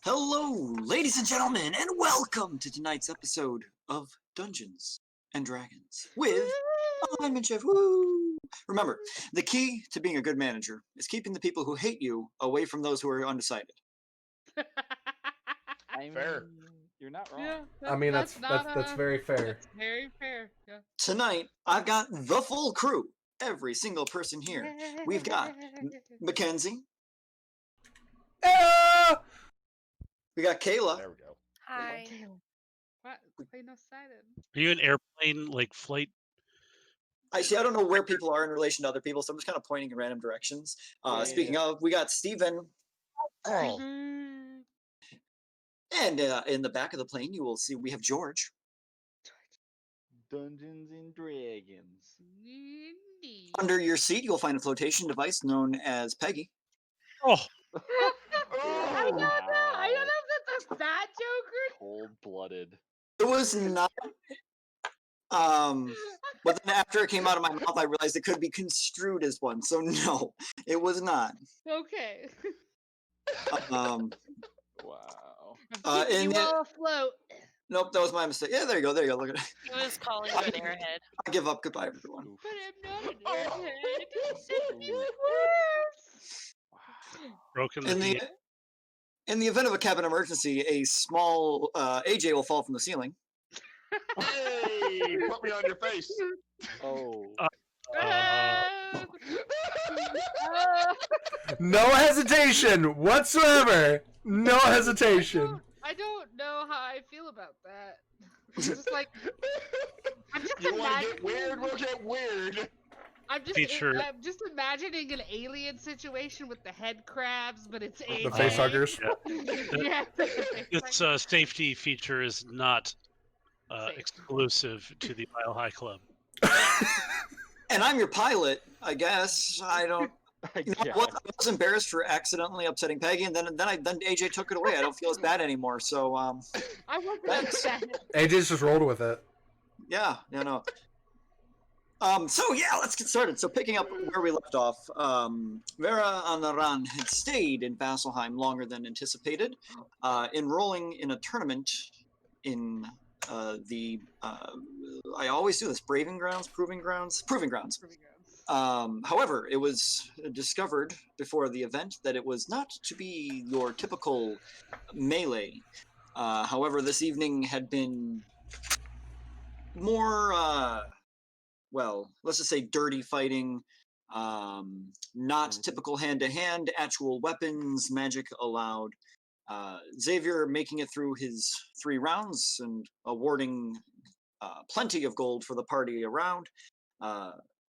Hello, ladies and gentlemen, and welcome to tonight's episode of Dungeons and Dragons with Alignment Chef. Woo! Remember, the key to being a good manager is keeping the people who hate you away from those who are undecided. Fair. You're not wrong. Yeah, I mean, that's not, very fair. That's very fair. Yeah. Tonight, I've got the full crew, every single person here. We've got Mackenzie, we got Kayla, There we go. Hi. What? Play no sided. Are you an airplane like flight? I don't know where people are in relation to other people, so I'm just kind of pointing in random directions. Speaking of, we got Steven. Oh, And in the back of the plane, you will see we have George. Dungeons and Dragons. Indeed. Under your seat, you'll find a flotation device known as Peggy. Oh, I don't know. I don't know if that's a fat joke Cold-blooded. It was not. But then after it came out of my mouth, I realized it could be construed as one. So no, it was not. or... Okay. Wow. I'm keeping and you it- all afloat. Nope, that was my mistake. Yeah, there you go. There you go. Look at it. He was calling you an airhead. I give up. Goodbye, everyone. Oof. But I'm not an airhead. It's worse. broken In the the in the event of a cabin emergency, a small AJ will fall from the ceiling. hey, put me on your face. Oh. No hesitation whatsoever. No hesitation. I don't know how I feel about that. It's just like I'm just You want to imagining. get weird? We'll get weird. I'm just imagining an alien situation with the head crabs, but it's The AJ. face huggers. Yeah. This safety feature is not Safe. exclusive to the Mile High Club. And I'm your pilot, I guess. I don't. You know, Yeah. I was embarrassed for accidentally upsetting Peggy, and then AJ took it away. I don't feel as bad anymore. So I wasn't Thanks. upset. AJ's just rolled with it. yeah, no. So yeah, let's get started. So picking up where we left off, Vera Anaran had stayed in Vasselheim longer than anticipated, enrolling in a tournament in I always do this, Proving Grounds. However, it was discovered before the event that it was not to be your typical melee. However, this evening had been more, well, let's just say dirty fighting, not typical hand-to-hand, actual weapons, magic allowed. Xavier making it through his 3 rounds and awarding plenty of gold for the party around.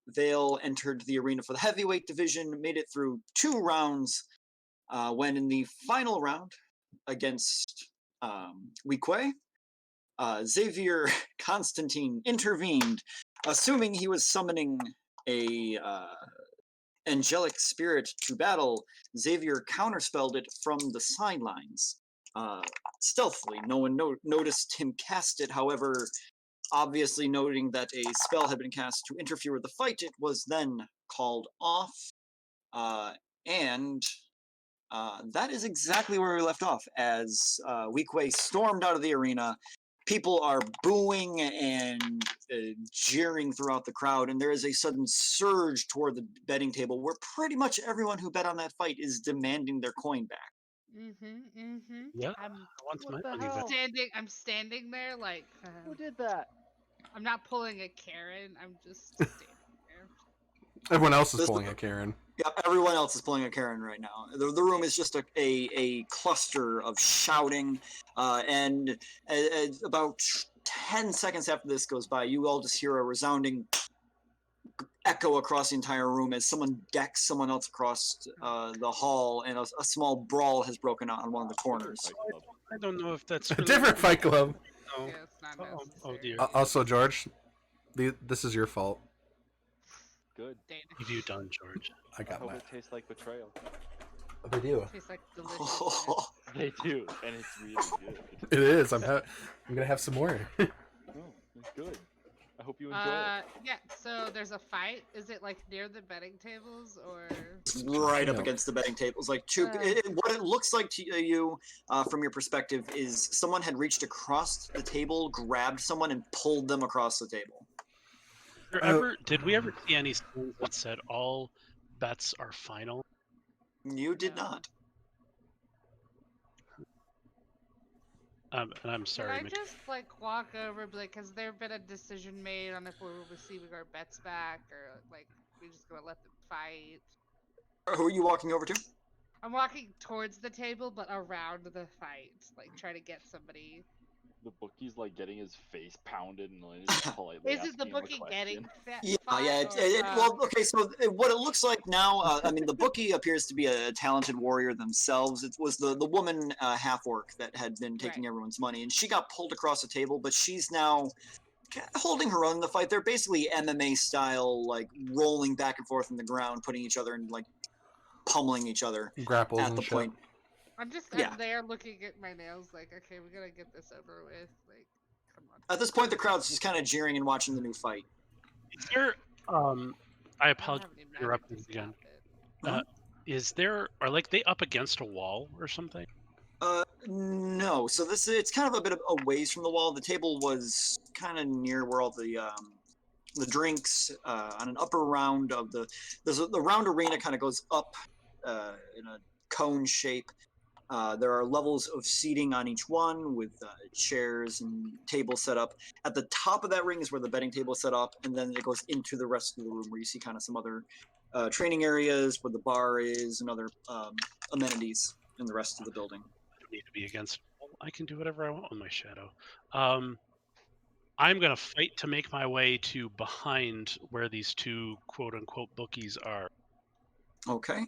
Vale entered the arena for the heavyweight division, made it through 2 rounds, when in the final round against Weequay, Xavier Constantine intervened, assuming he was summoning a angelic spirit to battle. Xavier counterspelled it from the sidelines, stealthily. No one noticed him cast it. However, obviously noting that a spell had been cast to interfere with the fight, it was then called off, and that is exactly where we left off, as Weequay stormed out of the arena. People are booing and jeering throughout the crowd, and there is a sudden surge toward the betting table where pretty much everyone who bet on that fight is demanding their coin back. Yeah, I'm I want What my the money hell? back. I'm standing there like Who did that? I'm not pulling a Karen. I'm just standing there. Everyone else is This- pulling a Karen. Yeah, everyone else is pulling a Karen right now. The room is just a cluster of shouting, and about 10 seconds after this goes by, you all just hear a resounding echo across the entire room as someone decks someone else across the hall, and a small brawl has broken out on one of the corners. I don't know if that's A really different Fight Club. No. Yeah, it's not Oh necessary. dear. Also, George, this is your fault. Good. Dana. What have you done, George? I I got hope my. it tastes like betrayal. They do. Tastes like delicious. They do, and it's really good. It is. I'm gonna have some more. Oh, it's good. I hope you enjoy it. Yeah. So there's a fight. Is it like near the betting tables or? It's right up No. against the betting tables. Like two, what it looks like to you, from your perspective, is someone had reached across the table, grabbed someone, and pulled them across the table. Did we ever see any signs that said all bets are final? You did No. not. And I'm sorry. Can I just like walk over, and be like, has there been a decision made on if we're receiving our bets back, or like we just gonna let them fight? Who are you walking over to? I'm walking towards the table, but around the fight, like trying to get somebody. The bookie's like getting his face pounded and like just politely Is it the asking him a bookie question. getting that Yeah, fight? yeah. Well, okay. So what it looks like now, I mean, the bookie appears to be a talented warrior themselves. It was the woman half orc that had been taking Right. everyone's money, and she got pulled across the table, but she's now holding her own in the fight. They're basically MMA style, like rolling back and forth on the ground, putting each other in like pummeling each other Grapples at and the shit. point. I'm Yeah. there looking at my nails, like, okay, we gotta get this over with. Like, come on. At this point, the crowd's just kind of jeering and watching the new fight. Is there? I I don't apologize have any for magic interrupting to again. stop it. Is there? Are like they up against a wall or something? No. So it's kind of a bit of a ways from the wall. The table was kind of near where all the drinks on an upper round of the round arena kind of goes up in a cone shape. There are levels of seating on each one with chairs and tables set up. At the top of that ring is where the betting table is set up, and then it goes into the rest of the room where you see kind of some other training areas where the bar is and other amenities in the rest of the building. I don't need to be against. I can do whatever I want with my shadow. I'm gonna fight to make my way to behind where these two quote unquote bookies are. Okay.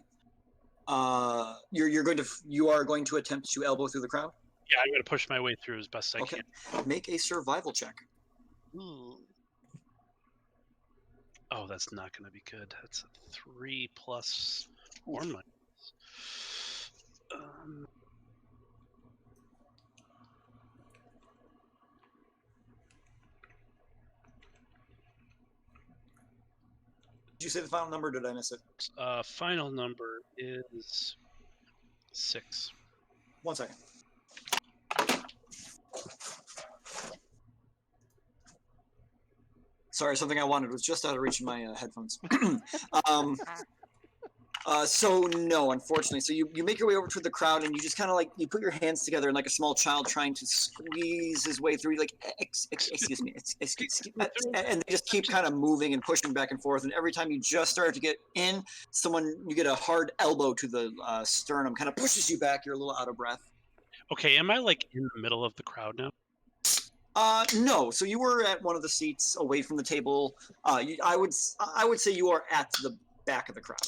You are going to attempt to elbow through the crowd. Yeah, I'm gonna push my way through as best I Okay. can. Make a survival check. Oh, that's not gonna be good. That's a 3 plus or minus. Did you say the final number? Or did I miss it? Final number is 6. 1 second. Sorry, something I wanted was just out of reach of my headphones. So no, unfortunately. So you make your way over to the crowd and you just kind of like you put your hands together and like a small child trying to squeeze his way through. You're like, excuse me, excuse me, and they just keep kind of moving and pushing back and forth. And every time you just start to get in, you get a hard elbow to the sternum, kind of pushes you back. You're a little out of breath. Okay, am I like in the middle of the crowd now? No. So you were at one of the seats away from the table. I would say you are at the back of the crowd.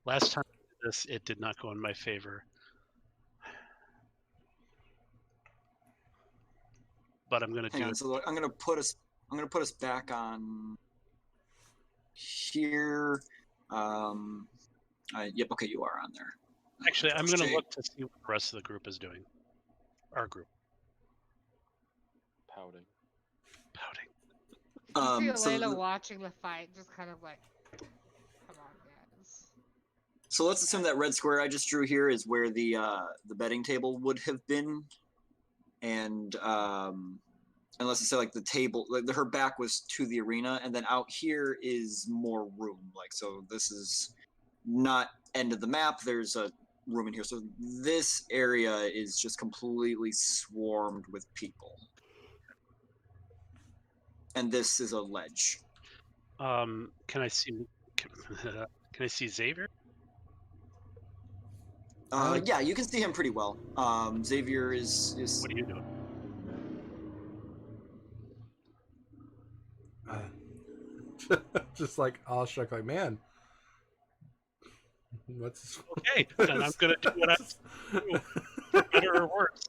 Last time I did this, it did not go in my favor. But I'm gonna Hang do on. it. So I'm gonna put us back on here. Yep. Okay, you are on there. Actually, I'm gonna Jay. look to see what the rest of the group is doing. Our group. Pouting. You see so Elena the- watching the fight, just kind of like, come on, guys. So let's assume that red square I just drew here is where the betting table would have been, and let's just say like the table, like her back was to the arena, and then out here is more room. Like so, this is not end of the map. There's a room in here, so this area is just completely swarmed with people, and this is a ledge. Can I see? Can I see Xavier? Yeah, you can see him pretty well. Xavier is. What are you doing? Just like awestruck, like, man, what's Okay, then I'm gonna do what I do, for better or worse.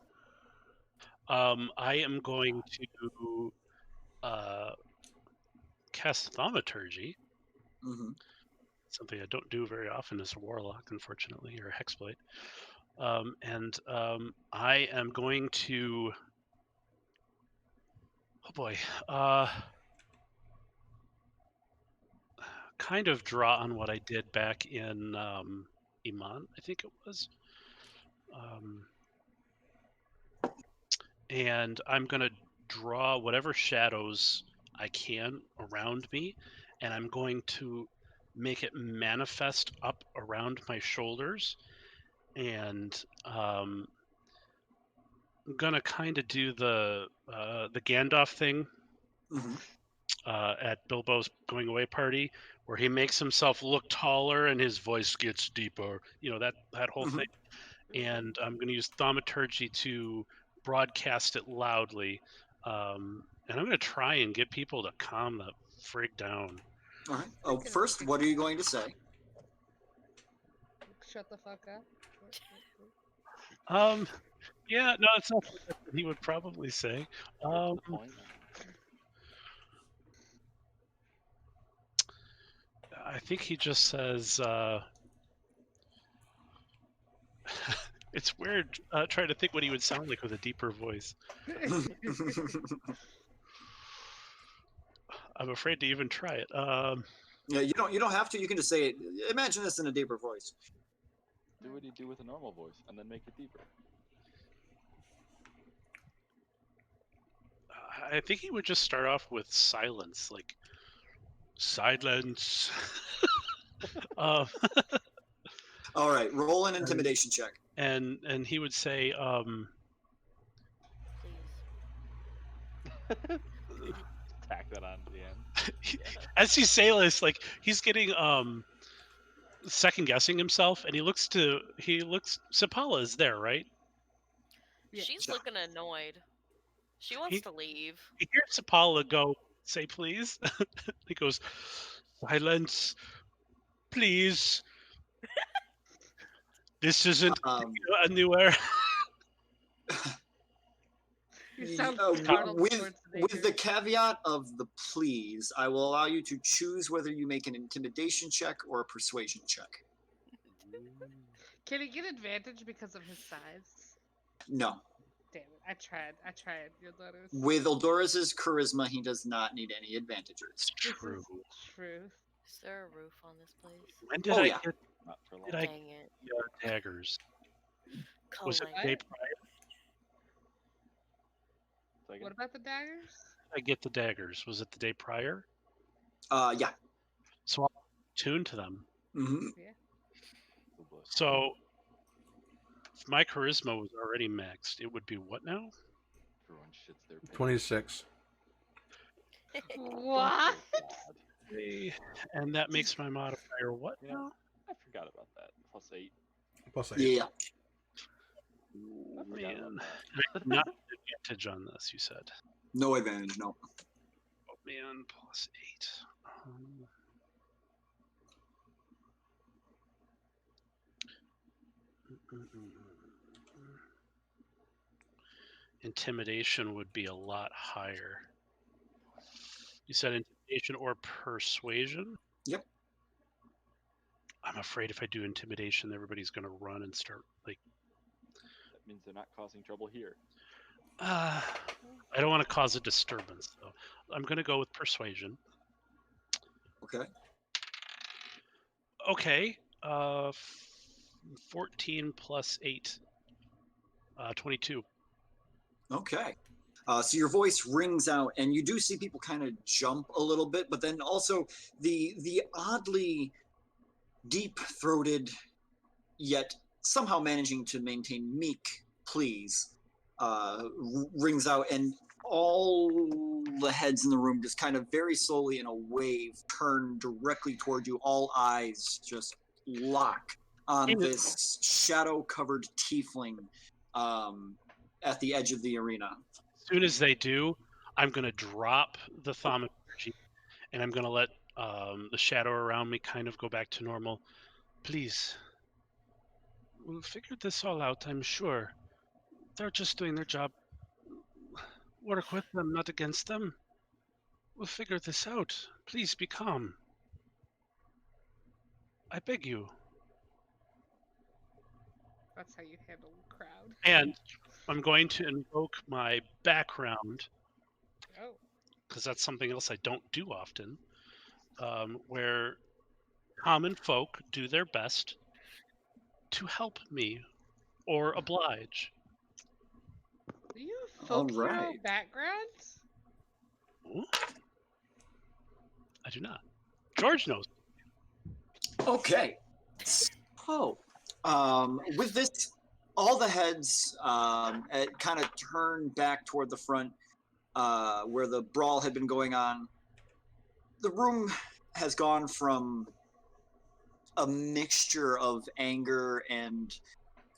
I am going to cast Thaumaturgy, Mhm. something I don't do very often as a warlock, unfortunately, or hexblade. I am going to. Oh boy. Kind of draw on what I did back in Iman, I think it was. And I'm going to draw whatever shadows I can around me, and I'm going to make it manifest up around my shoulders. And I'm gonna kind of do the Gandalf thing Mhm. at Bilbo's going away party, where he makes himself look taller and his voice gets deeper. You know, that whole Mhm. thing. And I'm going to use thaumaturgy to broadcast it loudly. And I'm going to try and get people to calm the frig down. All right. Oh, first, what are you going to say? Shut the fuck up. Yeah, no, it's not what he would probably say. Get to the point. I think he just says, it's weird trying to think what he would sound like with a deeper voice. I'm afraid to even try it. Yeah, you don't have to. You can just say it. Imagine this in a deeper voice. Do what you do with a normal voice, and then make it deeper. I think he would just start off with silence, like silence. All right, roll an intimidation check. And he would say, Tack that on to the end. as he say this, like he's getting second guessing himself, and he looks Sapala is there, right? Yeah. She's Yeah. looking annoyed. She wants to leave. He hears Sapala go, say please. He goes, silence, please. This isn't a new era. You sound Uh, startled with towards the caveat of the please, I will allow you to choose whether you make an intimidation check or a persuasion check. Can he get advantage because of his size? No. Damn it! I tried. Your letters. With Eldoras's charisma, he does not need any advantages. This True. is truth. Is there a roof on this place? When did Oh, I yeah. get Not for long. Did I- Dang it. daggers? Was it Colin. the day prior? Second. What about the daggers? I get the daggers. Was it the day prior? Yeah. So I'll tune to them. hmm Oh, boy. So if my charisma was already maxed, it would be what now? Everyone shits their pants. 26. What? Oh, God. And that makes my modifier what Yeah. now? I forgot about that. +8. Plus 8. Yeah. I forgot about Man, that. not an advantage on this. You said. No advantage. No. Oh man, +8. Intimidation would be a lot higher. You said intimidation or persuasion? Yep. I'm afraid if I do intimidation, everybody's going to run and start like. That means they're not causing trouble here. I don't want to cause a disturbance, though. I'm going to go with persuasion. Okay. Okay. 14 plus 8. 22. Okay. So your voice rings out, and you do see people kind of jump a little bit, but then also the oddly deep-throated, yet somehow managing to maintain meek please rings out, and all the heads in the room just kind of very slowly in a wave turn directly toward you. All eyes just lock on this shadow-covered tiefling at the edge of the arena. As soon as they do, I'm going to drop the thaumaturgy, and I'm going to let the shadow around me kind of go back to normal. Please. We'll figure this all out, I'm sure. They're just doing their job. Work with them, not against them. We'll figure this out. Please be calm. I beg you. That's how you handle a crowd. And I'm going to invoke my background Oh. because that's something else I don't do often, where common folk do their best to help me or oblige. Do you have folk hero Alright. backgrounds? Ooh. I do not. George knows. Okay. So, with this, all the heads kind of turn back toward the front where the brawl had been going on. The room has gone from a mixture of anger and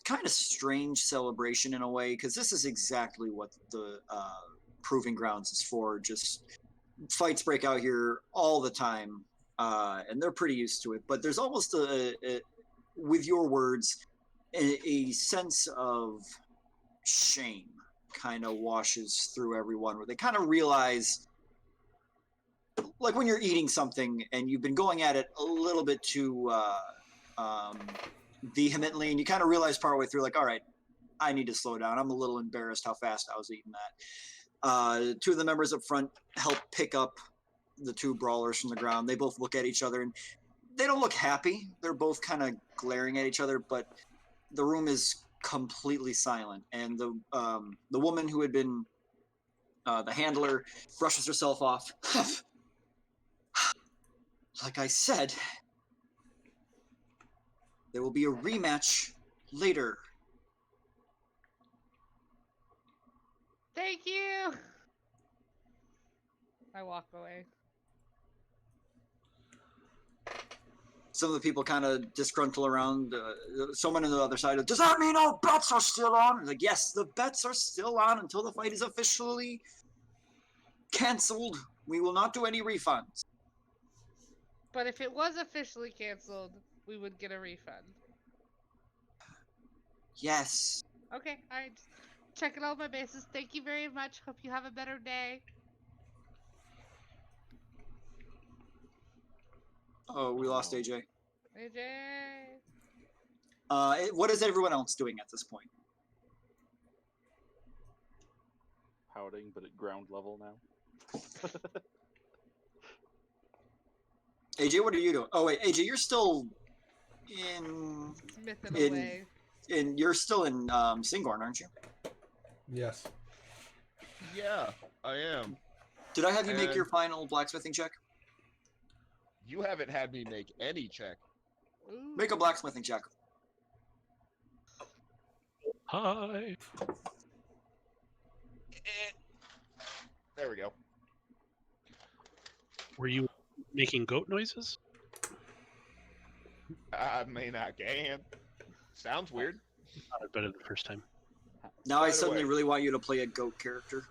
kind of strange celebration in a way, because this is exactly what the Proving Grounds is for. Just fights break out here all the time, and they're pretty used to it. But there's almost with your words, a sense of shame kind of washes through everyone, where they kind of realize, like when you're eating something and you've been going at it a little bit too vehemently, and you kind of realize partway through, like, all right, I need to slow down. I'm a little embarrassed how fast I was eating that. Two of the members up front help pick up the two brawlers from the ground. They both look at each other, and they don't look happy. They're both kind of glaring at each other, but the room is completely silent. And the woman who had been the handler brushes herself off. Like I said, there will be a rematch later. Thank you. I walk away. Some of the people kind of disgruntle around. Someone on the other side, does that mean all bets are still on? Like, yes, the bets are still on until the fight is officially canceled. We will not do any refunds. But if it was officially canceled, we would get a refund. Yes. Okay, alright. Checking all my bases. Thank you very much. Hope you have a better day. Oh, we lost AJ. AJ. What is everyone else doing at this point? Pouting, but at ground level now. AJ, what are you doing? Oh wait, AJ, you're still in. Smithing In- away. You're still in Singorn, aren't you? Yes. Yeah, I am. Did I have you make And- your final blacksmithing check? You haven't had me make any check. Ooh. Make a blacksmithing check. Hi. There we go. Were you making goat noises? I mean, I can. Sounds weird. Not better the first time. Now By I the suddenly way- really want you to play a goat character.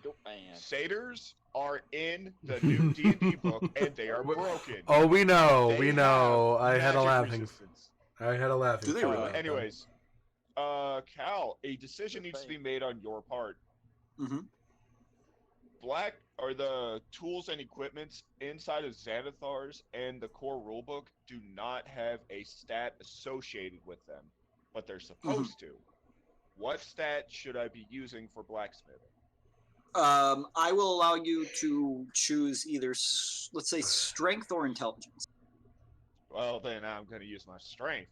Go man. Satyrs are in the new D&D book, and they are broken. Oh, we know. They We know. have I had a magic laughing. resistance. I had a laughing. Do they fit really? about that. Anyways, Cal, a decision needs to be made on your part. Mm-hmm. Black are the tools and equipments inside of Xanathar's and the core rulebook do not have a stat associated with them, but they're supposed to. What stat should I be using for blacksmithing? I will allow you to choose either, let's say, strength or intelligence. Well, then I'm going to use my strength.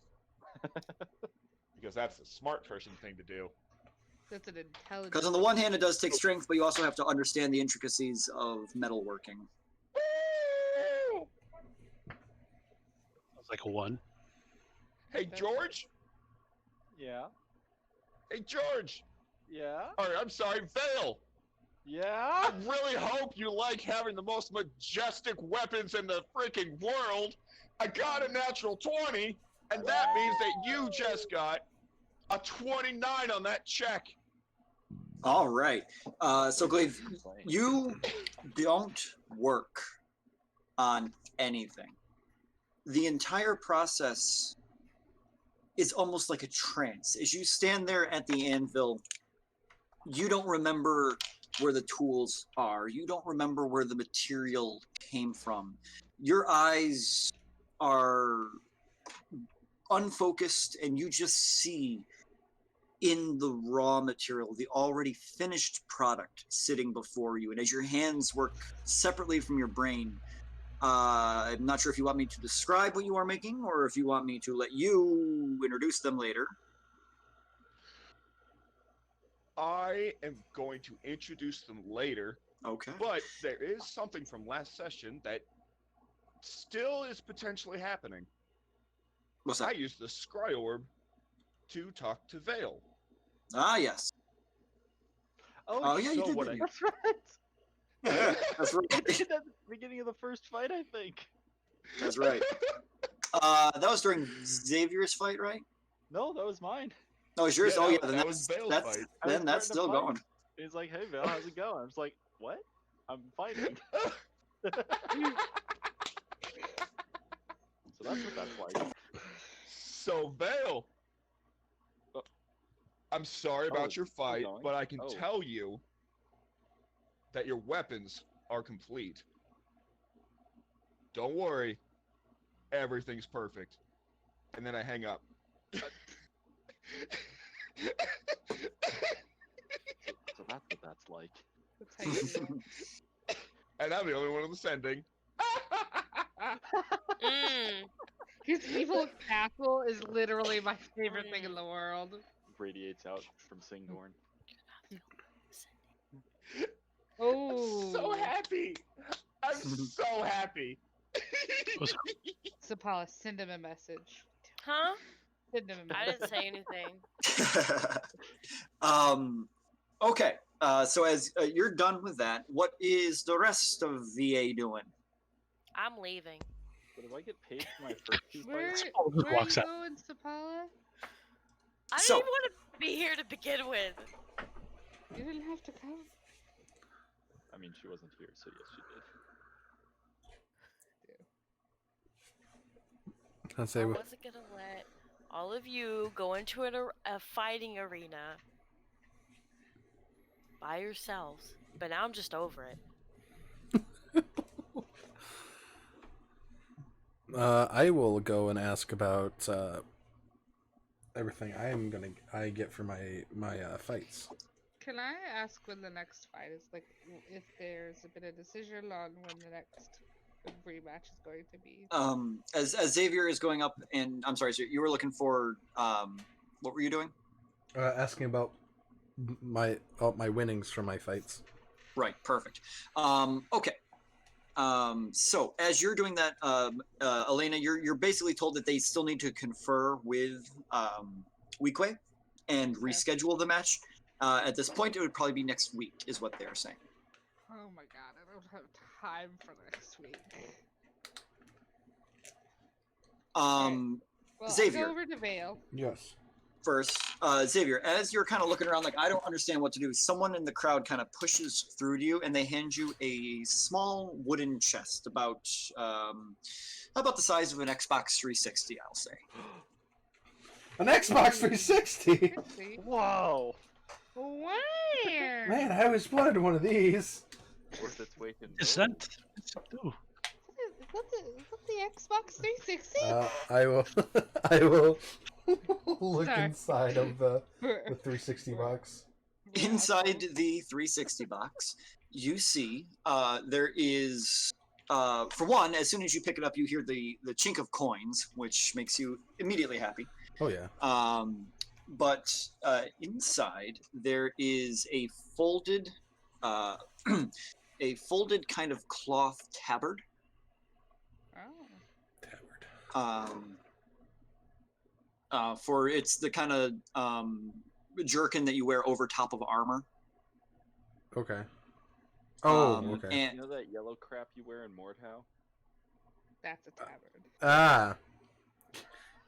Because that's the smart person thing to do. That's an intelligent. Because on the one hand, it does take strength, but you also have to understand the intricacies of metalworking. Woo! Sounds like a 1. Hey, George! Yeah. Hey, George! Yeah. Or, I'm sorry, Vale! Yeah. I really hope you like having the most majestic weapons in the freaking world. I got a natural 20, and that means that you just got a 29 on that check. All right. So, Glaive, you don't work on anything. The entire process is almost like a trance. As you stand there at the anvil, you don't remember where the tools are. You don't remember where the material came from. Your eyes are unfocused, and you just see in the raw material, the already finished product sitting before you. And as your hands work separately from your brain, I'm not sure if you want me to describe what you are making or if you want me to let you introduce them later. I am going to introduce them later, Okay. but there is something from last session that still is potentially happening. What's I that? used the Scry Orb to talk to Vale. Ah, yes. Oh, yeah, you so did. what Didn't That's right. That's We right. did that at the beginning of the first fight, I think. That's right. That was during Xavier's fight, right? No, that was mine. No, it's yours. Yeah, oh, that- yeah. Then that was Vale's that's fight. I was then that's starting still to fight. going. He's like, "Hey, Val, how's it going?" I was like, "What? I'm fighting." So that's what that's like. So Vale, I'm sorry Oh, about your it's still fight, going? but I can Oh. tell you that your weapons are complete. Don't worry, everything's perfect. And then I hang up. So that's what that's like. That's how you do it. And I'm the only one on the sending. Mm. His evil castle is literally my favorite thing in the world. Radiates out from Singorn. Oh, I'm so happy. I'm so happy. Was- Sapala, send him a message. Huh? Send him a I message. didn't say anything. Okay. So as you're done with that, what is the rest of VA doing? I'm leaving. But if I get paid for my first two Where, fights, Sapala just where are you walks out. going, Sapala? I So- didn't even want to be here to begin with. You didn't have to come. I mean, she wasn't here, so yes, she did. I'd say I wasn't gonna let all of you go into a fighting arena by yourselves, but now I'm just over it. I will go and ask about everything I get for my fights. Can I ask when the next fight is? Like, if there's been a decision on when the next rematch is going to be? As Xavier is going up, and I'm sorry, so you were looking for what were you doing? Asking about my winnings from my fights. Right, perfect. Okay. So as you're doing that, Elena, you're basically told that they still need to confer with Weequay and Okay. reschedule the match. At this point, it would probably be next week, is what they're saying. Oh my god, I don't have time for next week. Well, Xavier. I'll go over to Vale. Yes. First, Xavier, as you're kind of looking around, like, I don't understand what to do, someone in the crowd kind of pushes through to you, and they hand you a small wooden chest about the size of an Xbox 360, I'll say. An Xbox 360. See? Whoa! Where? Man, I always wanted one of these. Worth its weight in Is gold. that? Ooh. Is that the Xbox 360? I will. I will look Sorry. inside of the 360 box. Inside the 360 box, you see there is, for one, as soon as you pick it up, you hear the chink of coins, which makes you immediately happy. Oh yeah. But inside there is a folded, a folded kind of cloth tabard. Oh. For it's the kind of jerkin that you wear over top of armor. Okay. Oh, okay. You And know that yellow crap you wear in Mordhau? That's a tabard. Ah.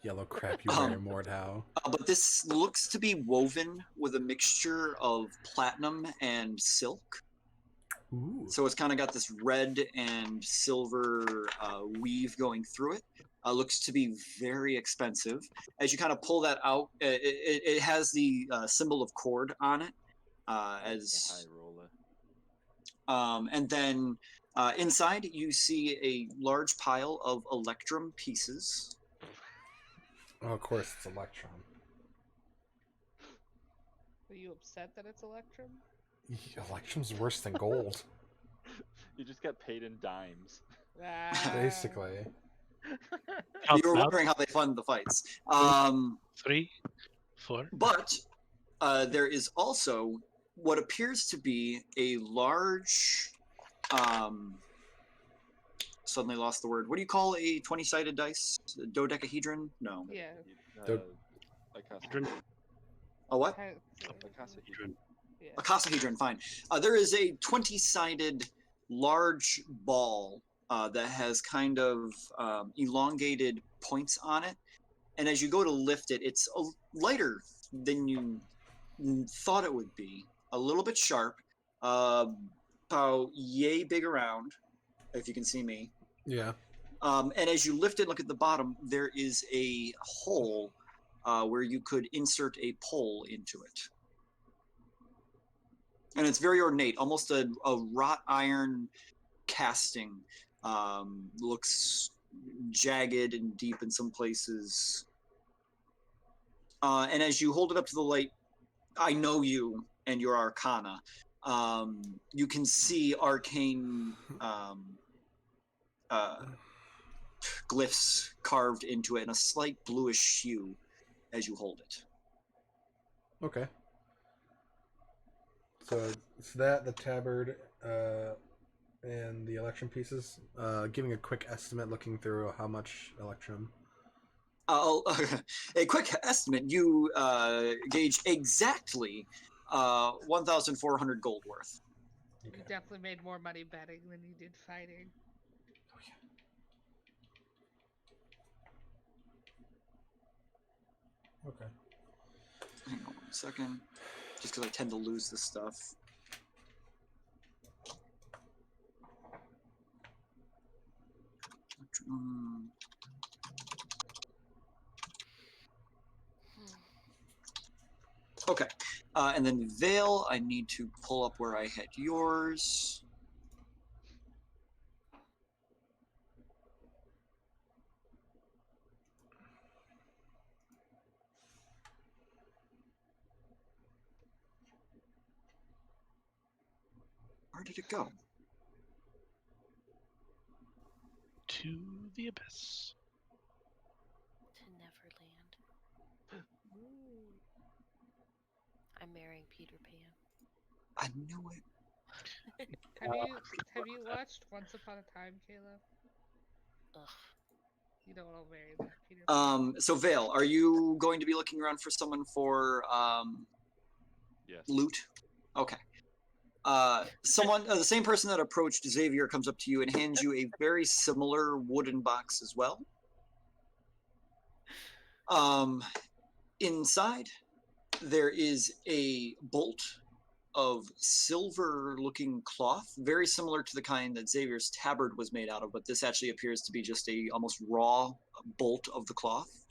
Yellow crap you wear Um, in Mordhau. but this looks to be woven with a mixture of platinum and silk. Ooh. So it's kind of got this red and silver weave going through it. Looks to be very expensive. As you kind of pull that out, it has the symbol of cord on it. High roller. And then inside you see a large pile of electrum pieces. Oh, of course, it's Electron. Are you upset that it's Electrum? Electrum's worse than gold, You just get paid in dimes. Ah. basically. Count You were them out. wondering how they fund the fights. 3, 4. But there is also what appears to be a large. Suddenly lost the word. What do you call a 20-sided dice? Dodecahedron? No. Yeah. Don't- Hadron. A what? Icosahedron. Yeah. A casahedron, fine. There is a 20-sided large ball that has kind of elongated points on it. And as you go to lift it, it's lighter than you thought it would be. A little bit sharp. About yay big around, if you can see me. Yeah. And as you lift it, look at the bottom, there is a hole where you could insert a pole into it. And it's very ornate, almost a wrought iron casting. Looks jagged and deep in some places. And as you hold it up to the light, I know you and your arcana. You can see arcane glyphs carved into it in a slight bluish hue as you hold it. Okay. So it's that, the tabard, and the Electrum pieces. Giving a quick estimate, looking through how much Electrum. A quick estimate, you gauge exactly 1,400 gold worth. You definitely made more money betting than you did fighting. Okay. Hang on 1 second. Just because I tend to lose this stuff. Okay. And then Veil, I need to pull up where I had yours. Where did it go? To the abyss. To Neverland. I'm marrying Peter Pan. I knew it. Have you watched Once Upon a Time, Caleb? Ugh. You don't want to marry that Peter Pan. So Veil, are you going to be looking around for someone for Yes. loot? Okay. Someone, the same person that approached Xavier comes up to you and hands you a very similar wooden box as well. Inside, there is a bolt of silver-looking cloth, very similar to the kind that Xavier's tabard was made out of, but this actually appears to be just a almost raw bolt of the cloth.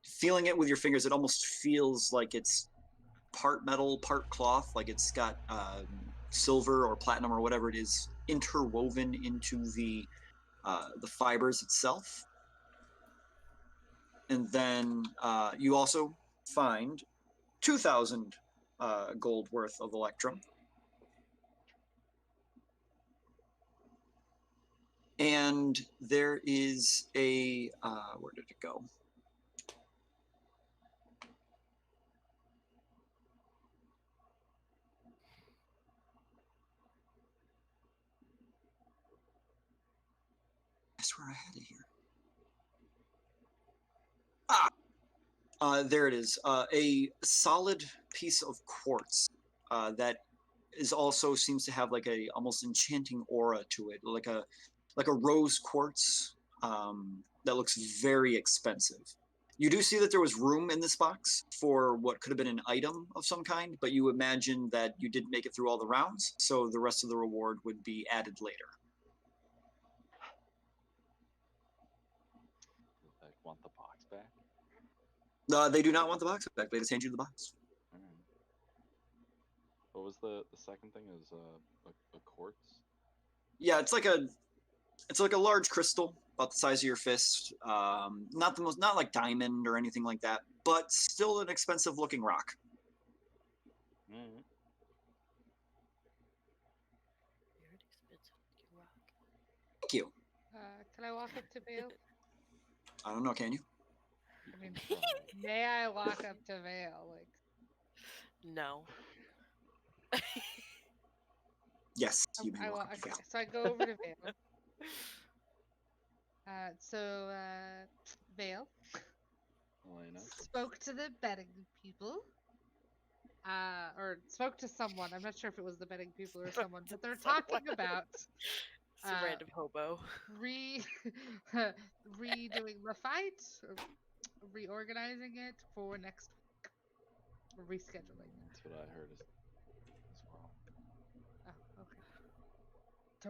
Feeling it with your fingers, it almost feels like it's part metal, part cloth, like it's got silver or platinum or whatever it is interwoven into the fibers itself. And then you also find 2,000 gold worth of Electrum. And there is a where did it go? I swear I had it here. There it is. A solid piece of quartz that is also seems to have like a almost enchanting aura to it, like a rose quartz that looks very expensive. You do see that there was room in this box for what could have been an item of some kind, but you imagine that you didn't make it through all the rounds, so the rest of the reward would be added later. I want the box back. They do not want the box back. They just hand you the box. Alright. What was the second thing? Is a quartz? Yeah, it's like a large crystal. about the size of your fist. Not like diamond or anything like that, but still an expensive looking rock. Mm. Weird expensive looking rock. Thank you. Can I walk up to Vale? I don't know, can you? I mean, may I walk up to Vale? Like, No. Yes, you may I walk wa- up to okay, Vale. so I go over to Vale. Vale Elena. spoke to the betting people. Or spoke to someone. I'm not sure if it was the betting people or someone, but they're Someone. talking about Some random hobo. redoing the fight, or reorganizing it for next week, or rescheduling it. That's what I heard as well. Oh, okay.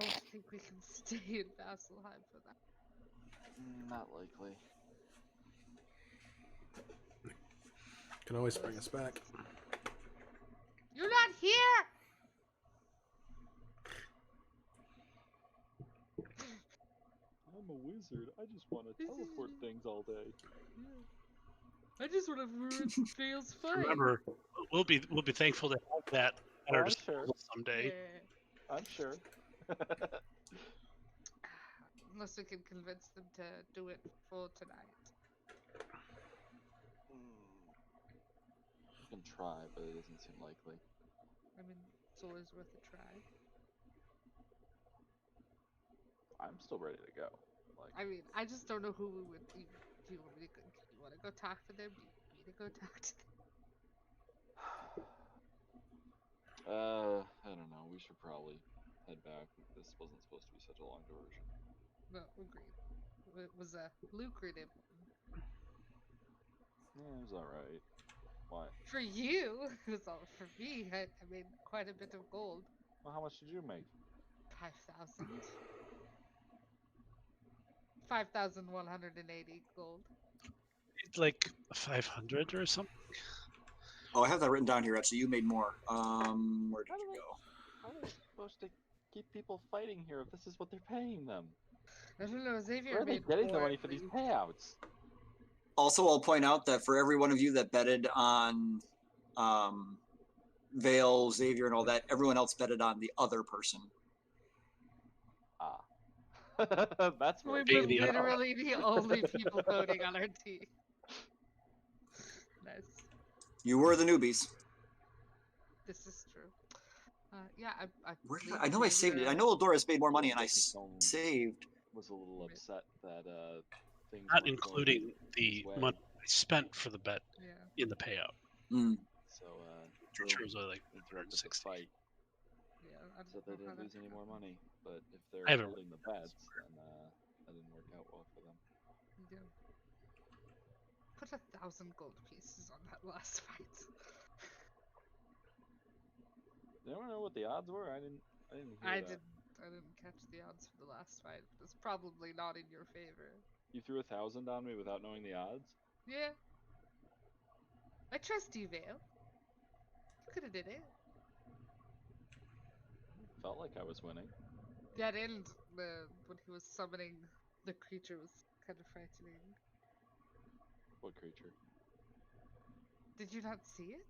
Don't think we can stay in Vasselheim for that. Not likely. Can always bring us back. You're not here. I'm a wizard. I just want to teleport things all day. I just want to ruin Vale's fight. Remember, we'll be thankful to have that at our I'm sure. disposal someday. Yeah. I'm sure. Unless we can convince them to do it for tonight. You can try, but it doesn't seem likely. I mean, it's always worth a try. I'm still ready to go. Like, I mean, I just don't know who we would. Do you want me to go? Do you want to go talk to them? Do you want me to go talk to them? I don't know. We should probably head back. This wasn't supposed to be such a long diversion. No, agreed. It was a lucrative one. Yeah, it was alright. Why? For you. It was all for me. I made quite a bit of gold. Well, how much did you make? 5,000. 5,180 gold. Like 500 or something. Oh, I have that written down here. Actually, you made more. Where did How you do they- go? How are they supposed to keep people fighting here if this is what they're paying them? I don't know. Xavier Where are they made getting the more money at for these least. payouts? Also, I'll point out that for every one of you that betted on Vale, Xavier, and all that, everyone else betted on the other person. Ah. That's We right. Being were the other- literally the only people voting on our team. Nice. You were the newbies. This is true. Yeah, I Where did believe I know I saved it. I Xavier- know Eldora's made more money, and I Technically, saved. was a little upset that things Not weren't going including the his way. money I spent for the bet Yeah. in the payout, Mm, So which true. was like interrupted the 160. fight, Yeah. I don't so they know how didn't lose that any more happened. money. But if they're I haven't holding the bets, then that didn't work out well for them. Yeah. Put 1,000 gold pieces on that last fight. Did anyone know what the odds were? I didn't hear I that. didn't catch the odds for the last fight. It's probably not in your favor. You threw 1,000 on me without knowing the odds? Yeah. I trust you, Vale. You could have did it. Felt like I was winning. That end, when he was summoning the creature, was kind of frightening. What creature? Did you not see it?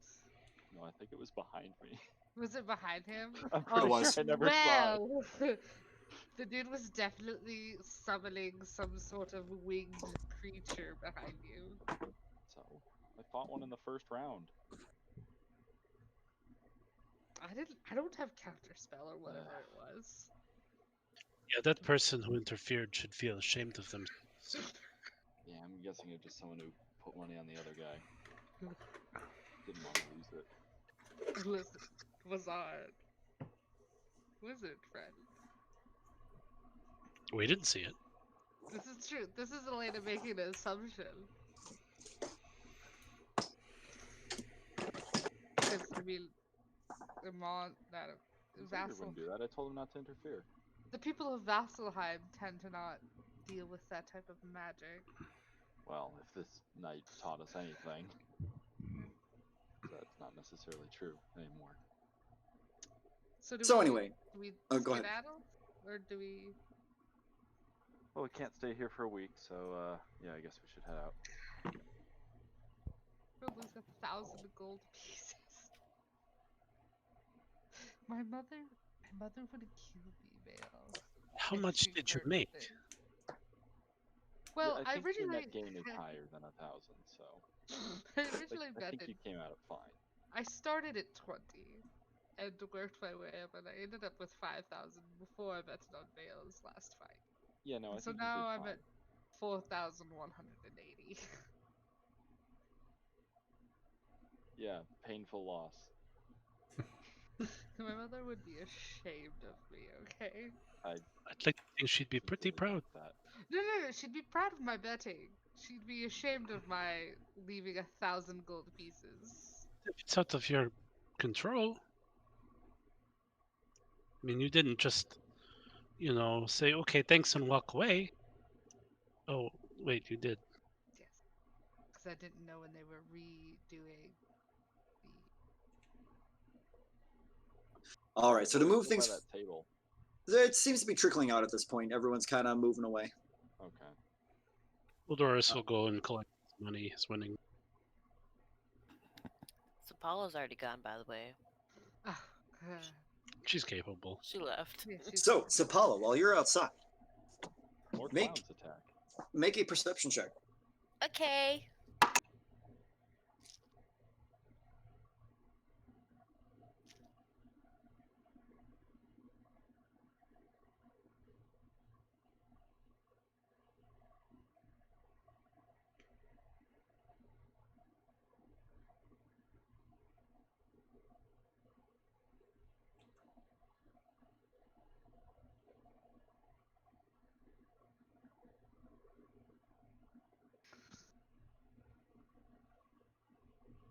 No, I think it was behind me. Was it behind him? I'm pretty It was. sure I never saw it. Well, the dude was definitely summoning some sort of winged creature behind you. So I fought one in the first round. I don't have counterspell or whatever it was. Yeah, that person who interfered should feel ashamed of themselves. Yeah, I'm guessing it's just someone who put money on the other guy. Didn't want to lose it. Listen, was our wizard friend. We didn't see it. This is true. This is Elena making an assumption. Because, I mean, Xavier Vassal. wouldn't do that. I told him not to interfere. The people of Vasselheim tend to not deal with that type of magic. Well, if this knight taught us anything, that's not necessarily true anymore. So, So anyway, do we go ahead. skedaddle? Or do we... Well, we can't stay here for a week, so yeah, I guess we should head out. We'll lose 1,000 gold pieces. My mother would kill me, Vale. How if much she did you heard make? this. Well, Yeah, I I think your originally net gain is higher than 1,000, so I like, originally I think betted. you came out fine. I started at 20 and worked my way up, and I ended up with 5,000 before I betted on Vale's last fight. Yeah, no, I And so think you now did I'm fine. at 4,180. Yeah, painful loss. My mother would be ashamed of me, okay? I'd like to think she'd be pretty proud. That. No, she'd be proud of my betting. She'd be ashamed of my leaving 1,000 gold pieces. If it's out of your control. I mean, you didn't just, say, okay, thanks and walk away. Oh, wait, you did. Yes. Because I didn't know when they were redoing the... All right, so to move Go by things, that table. it seems to be trickling out at this point. Everyone's kind of moving away. Okay. Well, Doris will go and collect his money. He's winning. Apollo's already gone, by the way. Ah, She's capable. She left. yeah, she's- So, Sapala, while you're outside, More Make- clowns attack. make a perception check. Okay.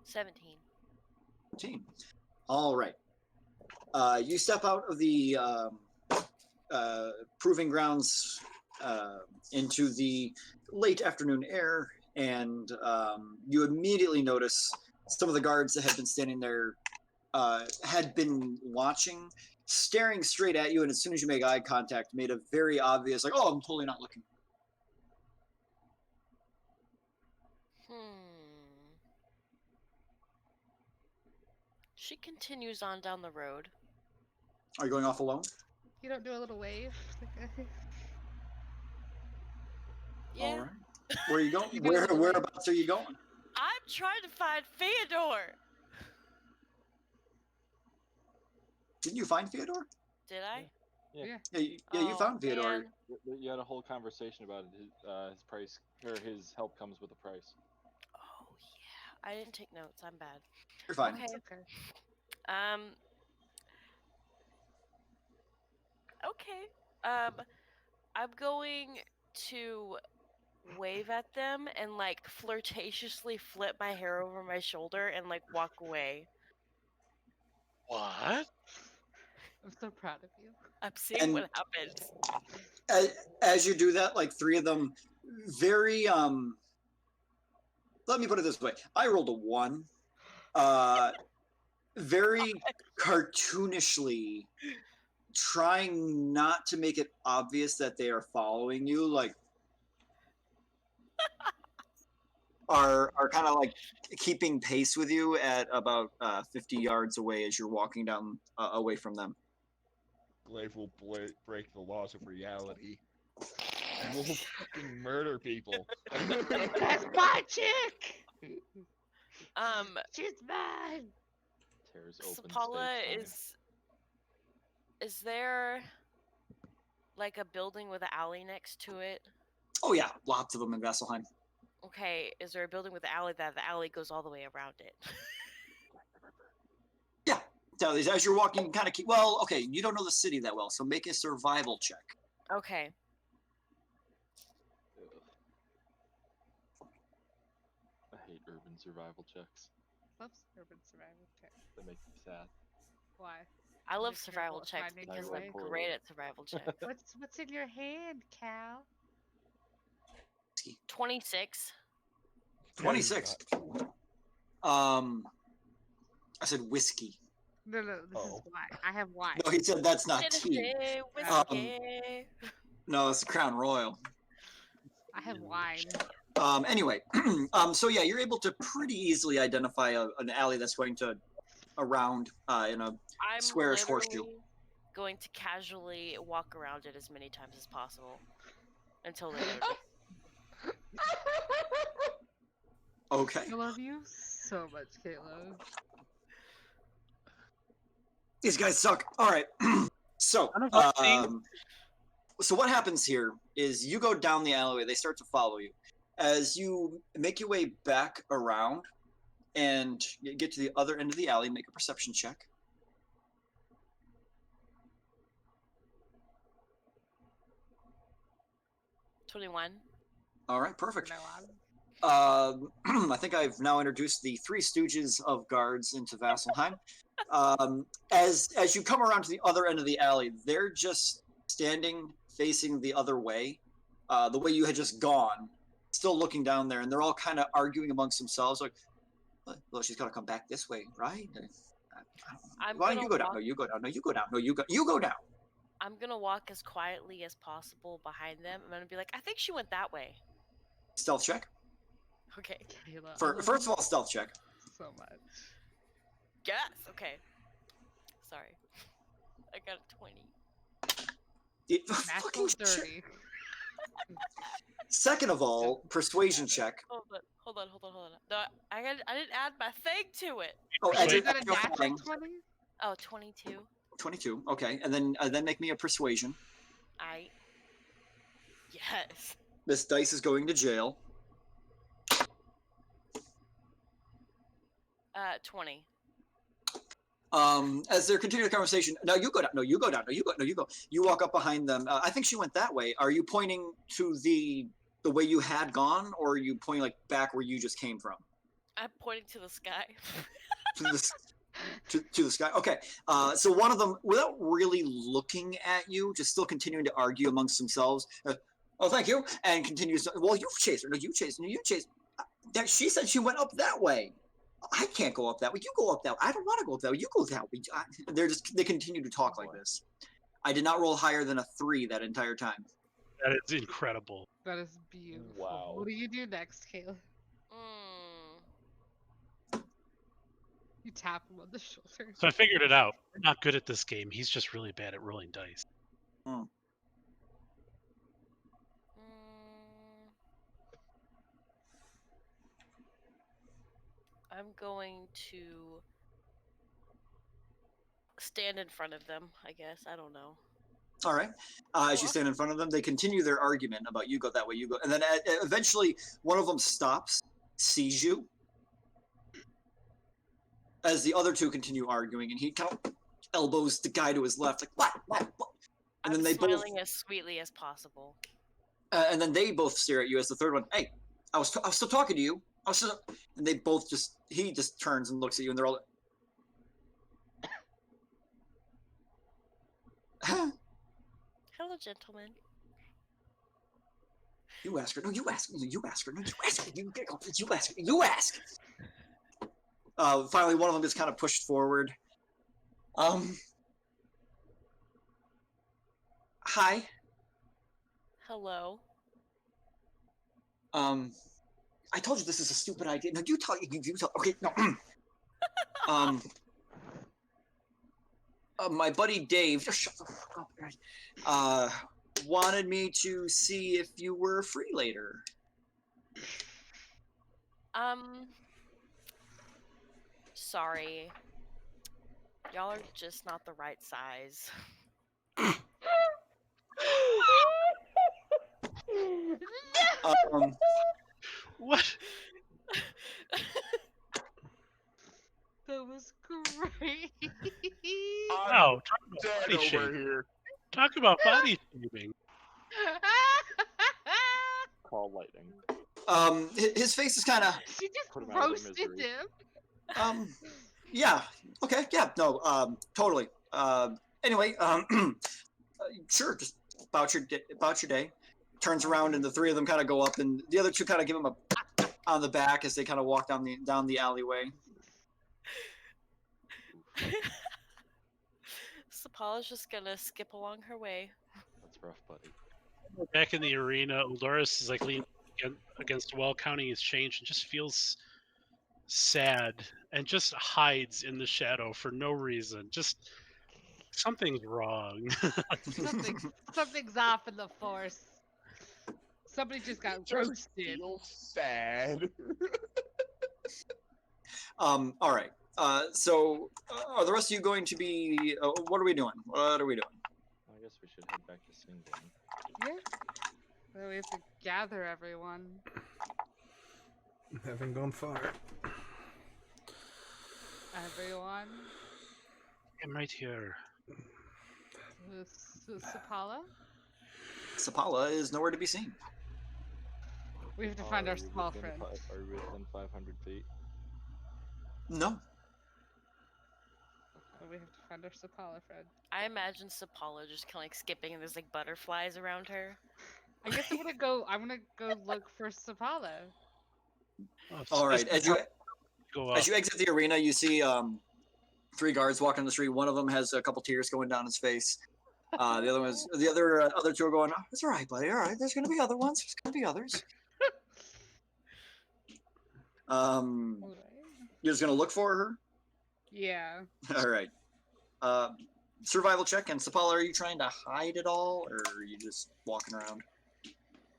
$17. Team. All right. You step out of the proving grounds into the late afternoon air, and you immediately notice some of the guards that had been standing there had been watching, staring straight at you, and as soon as you make eye contact, made a very obvious, like, oh, I'm totally not looking. She continues on down the road. Are you going off alone? You don't do a little wave? Yeah. All right. Where are you going? You get a little Whereabouts are you going? I'm trying to find Theodore. Didn't you find Theodore? Did I? Yeah, you Oh, found Theodore. man. You had a whole conversation about it. His price, or his help comes with a price. Oh yeah. I didn't take notes. I'm bad. You're fine. Okay. Okay. Okay. I'm going to wave at them and like flirtatiously flip my hair over my shoulder and like walk away. What? I'm so proud of you. I'm seeing And- what happens. As you do that, like three of them, very let me put it this way: I rolled a 1. Very cartoonishly, trying not to make it obvious that they are following you, like are kind of like keeping pace with you at about 50 yards away as you're walking down away from them. Glaive will break the laws of reality. And we'll fucking murder people. That's my chick! She's mine! Tears open. Sapala stage is there like a building with an alley next to it? Oh yeah, lots of them in Vasselheim. Okay, is there a building with an alley that the alley goes all the way around it? Yeah. So as you're walking, kind of keep. Well, okay, you don't know the city that well, so make a survival check. Okay. Ugh. I hate urban survival checks. Loves urban survival check. They make me sad. Why? I love Make sure survival about checks finding because your I'm way. great at survival checks. What's in your hand, Cal? 26. 26. I said whiskey. No, this is Oh. why. I have wine. No, he said that's not tea. Tennessee Um, whiskey. No, it's the Crown Royal. I have wine. Anyway, so yeah, you're able to pretty easily identify an alley that's going to around in a I'm squarish horseshoe. literally going to casually walk around it as many times as possible until they notice. Okay. I love you so much, Caleb. These guys suck. All right. So, None of my things. so what happens here is you go down the alleyway. They start to follow you. As you make your way back around and you get to the other end of the alley, make a perception check. $21. All right, perfect. No, I think I've now introduced the Three Stooges of guards into Vasselheim. As you come around to the other end of the alley, they're just standing facing the other way, the way you had just gone, still looking down there, and they're all kind of arguing amongst themselves, like, "Well, she's got to come back this way, right? Why don't you go down? No, you go down. No, you go down. No, you go down." I'm gonna walk as quietly as possible behind them. I'm gonna be like, I think she went that way. Stealth check. Okay. Kayla, I For love first of you all, stealth check. so much. Yes. Okay. Sorry. I got a 20. Natural Fucking shit. 30. Second of all, persuasion check. Hold on. No, I didn't add my thing to it. Oh, Persuade- add You your, got a add your natural thing. 20? Oh, 22. 22. Okay, and then make me a persuasion. Yes. This dice is going to jail. 20. As they're continuing the conversation, now you go down. No, you go down. No, you go. No, you go. You walk up behind them. I think she went that way. Are you pointing to the way you had gone, or are you pointing like back where you just came from? I'm pointing to the sky. To the to the sky. Okay. So one of them, without really looking at you, just still continuing to argue amongst themselves. Oh, thank you, and continues. Well, you chased her. No, you chased. No, you chased. That she said she went up that way. I can't go up that way. You go up that way. I don't want to go up that way. You go that way. They continue to talk like this. I did not roll higher than a 3 that entire time. That is incredible. That is beautiful. Wow. What do you do next, Kayla? You tap him on the shoulder. So I figured it out. We're not good at this game. He's just really bad at rolling dice. I'm going to stand in front of them, I guess. I don't know. All right. As you stand in front of them, they continue their argument about you go that way, you go, and then eventually one of them stops, sees you, as the other two continue arguing, and he kind of elbows the guy to his left, like what? And then I'm they both, smiling as sweetly as possible. and then they both stare at you as the third one. Hey, I was still talking to you. And they both he just turns and looks at you, and they're all. Hello, gentlemen. You ask her. No, you ask. You ask her. No, you ask her. You ask. You ask. Finally, one of them gets kind of pushed forward. Hi. Hello. I told you this is a stupid idea. No, you tell. Okay, no. My buddy Dave, just shut the fuck up. Wanted me to see if you were free later. Sorry. Y'all are just not the right size. What? That was great. Wow, talk about Dead body over shaming. here. Talk about body shaming. Call lightning. His face is kind of. She just Put him out of roasted misery. him. Yeah. Okay. Yeah. No. Totally. Anyway. Sure. Just about your day. Turns around and the three of them kind of go up, and the other two kind of give him a on the back as they kind of walk down the alleyway. Sapala's just gonna skip along her way. That's rough, buddy. Back in the arena, Uldoris is like leaning against a wall, counting his change, and just feels sad and just hides in the shadow for no reason. Just something's wrong. Something's off in the force. Somebody just got Just roasted. feel sad. All right. So, are the rest of you going to be? What are we doing? What are we doing? I guess we should head back to Singling. Yeah. So we have to gather everyone. Haven't gone far. Everyone. I'm right here. Sapala? Sapala is nowhere to be seen. We have to find our Are we small within friend. Are we within 500 feet? No. But we have to find our Sapala friend. I imagine Sapala just kind of like skipping and there's like butterflies around her. I guess I'm gonna go look for Sapala. Oh, All right. space go up. As you exit the arena, you see 3 guards walking the street. One of them has a couple tears going down his face. The other 2 are going, oh, "It's all right, buddy. All right. There's gonna be other ones. There's gonna be others." Alright. You're just gonna look for her. Yeah. All right. Survival check. And Sapala, are you trying to hide it all, or are you just walking around?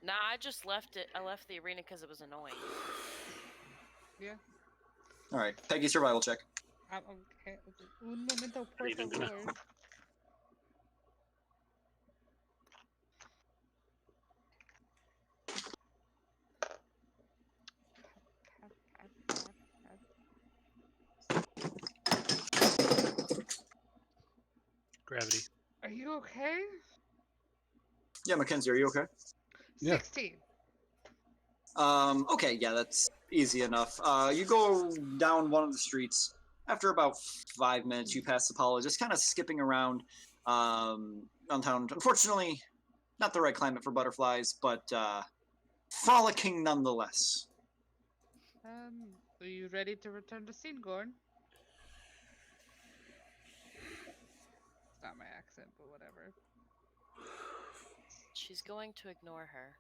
Nah, I just left it. I left the arena because it was annoying. Yeah. All right. Peggy, survival check. Okay. Un momento, por Even favor. Gravity. Are you okay? Yeah, Mackenzie, are you okay? Yeah. 16. Okay, yeah, that's easy enough. You go down one of the streets. After about 5 minutes, you pass Sapala, just kind of skipping around downtown. Unfortunately, not the right climate for butterflies, but frolicking nonetheless. Are you ready to return to Singorn? It's not my accent, but whatever. She's going to ignore her.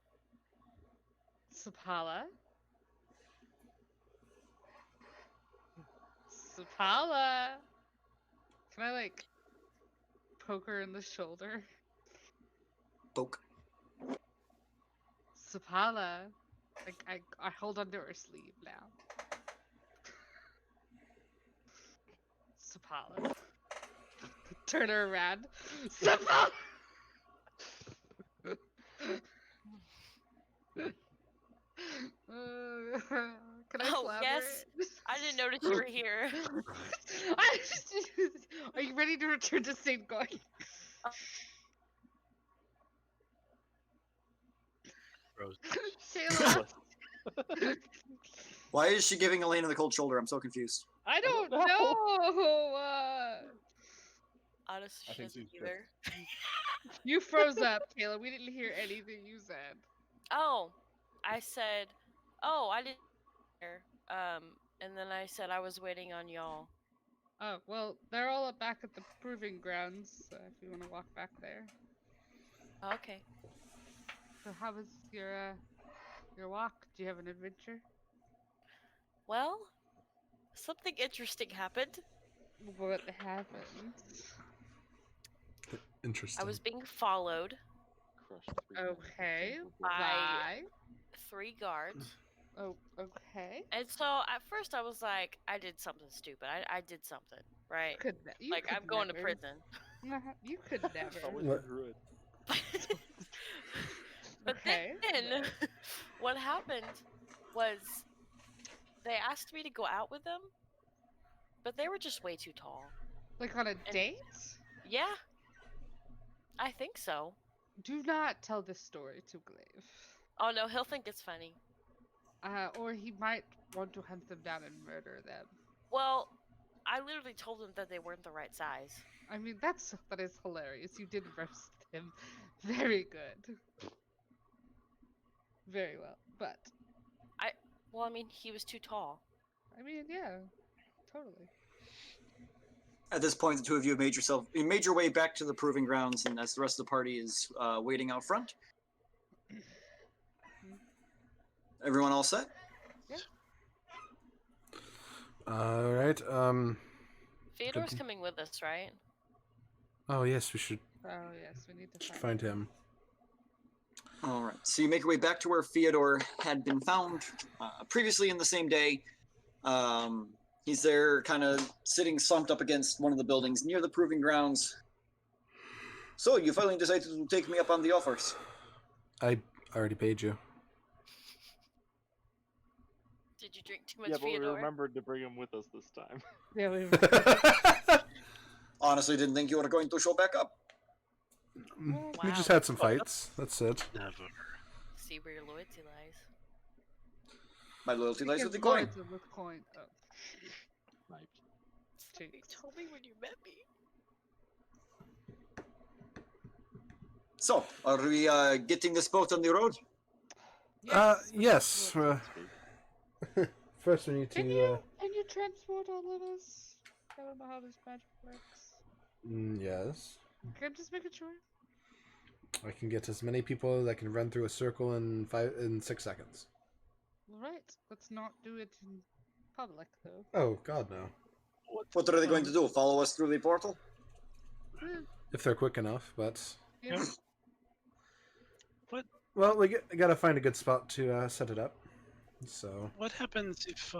Sapala? Sapala! Can I, like, poke her in the shoulder? Poke. Sapala! Like, I hold onto her sleeve now. Sapala. Turn her around. Sapala! Can I Oh, collaborate? yes. I didn't notice you were here. Are you ready to return to St. Goy? Rose. Taylor, Why is she giving Elena the cold shoulder? I'm so confused. I don't know. Honestly, I she think doesn't she's either. You froze up, Taylor. We didn't hear anything you said. Oh, I said, oh, I didn't hear. And then I said I was waiting on y'all. Oh, well, they're all up back at the proving grounds, so if you want to walk back there. Okay. So how was your walk? Do you have an adventure? Well, something interesting happened. What happened? Interesting. I was being followed Crushed 3 Okay. By- Bye. 3 guards. Oh, okay. And so at first I was like, I did something stupid. I did something, right? You Like, could I'm going to never. prison. You could never. I was What? a druid. But Okay. then, what happened was they asked me to go out with them, but they were just way too tall. Like on a date? Yeah, I think so. Do not tell this story to Glaive. Oh no, he'll think it's funny. Or he might want to hunt them down and murder them. Well, I literally told them that they weren't the right size. I mean, that is hilarious. You did roast him. Very good. Very well. But, Well, I mean, he was too tall. I mean, yeah. Totally. At this point, the 2 of you have made your way back to the proving grounds, and as the rest of the party is waiting out front, Everyone all set? All right. Theodore's coming with us, right? Oh yes, we should Oh yes, we need to find him. All right. So you make your way back to where Fyodor had been found previously in the same day. He's there, kind of sitting slumped up against one of the buildings near the proving grounds. So you finally decided to take me up on the offers. I already paid you. Did you drink too much Yeah, but we Theodore? remembered to bring him with us this time. Yeah, we Honestly, didn't think you were going to show back up. We Wow. just had some fights. That's it. Never. See where your loyalty lies. My loyalty lies with the Because coin. Lloyd's are with coin. Oh, Sniped. You jinx. told me when you met me. So, are we getting this boat on the road? Yes. First, we need Can to. you transport all of us? I don't know how this magic works. Yes. Okay, I'm just making sure. I can get as many people that can run through a circle in 6 seconds. Right, let's not do it in public though. Oh God, no. What are they going to do? Follow us through the portal? If they're quick enough, but Yeah. well, we gotta find a good spot to set it up. So What happens if,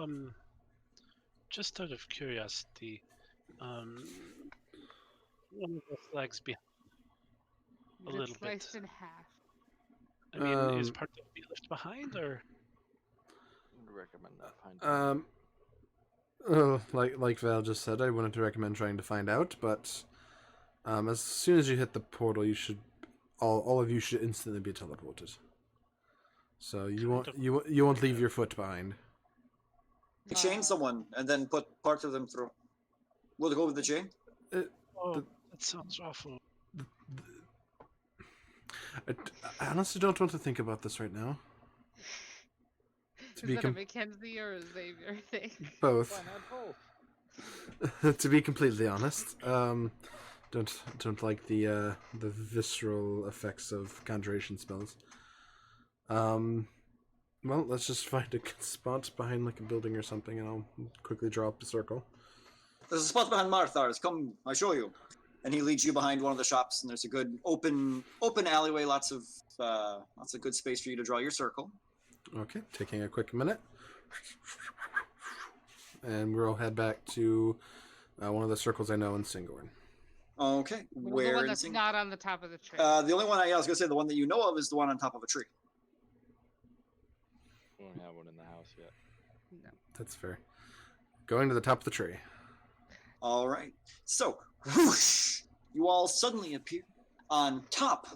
just out of curiosity, one of the flags behind a Get little bit? sliced in half. I mean, is Um, part of it be left behind, or Would recommend that find. like Val just said, I wanted to recommend trying to find out, but as soon as you hit the portal, you should all of you should instantly be teleported. So you won't leave your foot behind. Chain someone and then put part of them through. We'll go with the chain. oh, that sounds awful. I honestly don't want to think about this right now. Is be that a com- Mackenzie or a Xavier thing? Both. Why not both? To be completely honest, don't like the visceral effects of conjuration spells. Well, let's just find a good spot behind like a building or something, and I'll quickly draw up a circle. There's a spot behind Marthar's. Come, I show you. And he leads you behind one of the shops, and there's a good open alleyway. Lots of good space for you to draw your circle. Okay, taking a quick minute, and we'll head back to one of the circles I know in Singorn. Okay, The where one in that's Sing- not on the top of the tree. The only one I was gonna say, the one that you know of is the one on top of a tree. We don't have one in the house yet. No. That's fair. Going to the top of the tree. All right. So, whoosh, you all suddenly appear on top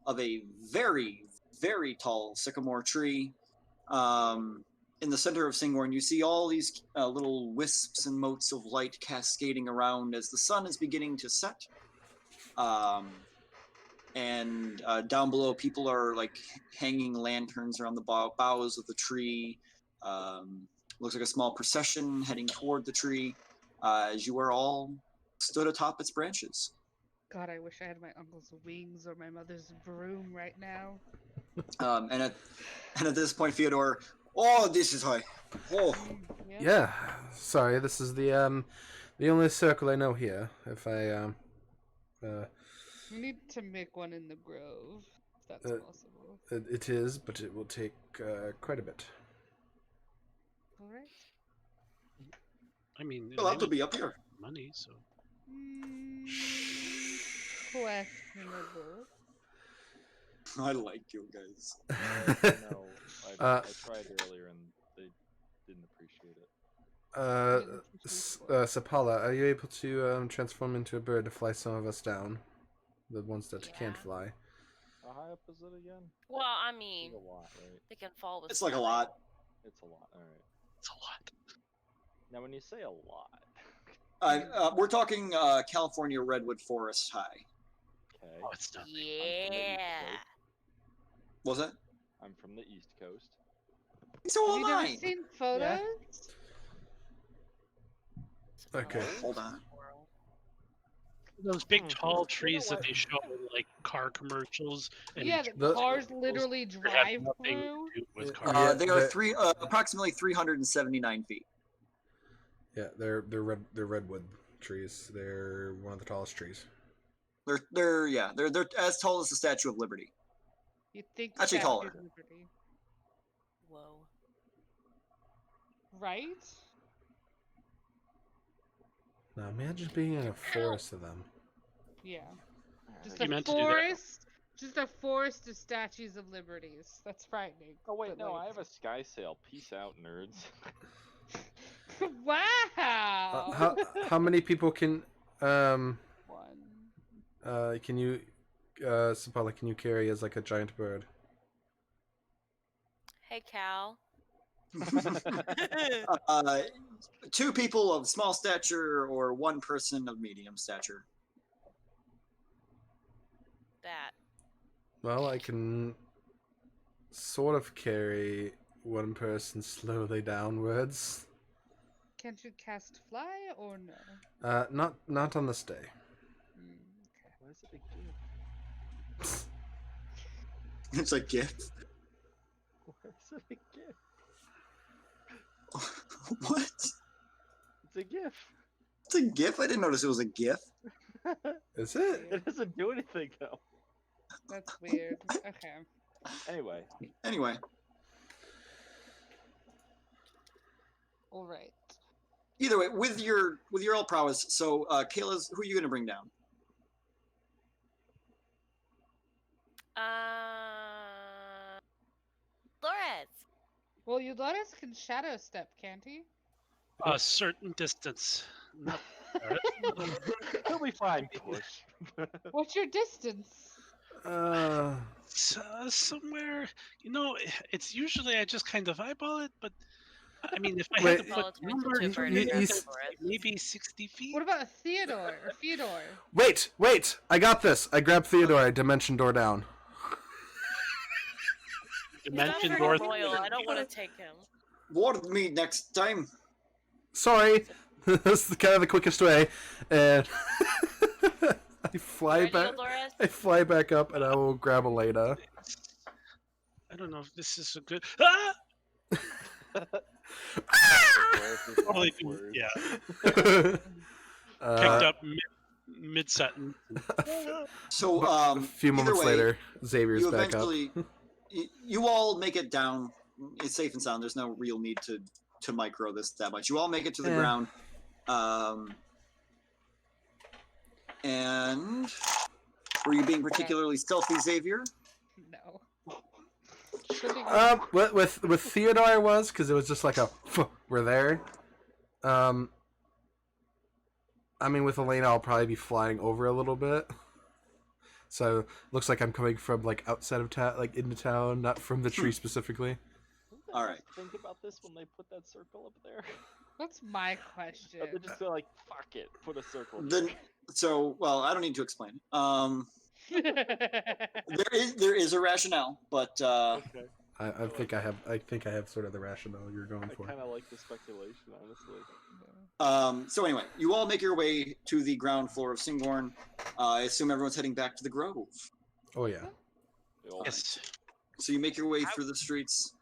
of a very, very tall sycamore tree. In the center of Singorn, you see all these little wisps and motes of light cascading around as the sun is beginning to set. And down below, people are like hanging lanterns around the boughs of the tree. Looks like a small procession heading toward the tree as you are all stood atop its branches. God, I wish I had my uncle's wings or my mother's broom right now. And at this point, Fyodor, oh, this is high. Oh, Yeah. Sorry, this is the only circle I know here. If I We need to make one in the grove, if that's possible. it is, but it will take quite a bit. Alright. I mean, you'll have to be up here. money, so Questionable. I like you guys. No, I tried earlier and they didn't appreciate it. Sapala, are you able to transform into a bird to fly some of us down? The ones that can't Yeah. fly. How high up is it again? Well, I It's mean, a lot, right? they can fall with It's like a sky. lot. It's a lot. All right. it's a lot. Now, when you say a lot, We're talking California redwood forest high. okay, Oh, it's not. Yeah. Was it? I'm from the East Coast. So Have am you never I. seen photos? Okay. Hold on. Those big tall trees that they show in like car commercials. And Yeah, each the The- cars commercials literally that have drive nothing through. to do with Yeah, cars. They are the- approximately 379 feet. Yeah, they're redwood trees. They're one of the tallest trees. They're as tall as the Statue of Liberty. You think Actually Statue taller. of Liberty, Whoa. right? Now imagine being in a forest of them. Yeah. Just You a meant to do that. forest. Just a forest of statues of liberties. That's frightening. Oh wait, but, no, like- I have a sky sail. Peace out, nerds. Wow. How many people can One. can you Sapala, can you carry as like a giant bird? Hey, Cal. Two people of small stature or one person of medium stature. That. Well, I can sort of carry one person slowly downwards. Can't you cast fly or no? Not on this day. Okay. Why is it a gift? It's a gift. Why is it a gift? What? It's a gift. It's a GIF? I didn't notice it was a GIF. Is it? It doesn't do anything though. That's weird. Okay. Anyway, Anyway, All right. either way, with your all prowess, so Kayla's, who are you gonna bring down? Flores. Well, Eudorus can shadow step, can't he? A certain distance. Not he'll be fine. Push. What's your distance? somewhere, it's usually I just kind of eyeball it, but I mean, if I Wait, had to Follow put tweets number with you- two bird you- and you- grab Flores. maybe 60 feet. What about Theodore or Fyodor? Wait! I got this. I grabbed Theodore. I dimension door down. He's not Dimension very door. loyal. I don't want to take him. Ward me next time. Sorry, that's kind of the quickest way, and I fly Ready, back. Eudorus? I fly back up, and I will grab Elena. I don't know if this is a good. Ah! Probably, yeah. Picked up mid sentence. So, a few either moments way, later, Xavier's you back up. eventually, you all make it down. It's safe and sound. There's no real need to micro this that much. You all make it to the Eh. ground. And were you being particularly stealthy, Xavier? No. Shouldn't With Theodore I was, because it was just like a we're there. I mean, with Elena, I'll probably be flying over a little bit. So looks like I'm coming from like outside of town, like into town, not from the tree specifically. All right. Think about this when they put that circle up there. That's my question. They just go like, "Fuck it, put a circle." Then, well, I don't need to explain. There is a rationale, but Okay. I think I have sort of the rationale you're going I for. kind of like the speculation, honestly. so anyway, you all make your way to the ground floor of Singorn. I assume everyone's heading back to the Grove. Oh yeah. They all- Yes. So you make your way through the streets.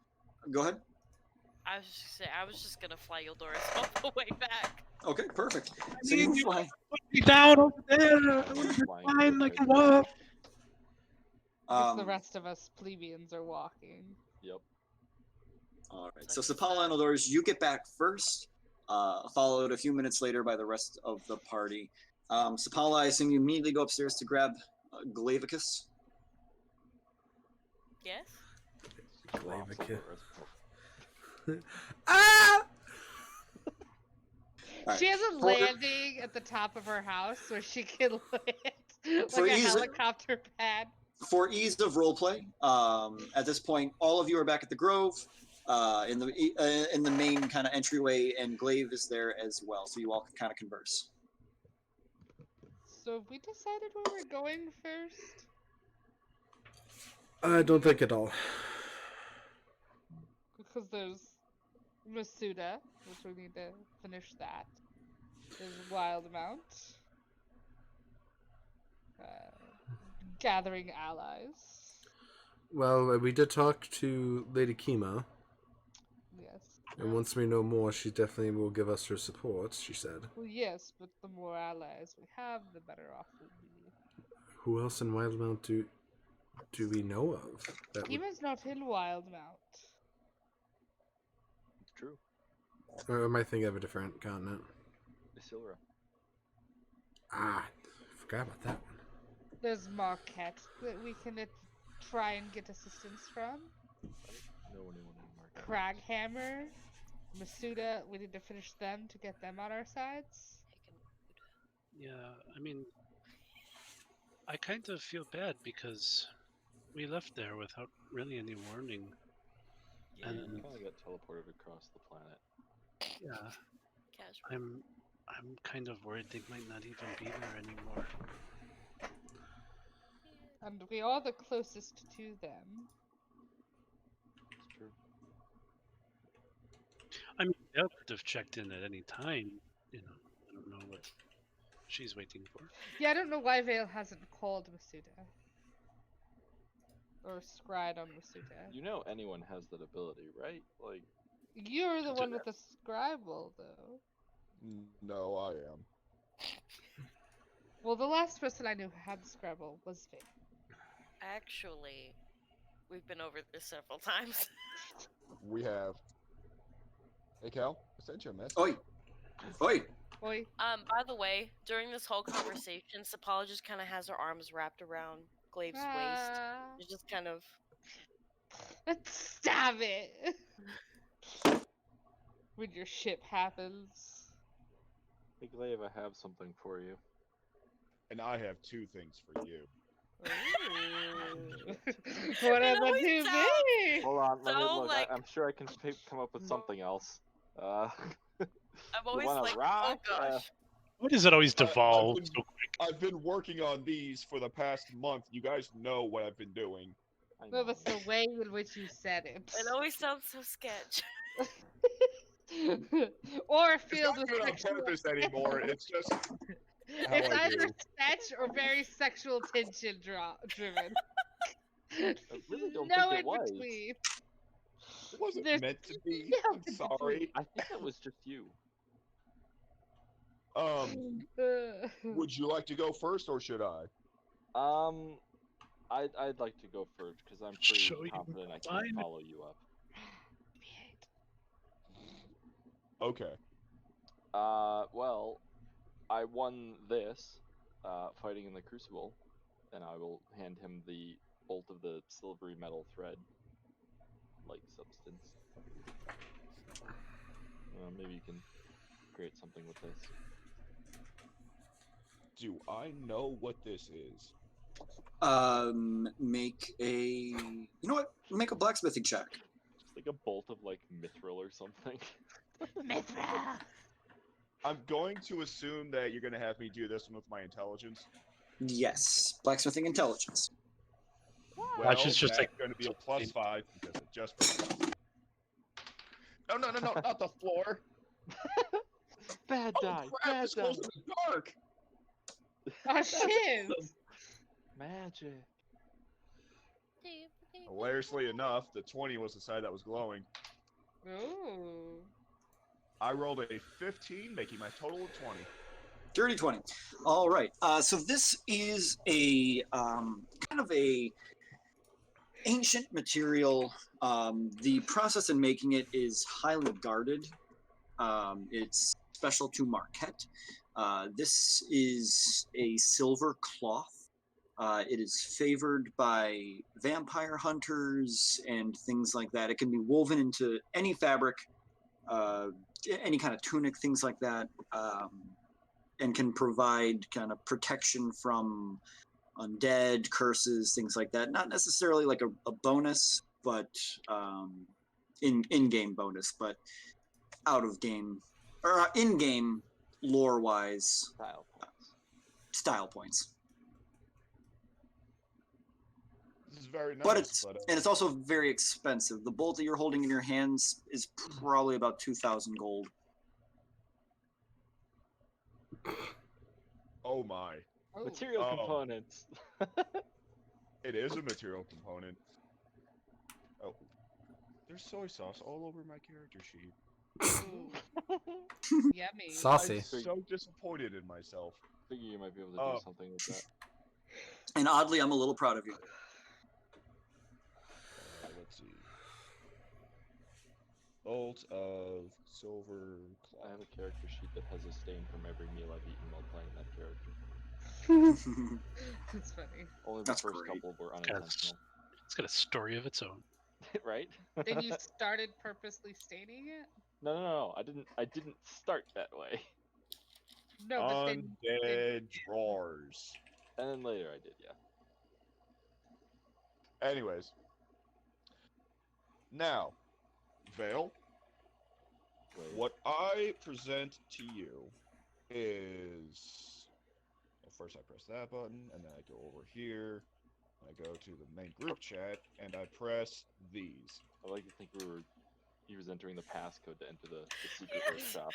Go ahead. I was just gonna fly Eudorus all the way back. Okay, perfect. So you fly. Put me down over there. I Flying would be flying fine. I over can the- walk. Because the rest of us plebeians are walking. Yep. All right. So Sapala and Eldorus, you get back first, followed a few minutes later by the rest of the party. Sapala, I assume you immediately go upstairs to grab Glavicus. Yes. Drops Glavicus. over us. Ah! Alright. She has a For- landing at the top of her house where she can land For like a ease- helicopter pad. For ease of roleplay, at this point, all of you are back at the Grove, in the main kind of entryway, and Glaive is there as well, so you all can kind of converse. So have we decided where we're going first? I don't think at all. Because there's Masuda, which we need to finish that. There's Wildmount. gathering allies. Well, we did talk to Lady Kima, Yes. and once we know more, she definitely will give us her support, she said. Well, yes, but the more allies we have, the better off we'll be. Who else in Wildmount do we know of? That would, Kima's not in Wildmount. It's true. or am I thinking of a different continent? Isilra. Ah, I forgot about that one. There's Marquette that we can try and get assistance from. No one in Mark. Craghammer, Masuda, we need to finish them to get them on our sides. Yeah, I mean, I kind of feel bad because we left there without really any warning. Yeah, And- you kind of got teleported across the planet. Yeah, Casual. I'm kind of worried they might not even be there anymore. And we are the closest to them. It's true. I mean, they could have checked in at any time. You know, I don't know what she's waiting for. Yeah, I don't know why Vale hasn't called Masuda. Or scried on Masuda. You know anyone has that ability, right? Like, You're the Do one with the scribble, though. No, I am. Well, the last person I knew who had the scribble was Vale. Actually, we've been over this several times. We have. Hey, Cal, I sent you a message. Oi, oi. Boy, By the way, during this whole conversation, Sapala just kind of has her arms wrapped around Glaive's waist. ah, She's just kind of. stab it! When your ship happens. hey Glaive, I have something for you. And I have two things for you. Ooh. What are the always two sounds things? Hold on, let me So, look. like- I'm sure I can come up with something else. I'm always wanna like, rock? oh gosh. Why does it always I've devolve been- so quick? I've been working on these for the past month. You guys know what I've been doing. I No, know. that's the way in which you said it. It always sounds so sketch. Or It's filled not with even on sexual purpose anymore. It's just how It's I either do. sketch or very sexual tension driven. I really don't no think it in was. between. It wasn't There's meant to be. no I'm in sorry. I think that was just you. Would you like to go first, or should I? I'd like to go first because I'm pretty Show you confident I can mine. follow you up. Okay. Well, I won this, fighting in the Crucible, and I will hand him the bolt of the silvery metal thread, like substance. Maybe you can create something with this. Do I know what this is? Make a. You know what? Make a blacksmithing check. Just like a bolt of like mithril or something. Mithra. I'm going to assume that you're going to have me do this one with my intelligence. Yes, blacksmithing intelligence. Well, Which is just that's like- going to be a +5 because it just. No, not the floor. Bad Oh die, crap! bad It's die. close to the dark. Oh shit! Magic. Hilariously enough, the 20 was the side that was glowing. Ooh. I rolled a 15, making my total of 20. Dirty 20. All right. So this is a kind of a ancient material. The process in making it is highly guarded. It's special to Marquette. This is a silver cloth. It is favored by vampire hunters and things like that. It can be woven into any fabric, any kind of tunic, things like that, and can provide kind of protection from undead, curses, things like that. Not necessarily like a bonus, but in-game bonus, but out of game or in-game lore-wise Style points. style points. This is very nice, But it's but, and it's also very expensive. The bolt that you're holding in your hands is probably about 2,000 gold. oh my. Oh. Material Oh. components. It is a material component. Oh, there's soy sauce all over my character sheet. Yummy. Saucy. I'm so disappointed in myself. Figure you might be able to Oh. do something with that. And oddly, I'm a little proud of you. Let's see. Bolt of silver I have cloth. a character sheet that has a stain from every meal I've eaten while playing that character. That's funny. Only the That's first great. couple were unintentional. It's got a story of its own. Right? And you started purposely staining it? No. I didn't start that way. No, but then Undead drawers. And then later I did, yeah. Anyways. Now, Vale, Wait. what I present to you is... Well, first I press that button, and then I go over here, I go to the main group chat, and I press these. I like to think he was entering the passcode to enter the secret workshop.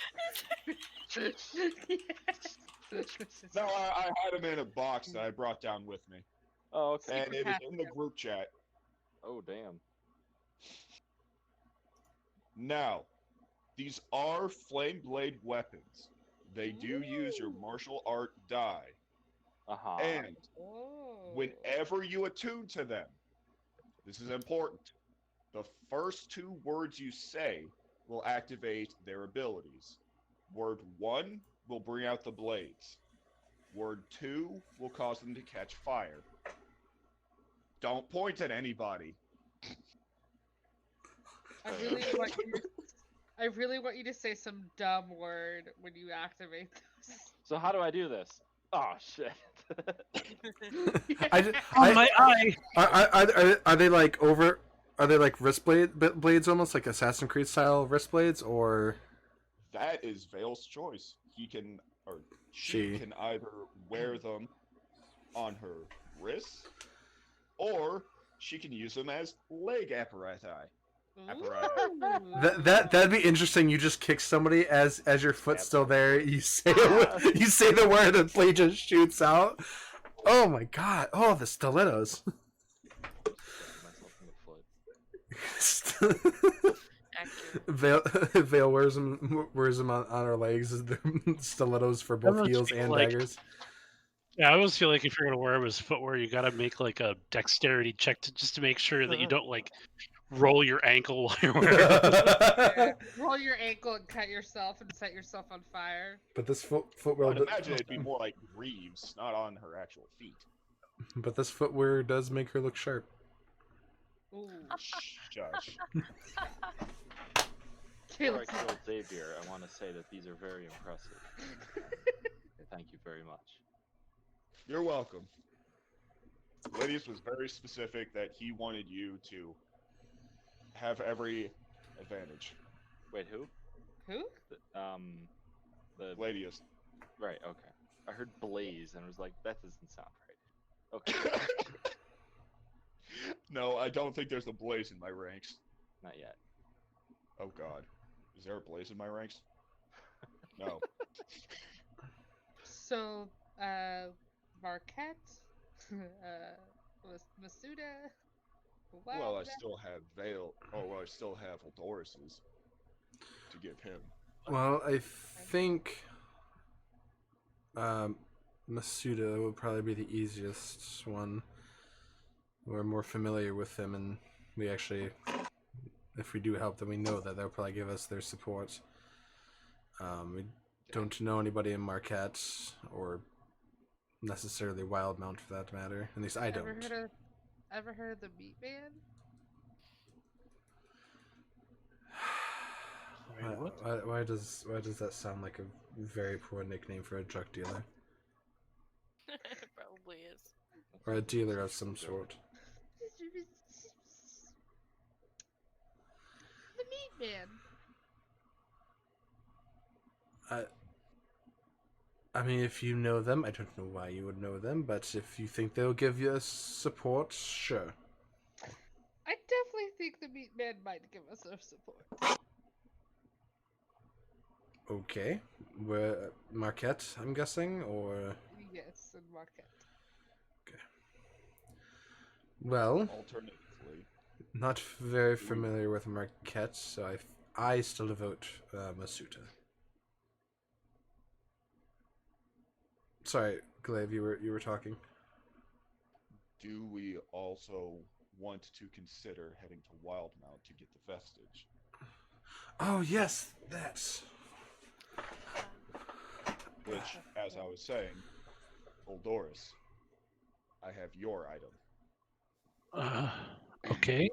No, I had them in a box that I brought down with me, Oh, okay. and it is in the group chat. Oh, damn. Now, these are flame blade weapons. They do use your martial art die, Uh-huh. and Oh. whenever you attune to them, this is important. The first 2 words you say will activate their abilities. Word 1 will bring out the blades. Word 2 will cause them to catch fire. Don't point at anybody. I really want you to say some dumb word when you activate those. So how do I do this? Oh, shit. On my eye! Are they like over? Are they like blades almost like Assassin's Creed style wrist blades, or That is Vale's choice. He can, or she She. can either wear them on her wrists, or she can use them as leg apparati. Ooh. that'd be interesting? You just kick somebody as your foot's Yeah. still there. You say you say the word, and the blade just shoots out. Oh my god! Oh, the stilettos. Myself in the foot. Accurate. Vale wears them on her legs as the stilettos for both must heels be and like- daggers. Yeah, I always feel like if you're gonna wear them as footwear, you gotta make like a dexterity check just to make sure that you don't like roll your ankle while you're wearing them. Yeah. Roll your ankle and cut yourself and set yourself on fire. But this footwear, I'd imagine it'd be more like greaves, not on her actual feet. but this footwear does make her look sharp. Ooh. Josh. Before I Caleb. kill Xavier, I want to say that these are very impressive. Thank you very much. You're welcome. Lydius was very specific that he wanted you to have every advantage. Wait, who? Who? The Lydius. right. Okay. I heard Blaze and I was like, that doesn't sound right. Okay, No, I don't think there's a blaze in my ranks. not yet. Oh god. Is there a blaze in my ranks? No. So, Marquette? Masuda? Well, I Wildcat? still have Vale. Oh, well, I still have Eldorus's to give him. Well, I think Masuda would probably be the easiest one. We're more familiar with them, and we actually, if we do help them, we know that they'll probably give us their support. We don't know anybody in Marquette or necessarily Wildmount for that matter. At least I don't. Ever heard of the Meat Man? Wait, what? Why does that sound like a very poor nickname for a drug dealer It probably is. or a dealer of some sort? The Meat Man. I mean, if you know them, I don't know why you would know them, but if you think they'll give you support, sure. I definitely think the Meat Man might give us our support. Okay. We're Marquette, I'm guessing, or Yes, and Marquette. Well, Alternatively, not very familiar with Marquette, so I still vote Masuta. Sorry, Glaive, you were talking. do we also want to consider heading to Wildmount to get the vestige? Oh yes, that's. Which, as I was saying, Oldoris, I have your item. Okay.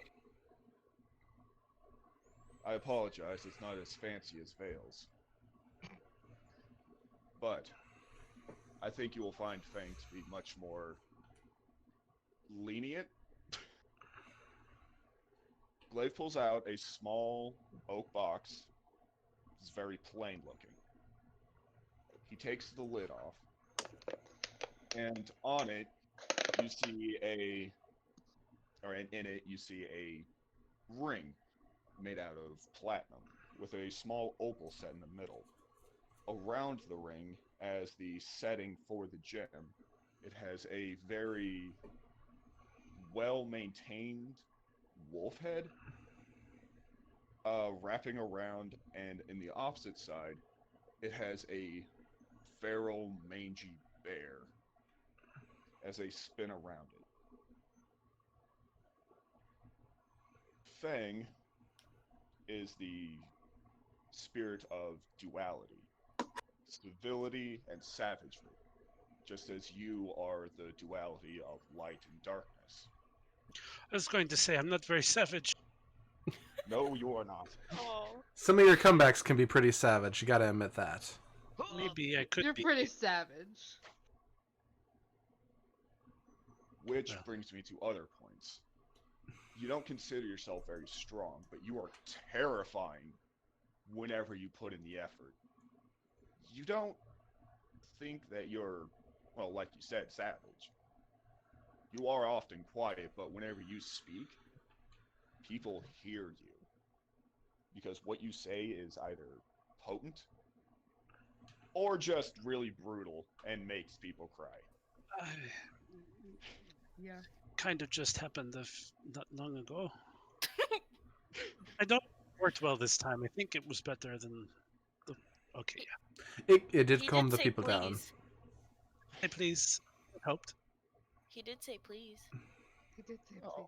I apologize, it's not as fancy as Vale's. But I think you will find Fang to be much more lenient. Glaive pulls out a small oak box. It's very plain looking. He takes the lid off, and on it, you see in it, you see a ring made out of platinum with a small opal set in the middle. Around the ring, as the setting for the gem, it has a very well-maintained wolf head wrapping around, and in the opposite side, it has a feral mangy bear as they spin around it. Fang is the spirit of duality, civility and savagery, just as you are the duality of light and darkness. I was going to say I'm not very savage. No, you are not. Oh. Some of your comebacks can be pretty savage. You gotta admit that. Maybe I could You're be. pretty savage. Which Well. brings me to other points. You don't consider yourself very strong, but you are terrifying whenever you put in the effort. You don't think that you're, well, like you said, savage. You are often quiet, but whenever you speak, people hear you. Because what you say is either potent or just really brutal and makes people cry. Yeah. Kind of just happened not long ago. I don't worked well this time. I think it was better than the. Okay, yeah. It did He calm did the say people down. please. Hey, please. It helped. He did say please. He did say Oh. please.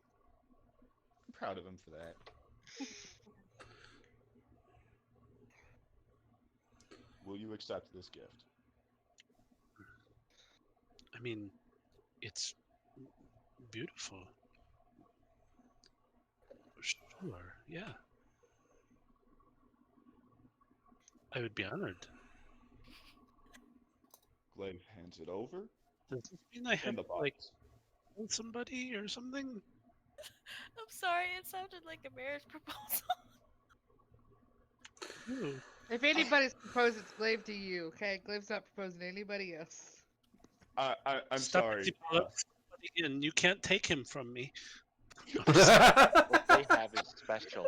I'm proud of him for that. Will you accept this gift? I mean, it's beautiful. Sure, yeah. I would be honored. Glaive hands it over Does this mean I have in the to, box. like, kill somebody or something? I'm sorry, it sounded like a marriage proposal. Ooh. If anybody's proposed, it's Glaive to you, okay? Glaive's not proposing to anybody else. I'm Stop sorry. people up, somebody in. You can't take him from me. What they have is special.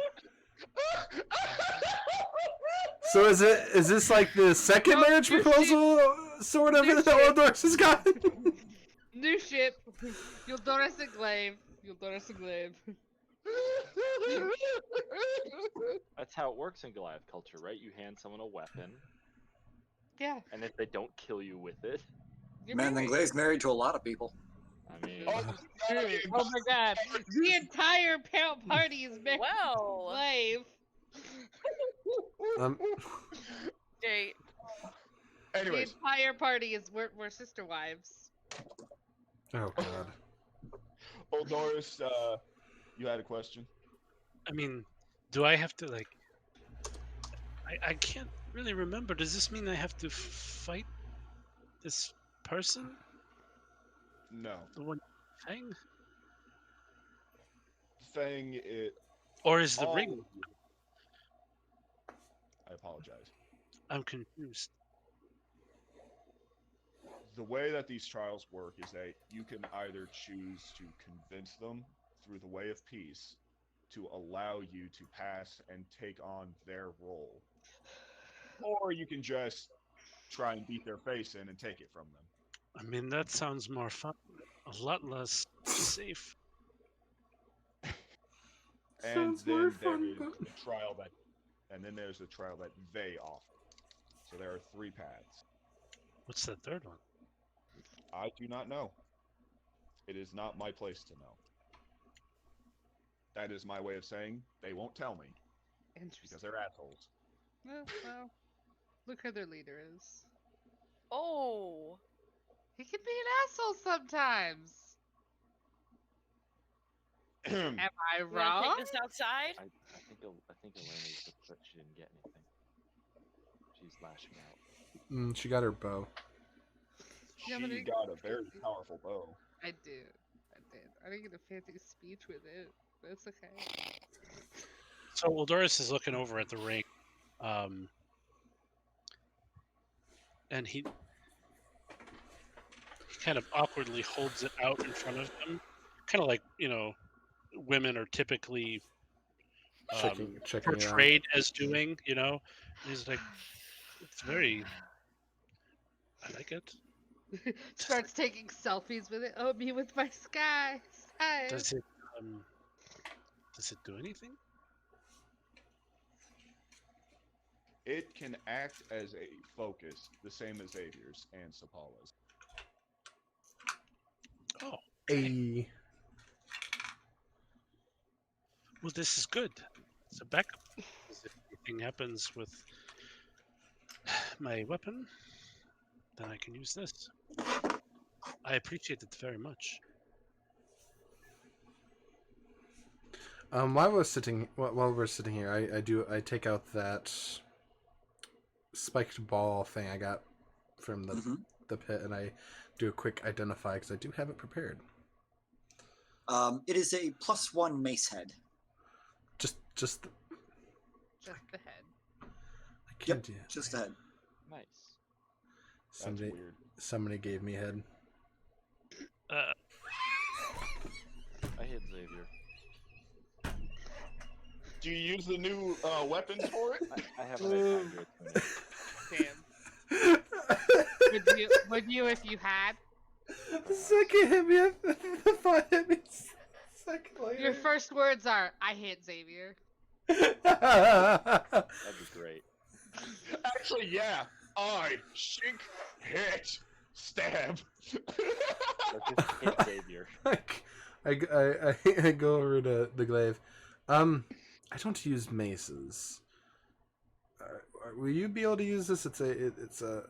So is this like the second No, marriage new proposal sort of New that ship. Oldoris has got? New ship. You'll notice a Glaive. You'll notice a Glaive. That's how it works in Goliath culture, right? You hand someone a weapon, Yeah. and if they don't kill you with it, You're Man, then married. Glaive's married to a lot of people. I mean, Dude, oh my god. The entire party is married Well. to Glaive. Great. The Anyways, entire party is we're sister wives. Oh god. Oldoris, you had a question? I mean, do I have to, like... I can't really remember. Does this mean I have to fight this person? No. The one thing? Fang, it. Or is the all ring? of you- I apologize. I'm confused. The way that these trials work is that you can either choose to convince them through the way of peace to allow you to pass and take on their role, or you can just try and beat their face in and take it from them. I mean, that sounds more fun. A lot less safe. And Sounds more then there fun, is but- the trial that, and then there's the trial that they offer. So there are 3 paths. What's the third one? I do not know. It is not my place to know. That is my way of saying they won't tell me Interesting. because they're assholes. Well, look who their leader is. Oh, He can be an asshole sometimes. Am I you wanna wrong? take this outside? I think Elena's upset she didn't get anything. She's lashing out. She got her bow. Yeah, but She it- got a very powerful bow. I did. I didn't get a fancy speech with it, but it's okay. So Uldoris is looking over at the ring, and he kind of awkwardly holds it out in front of him, kind of like women are typically Checking it out. portrayed as doing. And he's like, it's very. I like it. Starts taking selfies with it. Oh, me with my sky. Does it do anything? It can act as a focus, the same as Xavier's and Sapala's. Oh, A. well, this is good. It's a backup. 'Cause if anything happens with my weapon, then I can use this. I appreciate it very much. While we're sitting here, I take out that spiked ball thing I got from the pit, and I do a quick identify because I do have it prepared. It is a +1 mace head. Just Just the head. I can't do it. Just a head. Nice. That's weird. Somebody gave me head. I hit Xavier. Do you use the new weapons for it? I have an Damn. Would you if you had? The second hit me, the thought hit me second later. Your first words are, I hate Xavier. That'd be great. Actually, yeah. I shink, hit, stab. Let's just hit Xavier. I go over to the glaive. I don't use maces. Will you be able to use this? It's a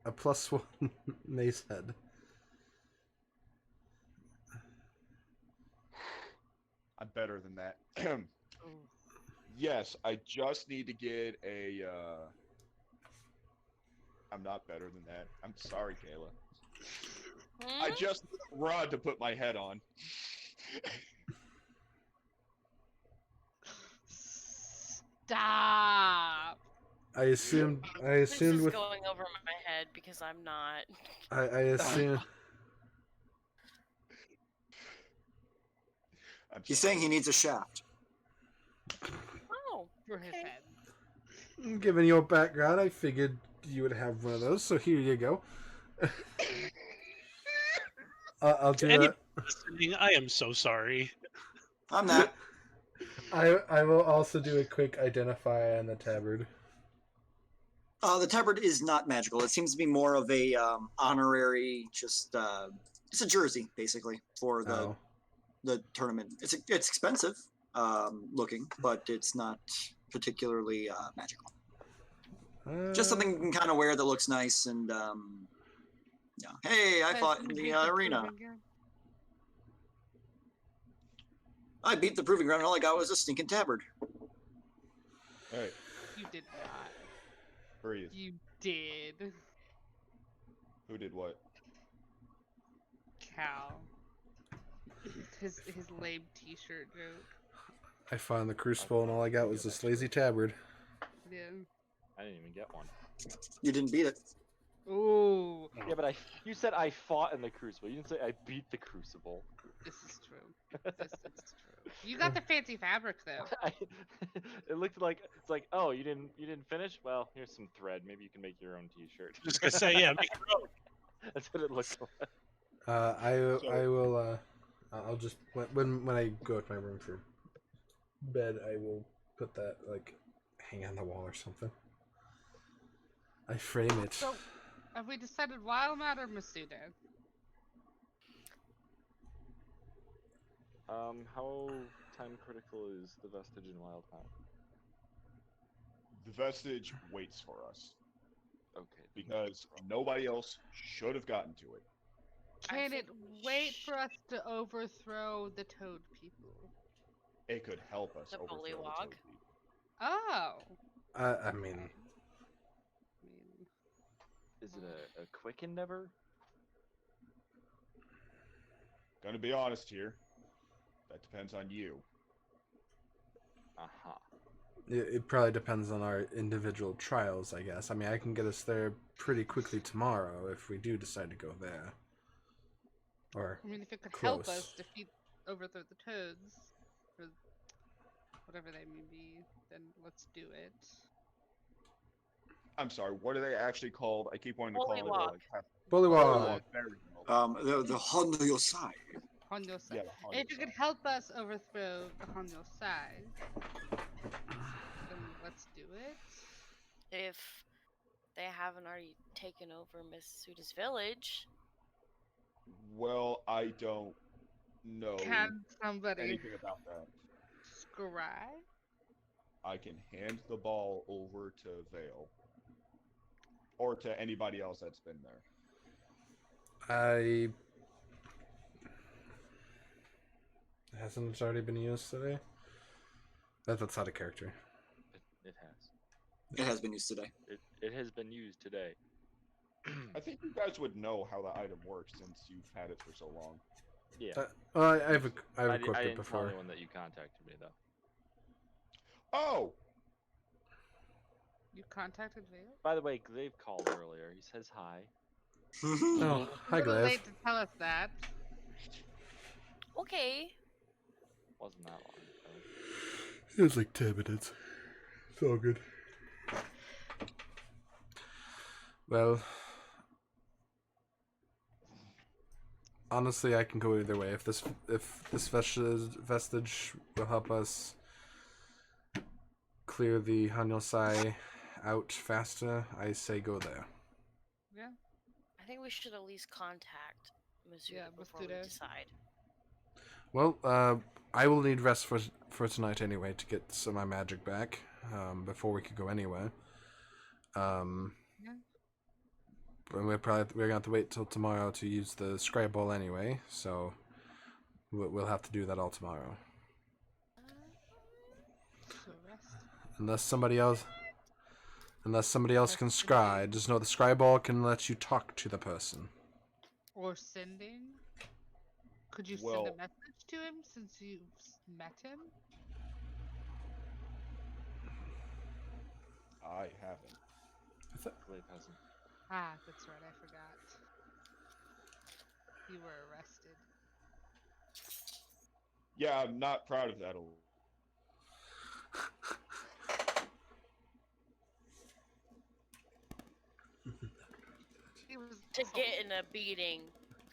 +1 mace head. I'm better than that. Yes, I just need to get a. I'm not better than that. I'm sorry, Kayla. I just need a rod to put my head on. Stop. I assumed This is with going over my head because I'm not. I assume I'm He's sorry. saying he needs a shaft. Oh, For his Okay. head. given your background, I figured you would have one of those. So here you go. I'll do Any- it. Listening, I am so sorry. I'm not. I will also do a quick identify on the tabard. The tabard is not magical. It seems to be more of a honorary, just it's a jersey basically for the tournament. It's expensive looking, but it's not particularly magical. Just something you can kind of wear that looks nice and yeah. Hey, I Guys, fought can in we the beat arena. proving ground? I beat the proving ground. And all I got was a stinking tabard. Hey, You did not. breathe. You did. Who did what? Cal. His lame T-shirt joke. I found the crucible, and all I got was this lazy tabard. Yeah. I didn't even get one. You didn't beat it. Ooh, Yeah, but you said I fought in the Crucible. You didn't say I beat the Crucible. this is true. This is true. You got the fancy fabric though. It looked like it's like, oh, you didn't finish? Well, here's some thread. Maybe you can make your own T-shirt. Just gonna say, yeah, make your own. That's what it looked like. I will. I'll just when I go to my room for bed, I will put that like hang on the wall or something. I frame it. So, have we decided Wildmat or Masuda? How time critical is the vestige in Wildmat? The vestige waits for us Okay. because nobody else should have gotten to it. Can think it we wait for us to overthrow the Toad people? It could help us The overthrow the bullywog? Toad people. Oh. I mean, I mean, Is it a quick endeavor? Gonna be honest here. That depends on you. Aha. it probably depends on our individual trials, I guess. I mean, I can get us there pretty quickly tomorrow if we do decide to go there. Or I mean, if it could help Close. us defeat, overthrow the Toads, or whatever they may be, then let's do it. I'm sorry, what are they actually called? I keep wanting to call it Bullywog. Bullywog. There we go. The Honyosai. Honyosai. Yeah, And if you could help us overthrow the Honyosai, then let's do it. If they haven't already taken over Miss Suda's village. Well, I don't know Can somebody anything about that. scry? I can hand the ball over to Vale. Or to anybody else that's been there. Hasn't it already been used today? That's out of character. It has. It has been used today. It has been used today. I think you guys would know how the item works since you've had it for so long. Yeah. Well, I've I equipped it didn't tell before. anyone that you contacted me though. Oh! You contacted Vale? By the way, Glaive called earlier. He says hi. Oh, hi, A little Glaive. late to tell us that. Okay. Wasn't that long ago. It was like 10 minutes. It's all good. Well, honestly, I can go either way. If this vestige will help us clear the Hanyosai out faster, I say go there. Yeah. I think we should at least contact Masuda Yeah, before we Masuda. decide. Well, I will need rest for tonight anyway to get some of my magic back before we could go anywhere. Yeah. But we're gonna have to wait till tomorrow to use the scribe ball anyway, so we'll have to do that all tomorrow. So rest. Unless somebody else can scry. Just know the scribe ball can let you talk to the person. Or sending? Could you send Well- a message to him since you've met him? I haven't. Glaive hasn't. Ah, that's right, I forgot. You were arrested. Yeah, I'm not proud of that. He was To get in a beating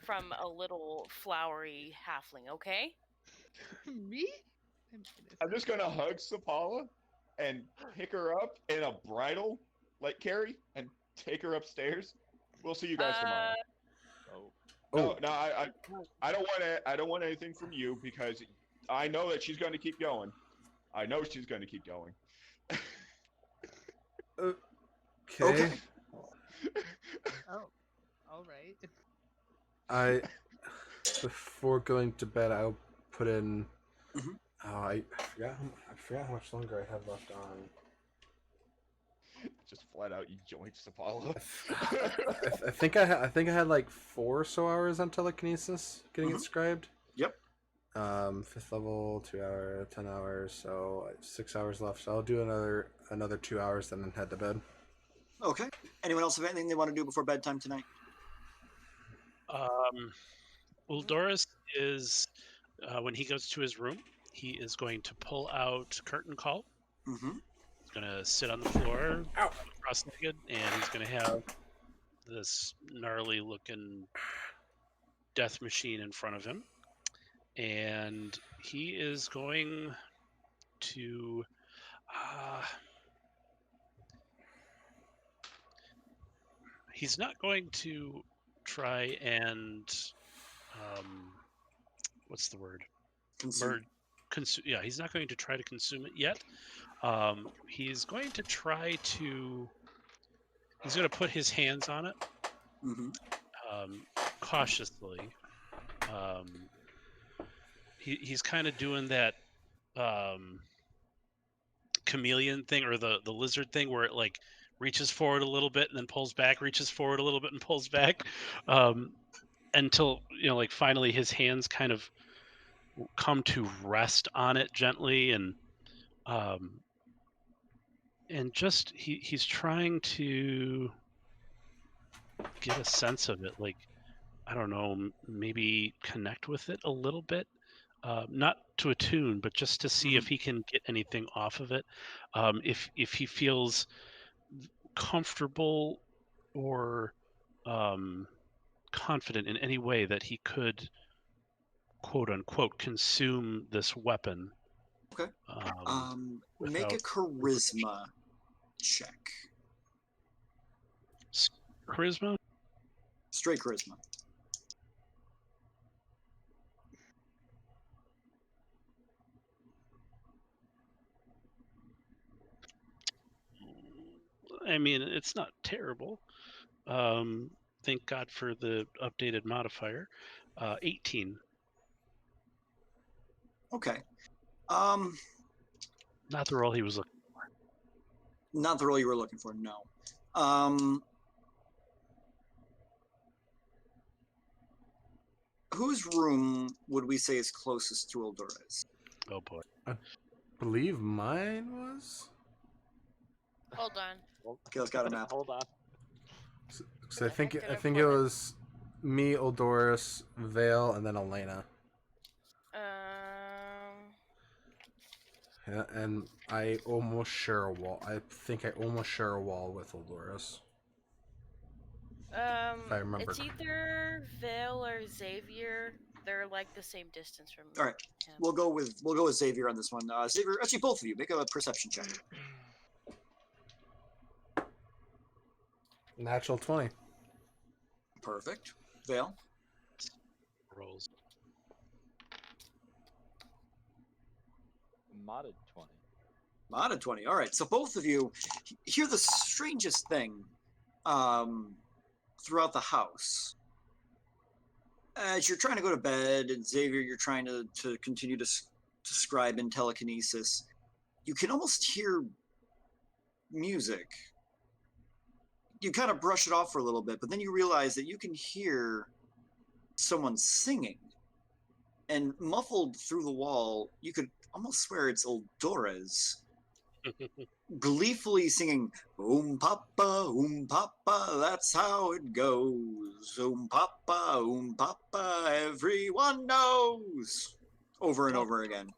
from a little flowery halfling, okay? Me? I'm innocent. I'm just gonna hug Sapala and pick her up in a bridle, like Carrie, and take her upstairs. We'll see you guys tomorrow. Oh. No, I don't want anything from you because I know that she's going to keep going. I know she's going to keep going. Okay. Oh, all right. Before going to bed, I'll put in. Mhm. Oh, I forgot how much longer I have left on. Just flat out, you joined Sapala. I think I had like 4 or so hours on telekinesis getting it Mhm. scribed. Yep. 5th level, 2 hour, 10 hours, so 6 hours left. So I'll do another 2 hours, then head to bed. Okay. Anyone else have anything they want to do before bedtime tonight? Well, Doris is, when he goes to his room, he is going to pull out curtain call. Mm-hmm. He's going to sit on the floor, cross-legged, and he's going to have this gnarly-looking death machine in front of him. And he is going to. He's not going to try and. What's the word? Consume. Yeah, he's not going to try to consume it yet. He's going to try to. He's going to put his hands on it Mm-hmm. cautiously. He's kind of doing that chameleon thing, or the lizard thing, where it like reaches forward a little bit and then pulls back, reaches forward a little bit and pulls back, until like finally his hands kind of come to rest on it gently, and just he's trying to get a sense of it, like, I don't know, maybe connect with it a little bit, not to a tune, but just to see if he can get anything off of it, if he feels comfortable or confident in any way that he could, quote unquote, consume this weapon. Okay. Make a without charisma check. Charisma? Straight charisma. I mean, it's not terrible. Thank God for the updated modifier. 18. Okay. Not the roll he was looking Not the role you were looking for, no. Whose room would we say is closest to Eldorez? for. Oh boy. I believe mine was. Hold on. Kale's got a map. Hold on. So I think Heck did I it put it? was me, Eldoris, Vale, and then Elena. Yeah, and I almost share a wall. I think I almost share a wall with Eldoris. I remember. It's either Vale or Xavier. They're like the same distance from All right. him. We'll go with Xavier on this one. Xavier, actually, both of you, make a perception check. Natural 20. Perfect. Vale. Rolls. Modded 20. Modded 20. All right. So both of you hear the strangest thing throughout the house. As you're trying to go to bed, and Xavier, you're trying to continue to scribe in telekinesis, you can almost hear music. You kind of brush it off for a little bit, but then you realize that you can hear someone singing. And muffled through the wall, you could almost swear it's Eldorez gleefully singing, papa, that's how it goes. Papa, everyone knows. Over and over again.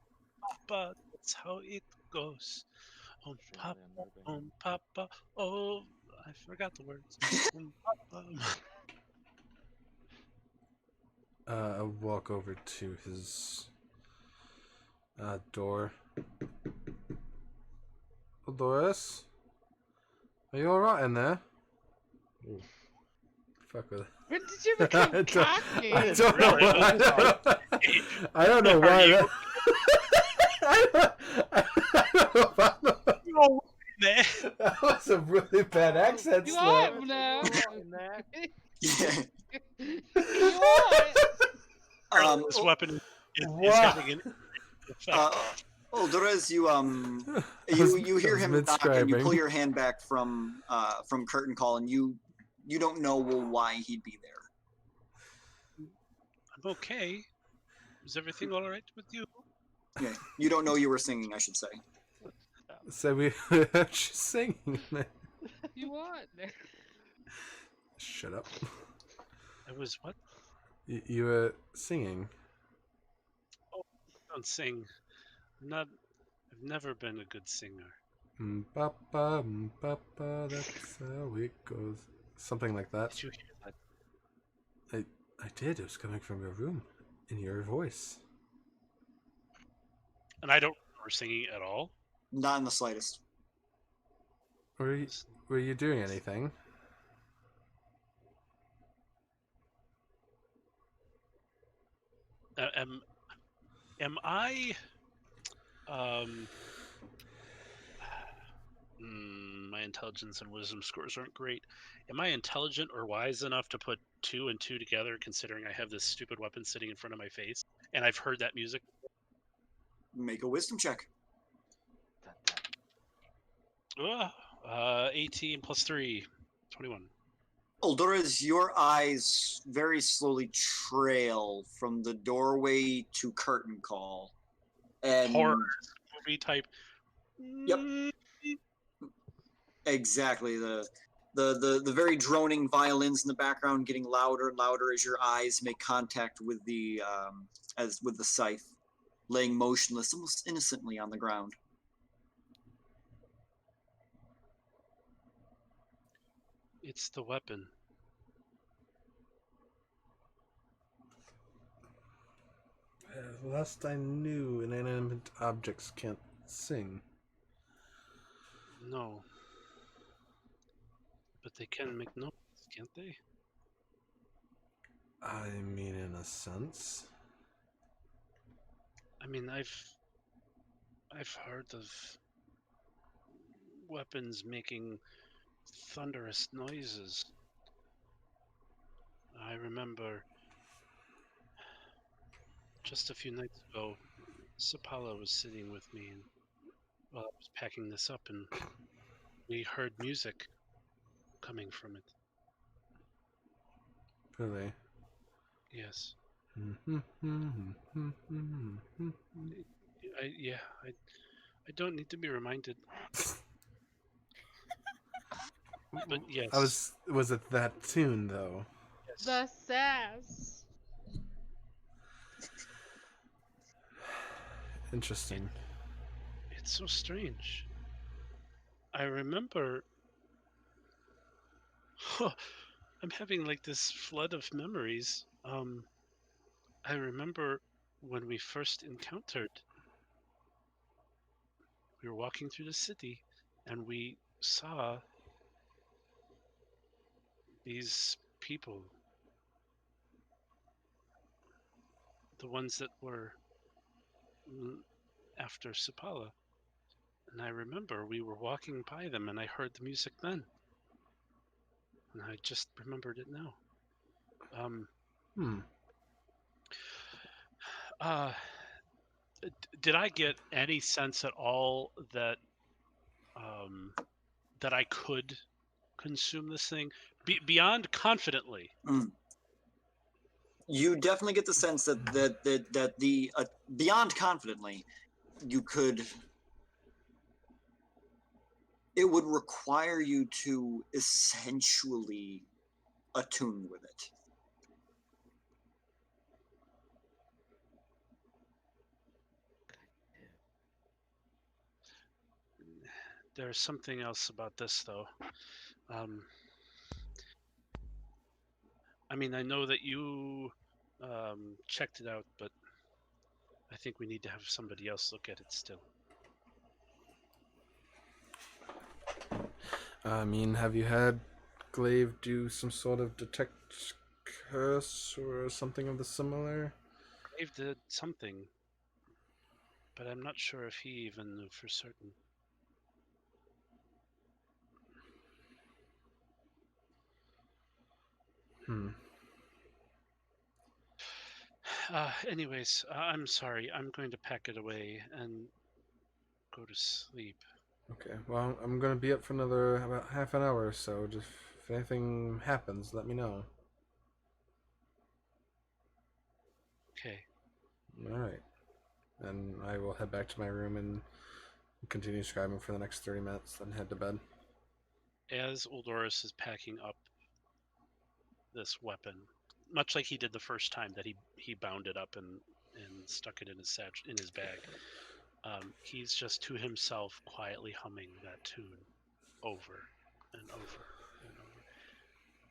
Papa, that's how it goes. Surely I'm moving. Papa, oh, I forgot the words. Papa. I'll walk over to his door. Eldoris? Are you alright in there? Ooh. Fuck with it. When did you become cocky? I don't know Really? why. I don't know why. you- That was a really bad accent You slip. are now. Yeah. You are. This weapon is Wow. having an effect. Eldorez, you I hear was him knock and you mid-scribing. pull your hand back from curtain call, and you don't know why he'd be there. I'm okay. Is everything all right with you? Yeah, you don't know you were singing, I should say. So we heard you singing. You are. Shut up. I was what? You were singing. I don't sing. I've never been a good singer. Papa, that's how it goes. Something like that. Did you hear that? I did. It was coming from your room, in your voice. And I don't we're singing at all? Not in the slightest. Were you doing anything? Am I? My intelligence and wisdom scores aren't great. Am I intelligent or wise enough to put 2 and 2 together, considering I have this stupid weapon sitting in front of my face and I've heard that music? Make a wisdom check. 18 plus 3, 21. Eldorus, your eyes very slowly trail from the doorway to curtain call. And Horror movie type. Yep. Exactly. The very droning violins in the background getting louder and louder as your eyes make contact with the scythe, laying motionless, almost innocently on the ground. It's the weapon. Last I knew, inanimate objects can't sing. No. But they can make noise, can't they? I mean, in a sense. I mean, I've heard of weapons making thunderous noises. I remember just a few nights ago, Sapala was sitting with me and while I was packing this up, and we heard music coming from it. Really? Yes. I I don't need to be reminded. But yes. Was it that tune though? Yes. The sass. Interesting. It's so strange. I remember. I'm having like this flood of memories. I remember when we first encountered. We were walking through the city, and we saw these people. The ones that were after Sapala. And I remember we were walking by them and I heard the music then. And I just remembered it now. Did I get any sense at all that that I could consume this thing beyond confidently? You definitely get the sense that the beyond confidently, you could. It would require you to essentially attune with it. There's something else about this, though. I mean, I know that you checked it out, but I think we need to have somebody else look at it still. I mean, have you had Glaive do some sort of detect curse or something of the similar? Glaive did something, but I'm not sure if he even knew for certain. Anyways, I'm sorry. I'm going to pack it away and go to sleep. Okay, well, I'm gonna be up for another about half an hour or so. Just if anything happens, let me know. Okay. Alright. And I will head back to my room and continue scribing for the next 30 minutes, then head to bed. As Eldorus is packing up this weapon, much like he did the first time that he bound it up and stuck it in his bag, he's just to himself quietly humming that tune over and over and over.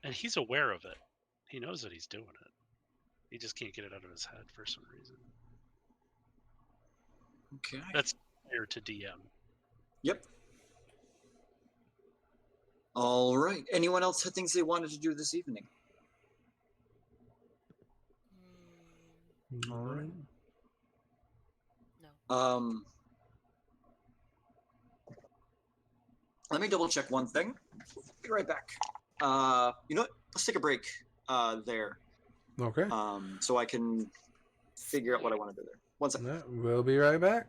And he's aware of it. He knows that he's doing it. He just can't get it out of his head for some reason. Okay. Here to DM. Yep. All right. Anyone else had things they wanted to do this evening? All right. No. Let me double check one thing. Be right back. You know what? Let's take a break. There. Okay. So I can figure out what I want to do there. One second. Yeah, we'll be right back.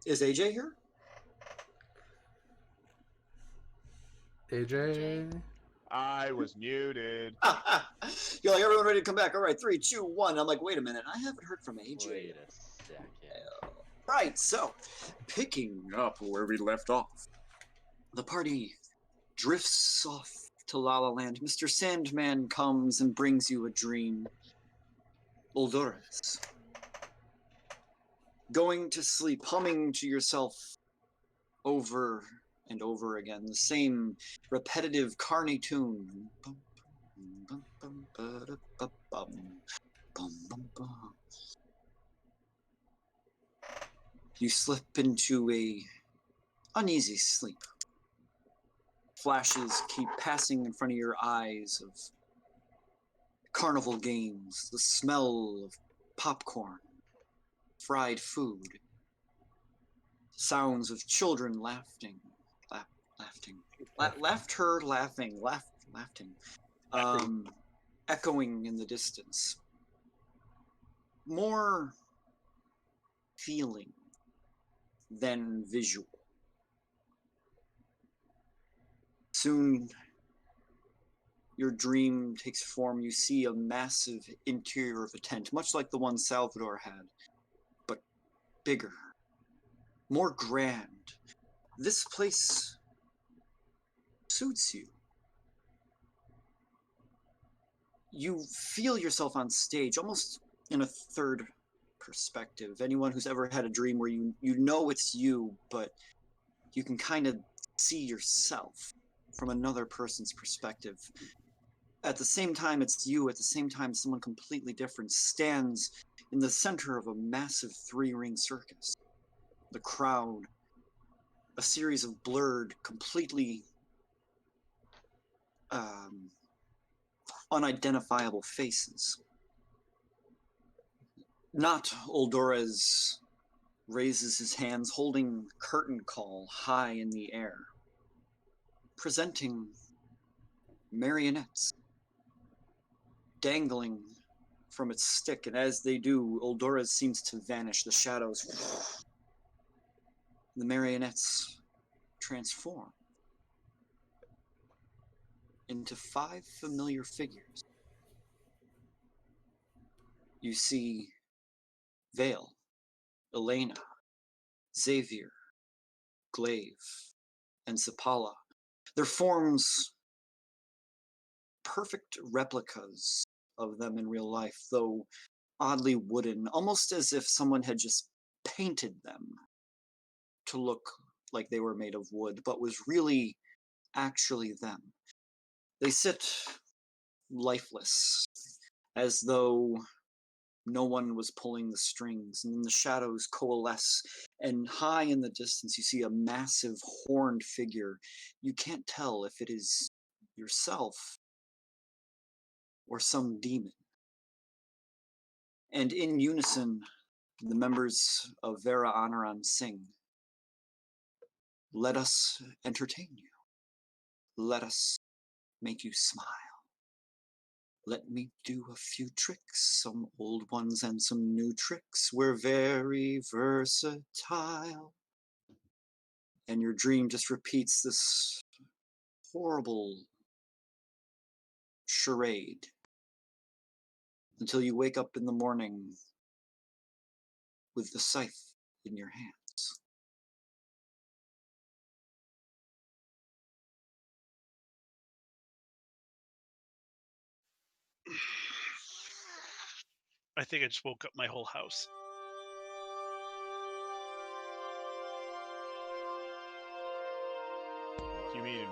Is AJ here? AJ? I was muted. You're like, everyone ready to come back? All right, 3, 2, 1. I'm like, wait a minute, I haven't heard from AJ. Wait a second. Right, so picking up where we left off, the party drifts off to La La Land. Mr. Sandman comes and brings you a dream. Uldoris, going to sleep, humming to yourself over and over again, the same repetitive carny tune. You slip into a uneasy sleep. Flashes keep passing in front of your eyes of carnival games, the smell of popcorn, fried food, sounds of children laughing, echoing in the distance. More feeling than visual. Soon, your dream takes form. You see a massive interior of a tent, much like the one Salvador had, but bigger, more grand. This place suits you. You feel yourself on stage, almost in a third perspective. Anyone who's ever had a dream where you know it's you, but you can kind of see yourself from another person's perspective. At the same time, it's you. At the same time, someone completely different stands in the center of a massive 3-ring circus. The crowd, a series of blurred, completely unidentifiable faces. Not Uldoris raises his hands, holding curtain call high in the air, presenting marionettes dangling from its stick, and as they do, Uldoris seems to vanish. The shadows, the marionettes transform into 5 familiar figures. You see Vale, Elena, Xavier, Glaive, and Zapala. Their forms perfect replicas of them in real life, though oddly wooden, almost as if someone had just painted them to look like they were made of wood, but was really actually them. They sit lifeless, as though no one was pulling the strings, and then the shadows coalesce, and high in the distance you see a massive horned figure. You can't tell if it is yourself or some demon. And in unison, the members of Vera Honoran sing, "Let us entertain you. Let us make you smile. Let me do a few tricks, some old ones and some new tricks. We're very versatile." And your dream just repeats this horrible charade until you wake up in the morning with the scythe in your hands. I think I just woke up my whole house. You mean in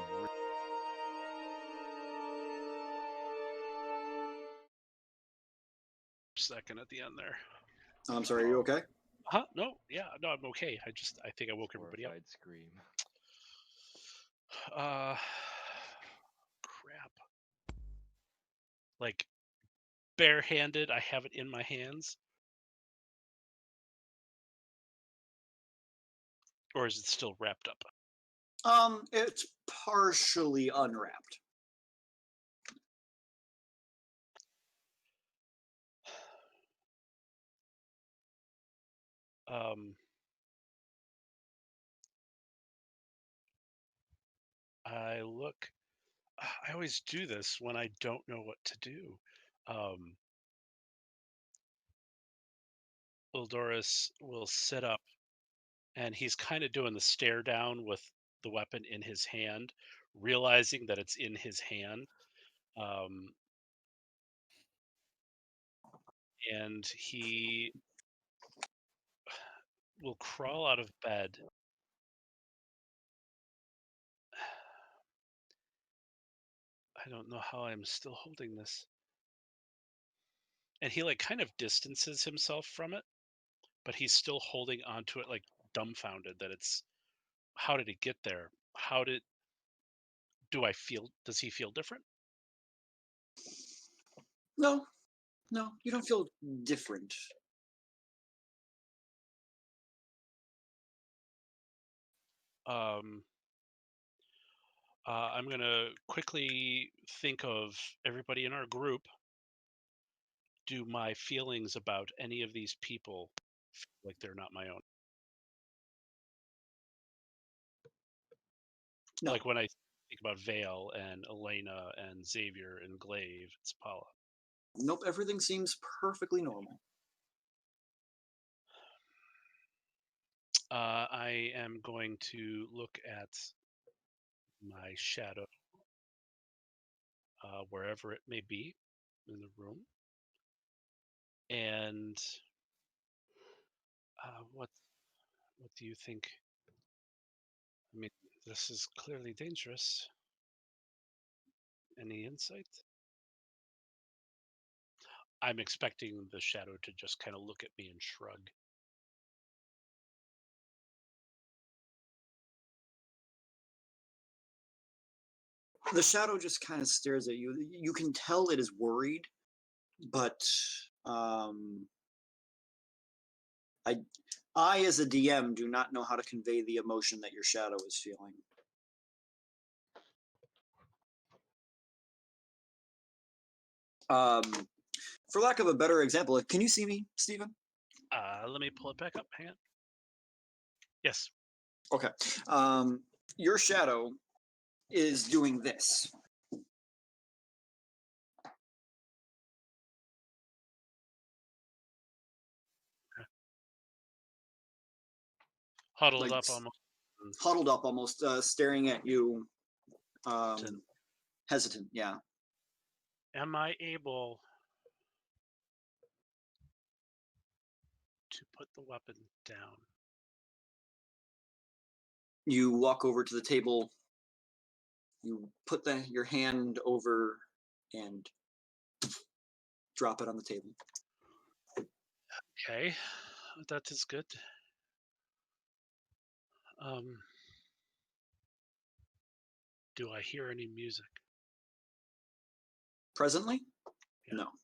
Second at the end there. I'm sorry, are you okay? Huh? No, yeah, no, I'm okay. I think I woke everybody up. Horrified scream. Crap. Like, barehanded, I have it in my hands. Or is it still wrapped up? It's partially unwrapped. I look. I always do this when I don't know what to do. Uldoris will sit up, and he's kind of doing the stare down with the weapon in his hand, realizing that it's in his hand. And he will crawl out of bed. I don't know how I'm still holding this. And he like kind of distances himself from it, but he's still holding onto it like dumbfounded that it's how did it get there? Do I feel does he feel different? No, you don't feel different. I'm gonna quickly think of everybody in our group. Do my feelings about any of these people feel like they're not my own? No. Like when I think about Vale and Elena and Xavier and Glaive and Spala. Nope, everything seems perfectly normal. I am going to look at my shadow, wherever it may be in the room, and what do you think? I mean, this is clearly dangerous. Any insight? I'm expecting the shadow to just kind of look at me and shrug. The shadow just kind of stares at you. You can tell it is worried, but I as a DM do not know how to convey the emotion that your shadow is feeling. For lack of a better example, can you see me, Stephen? Let me pull it back up. Hang on. Yes. Okay. Your shadow is doing this. Huddled Like, up almost. Huddled up almost, staring at you. Hesitant, yeah. Am I able to put the weapon down? You walk over to the table. You put your hand over and drop it on the table. Okay, that is good. Do I hear any music? Presently? Yeah. No.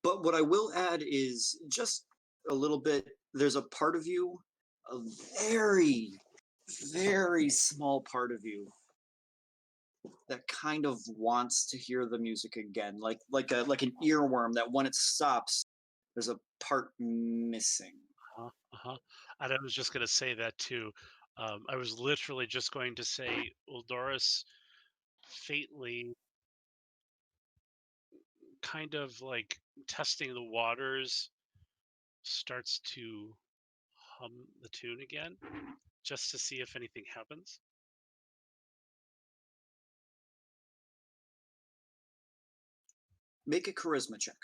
But what I will add is just a little bit, there's a part of you, a very, very small part of you, that kind of wants to hear the music again, like an earworm that when it stops, there's a part missing. And I was just going to say that too. I was literally just going to say, Uldoris faintly kind of like testing the waters starts to hum the tune again just to see if anything happens. Make a charisma check.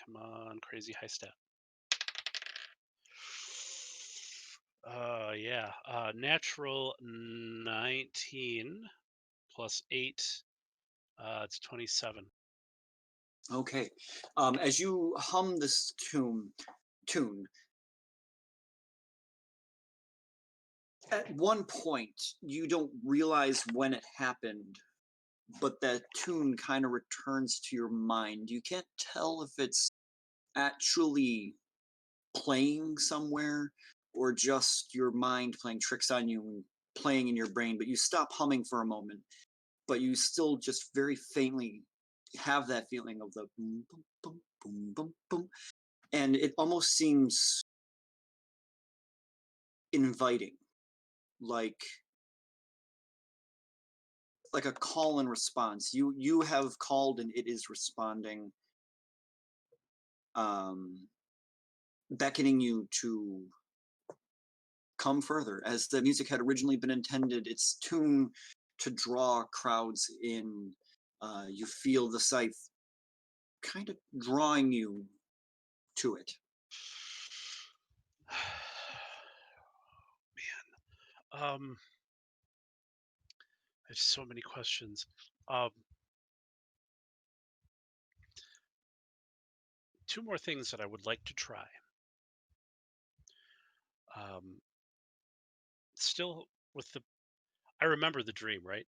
Come on, crazy high stat. Yeah. Natural 19 plus 8. It's 27. Okay. As you hum this tune, at one point you don't realize when it happened, but that tune kind of returns to your mind. You can't tell if it's actually playing somewhere or just your mind playing tricks on you and playing in your brain, but you stop humming for a moment but you still just very faintly have that feeling of the boom, boom, boom, boom, boom, boom, and it almost seems inviting, like a call and response. You have called and it is responding, beckoning you to come further. As the music had originally been intended, its tune to draw crowds in. You feel the scythe kind of drawing you to it. Man, I have so many questions. Two more things that I would like to try. Still with the, I remember the dream, right?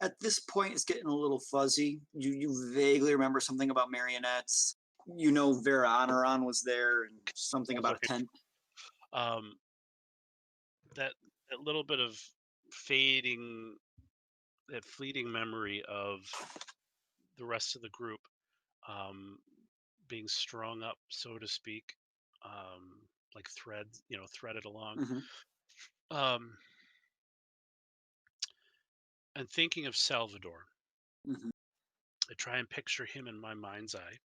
At this point, it's getting a little fuzzy. You vaguely remember something about marionettes. You know Vera Honoran was there, and something about a tent. That little bit of fading, that fleeting memory of the rest of the group being strung up, so to speak, like threads, threaded along. Mhm. And thinking of Salvador, Mhm. I try and picture him in my mind's eye.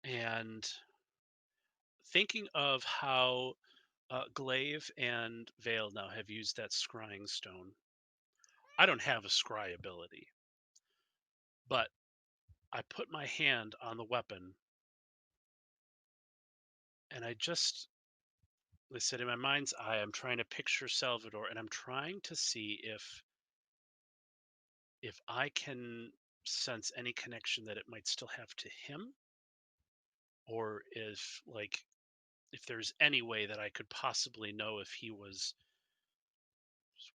And thinking of how Glaive and Vale now have used that scrying stone. I don't have a scry ability, but I put my hand on the weapon and I said in my mind's eye, I'm trying to picture Salvador and I'm trying to see if I can sense any connection that it might still have to him, or if there's any way that I could possibly know if he was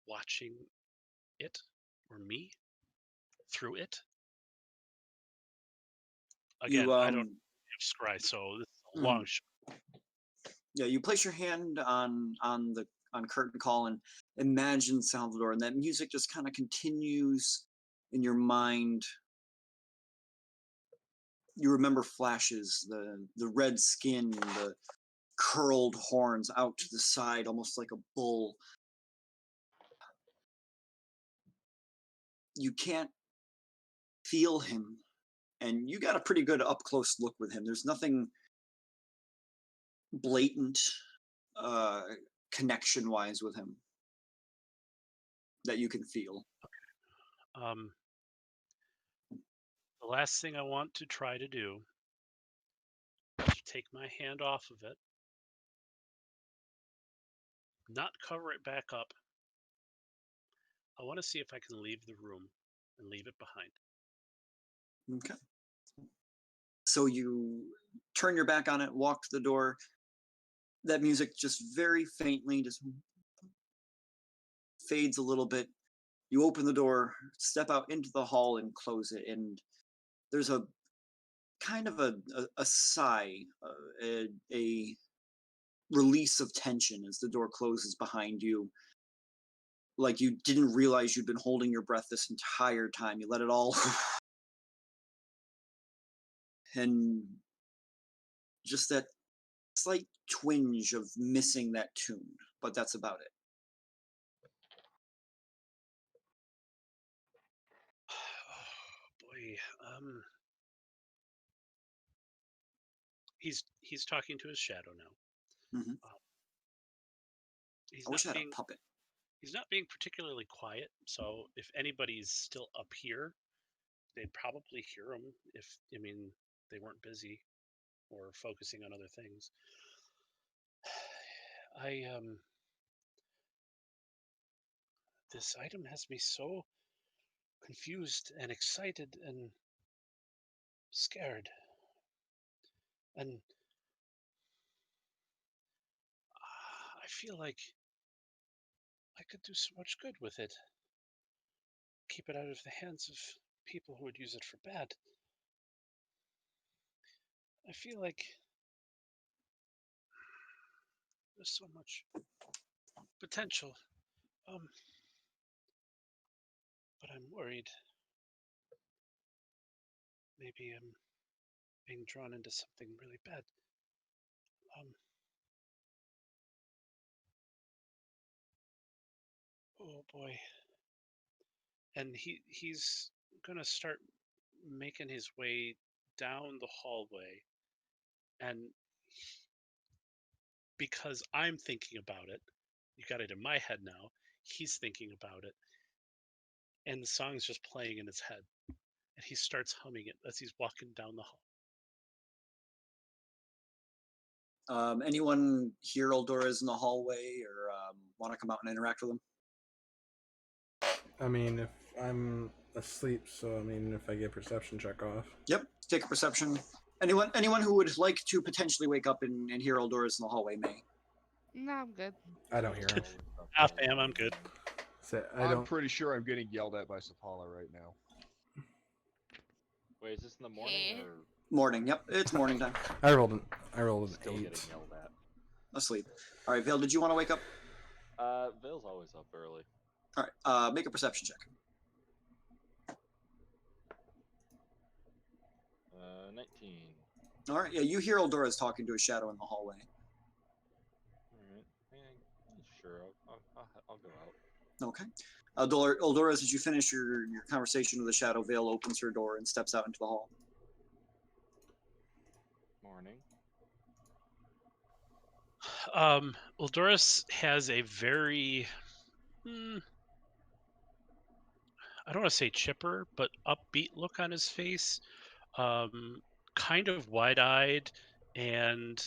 watching it or me through it. Again, You I don't have scry, so this is a long shot. Yeah, you place your hand on curtain call and imagine Salvador, and that music just kind of continues in your mind. You remember flashes, the red skin, the curled horns out to the side, almost like a bull. You can't feel him, and you got a pretty good up close look with him. There's nothing blatant connection wise with him that you can feel. The last thing I want to try to do is take my hand off of it, not cover it back up. I want to see if I can leave the room and leave it behind. Okay. So you turn your back on it, walk to the door. That music just very faintly just fades a little bit. You open the door, step out into the hall, and close it. And there's a kind of a sigh, a release of tension as the door closes behind you. Like you didn't realize you'd been holding your breath this entire time. You let it all. And just that slight twinge of missing that tune, but that's about it. Oh boy, he's talking to his shadow now. Mhm. He's I wish I not had being a puppet. he's not being particularly quiet. So if anybody's still up here, they'd probably hear him if they weren't busy or focusing on other things. This item has me so confused and excited and scared. And I feel like I could do so much good with it. Keep it out of the hands of people who would use it for bad. I feel like there's so much potential. but I'm worried. Maybe I'm being drawn into something really bad. Oh boy. And he's gonna start making his way down the hallway, and because I'm thinking about it, you got it in my head now. He's thinking about it, and the song's just playing in his head, and he starts humming it as he's walking down the hall. Anyone hear Eldorus in the hallway or want to come out and interact with him? I mean, if I'm asleep, so I mean, if I get perception check off. Yep. Take a perception. Anyone who would like to potentially wake up and hear Eldorus in the hallway may. No, I'm good. I don't hear him. Fam, I'm good. So I I'm don't. pretty sure I'm getting yelled at by Sapala right now. Wait, is this in the morning Hey. or Morning. Yep. It's morning time. I rolled an still 8. getting yelled at? Asleep. All right, Vale. Did you want to wake up? Vale's always up early. All right. Make a perception check. 19. All right. Yeah, you hear Eldorus talking to a shadow in the hallway. Alright. Yeah, sure, I'll go out. Okay. Eldorus, as you finish your conversation with the shadow, Vale opens her door and steps out into the hall. Morning. Eldorus has a very, I don't want to say chipper, but upbeat look on his face. Kind of wide-eyed and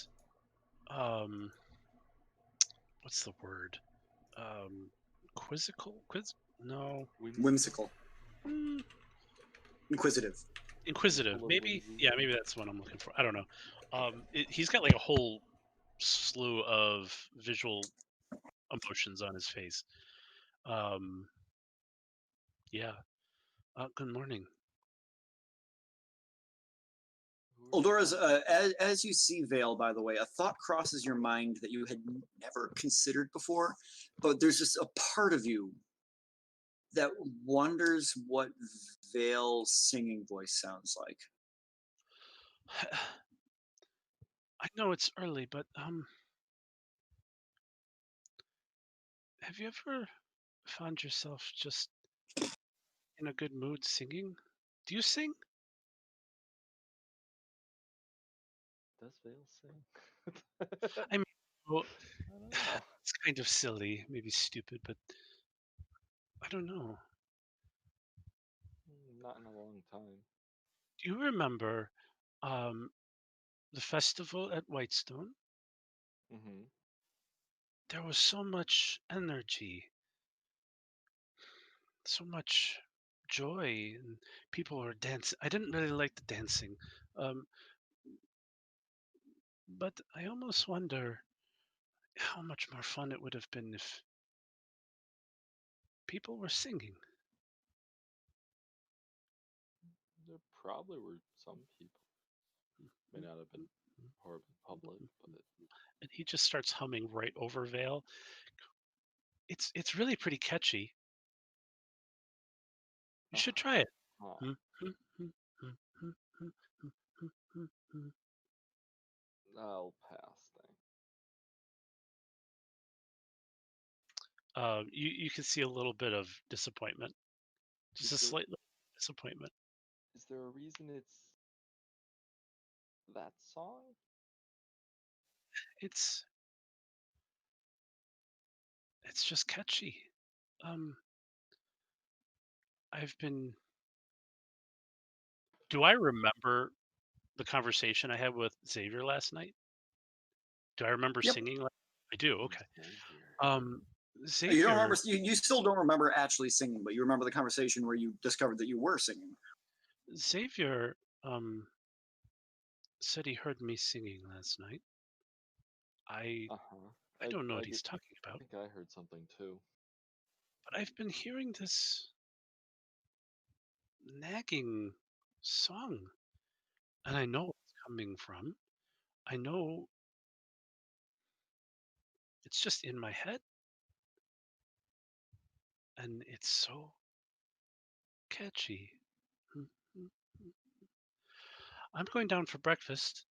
what's the word? Quizzical? No. Whimsical. Inquisitive. Inquisitive. Full of Maybe. whimsy. Yeah, maybe that's what I'm looking for. I don't know. He's got like a whole slew of visual emotions on his face. Yeah. Good morning. Eldorus, as you see Vale, by the way, a thought crosses your mind that you had never considered before, but there's just a part of you that wonders what Vale's singing voice sounds like. I know it's early, but have you ever found yourself just in a good mood singing? Do you sing? Does Vale sing? I mean, well, I don't know. it's kind of silly, maybe stupid, but I don't know. Not in a long time. Do you remember the festival at Whitestone? Mm-hmm. There was so much energy, so much joy, and people were dancing. I didn't really like the dancing, um, but I almost wonder how much more fun it would have been if people were singing. There probably were some people. May not have been horribly public, but And he just starts humming right over Vale. It's really pretty catchy. You should try it. huh. I'll pass then. You can see a little bit of disappointment, just a Is there- slight little disappointment. Is there a reason it's that song? It's just catchy. I've been. Do I remember the conversation I had with Xavier last night? Do I remember Yep. singing? I do. Okay. Xavier. Xavier. You don't remember. You still don't remember actually singing, but you remember the conversation where you discovered that you were singing. Xavier said he heard me singing last night. I Uh-huh. don't know what he's talking I about, think I heard something too. but I've been hearing this nagging song, and I know where it's coming from. I know it's just in my head, and it's so catchy. I'm going down for breakfast.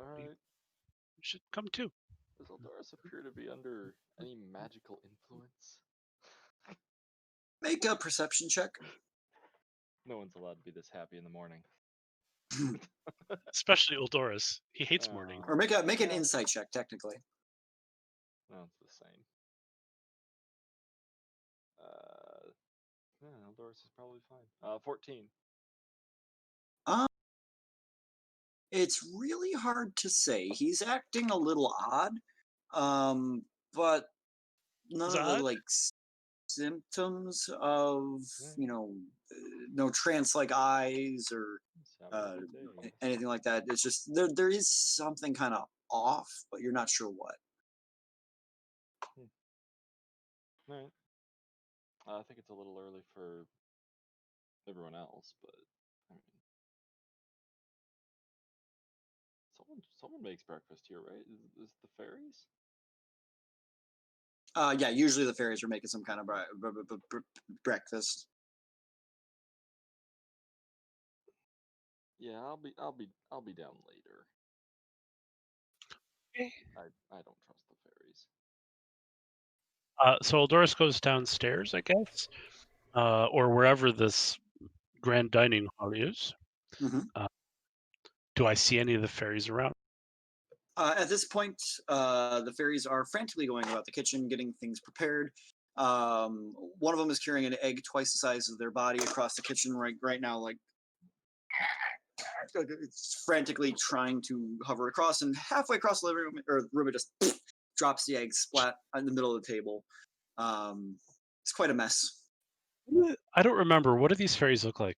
Alright. You should come too. Does Eldoris appear to be under any magical influence? Make a perception check. No one's allowed to be this happy in the morning. Especially Uldoris. He hates morning. Or make an insight check, technically. No, it's the same. Yeah, Eldoris is probably fine. 14. It's really hard to say. He's acting a little odd, but none Is of the odd? like symptoms of Yeah. No trance-like eyes or He's having a good day. anything like that. It's just there is something kind of off, but you're not sure what. Alright. I think it's a little early for everyone else, but I mean, someone makes breakfast here, right? Is the fairies? Yeah, usually the fairies are making some kind of breakfast. Yeah, I'll be down later. Okay. I don't trust the fairies. So Eldoris goes downstairs, I guess, or wherever this grand dining hall is. Mhm. Do I see any of the fairies around? At this point, the fairies are frantically going about the kitchen, getting things prepared. One of them is carrying an egg twice the size of their body across the kitchen right now, like it's frantically trying to hover across, and halfway across the living room or room, it just drops the egg splat in the middle of the table. It's quite a mess. I don't remember. What do these fairies look like?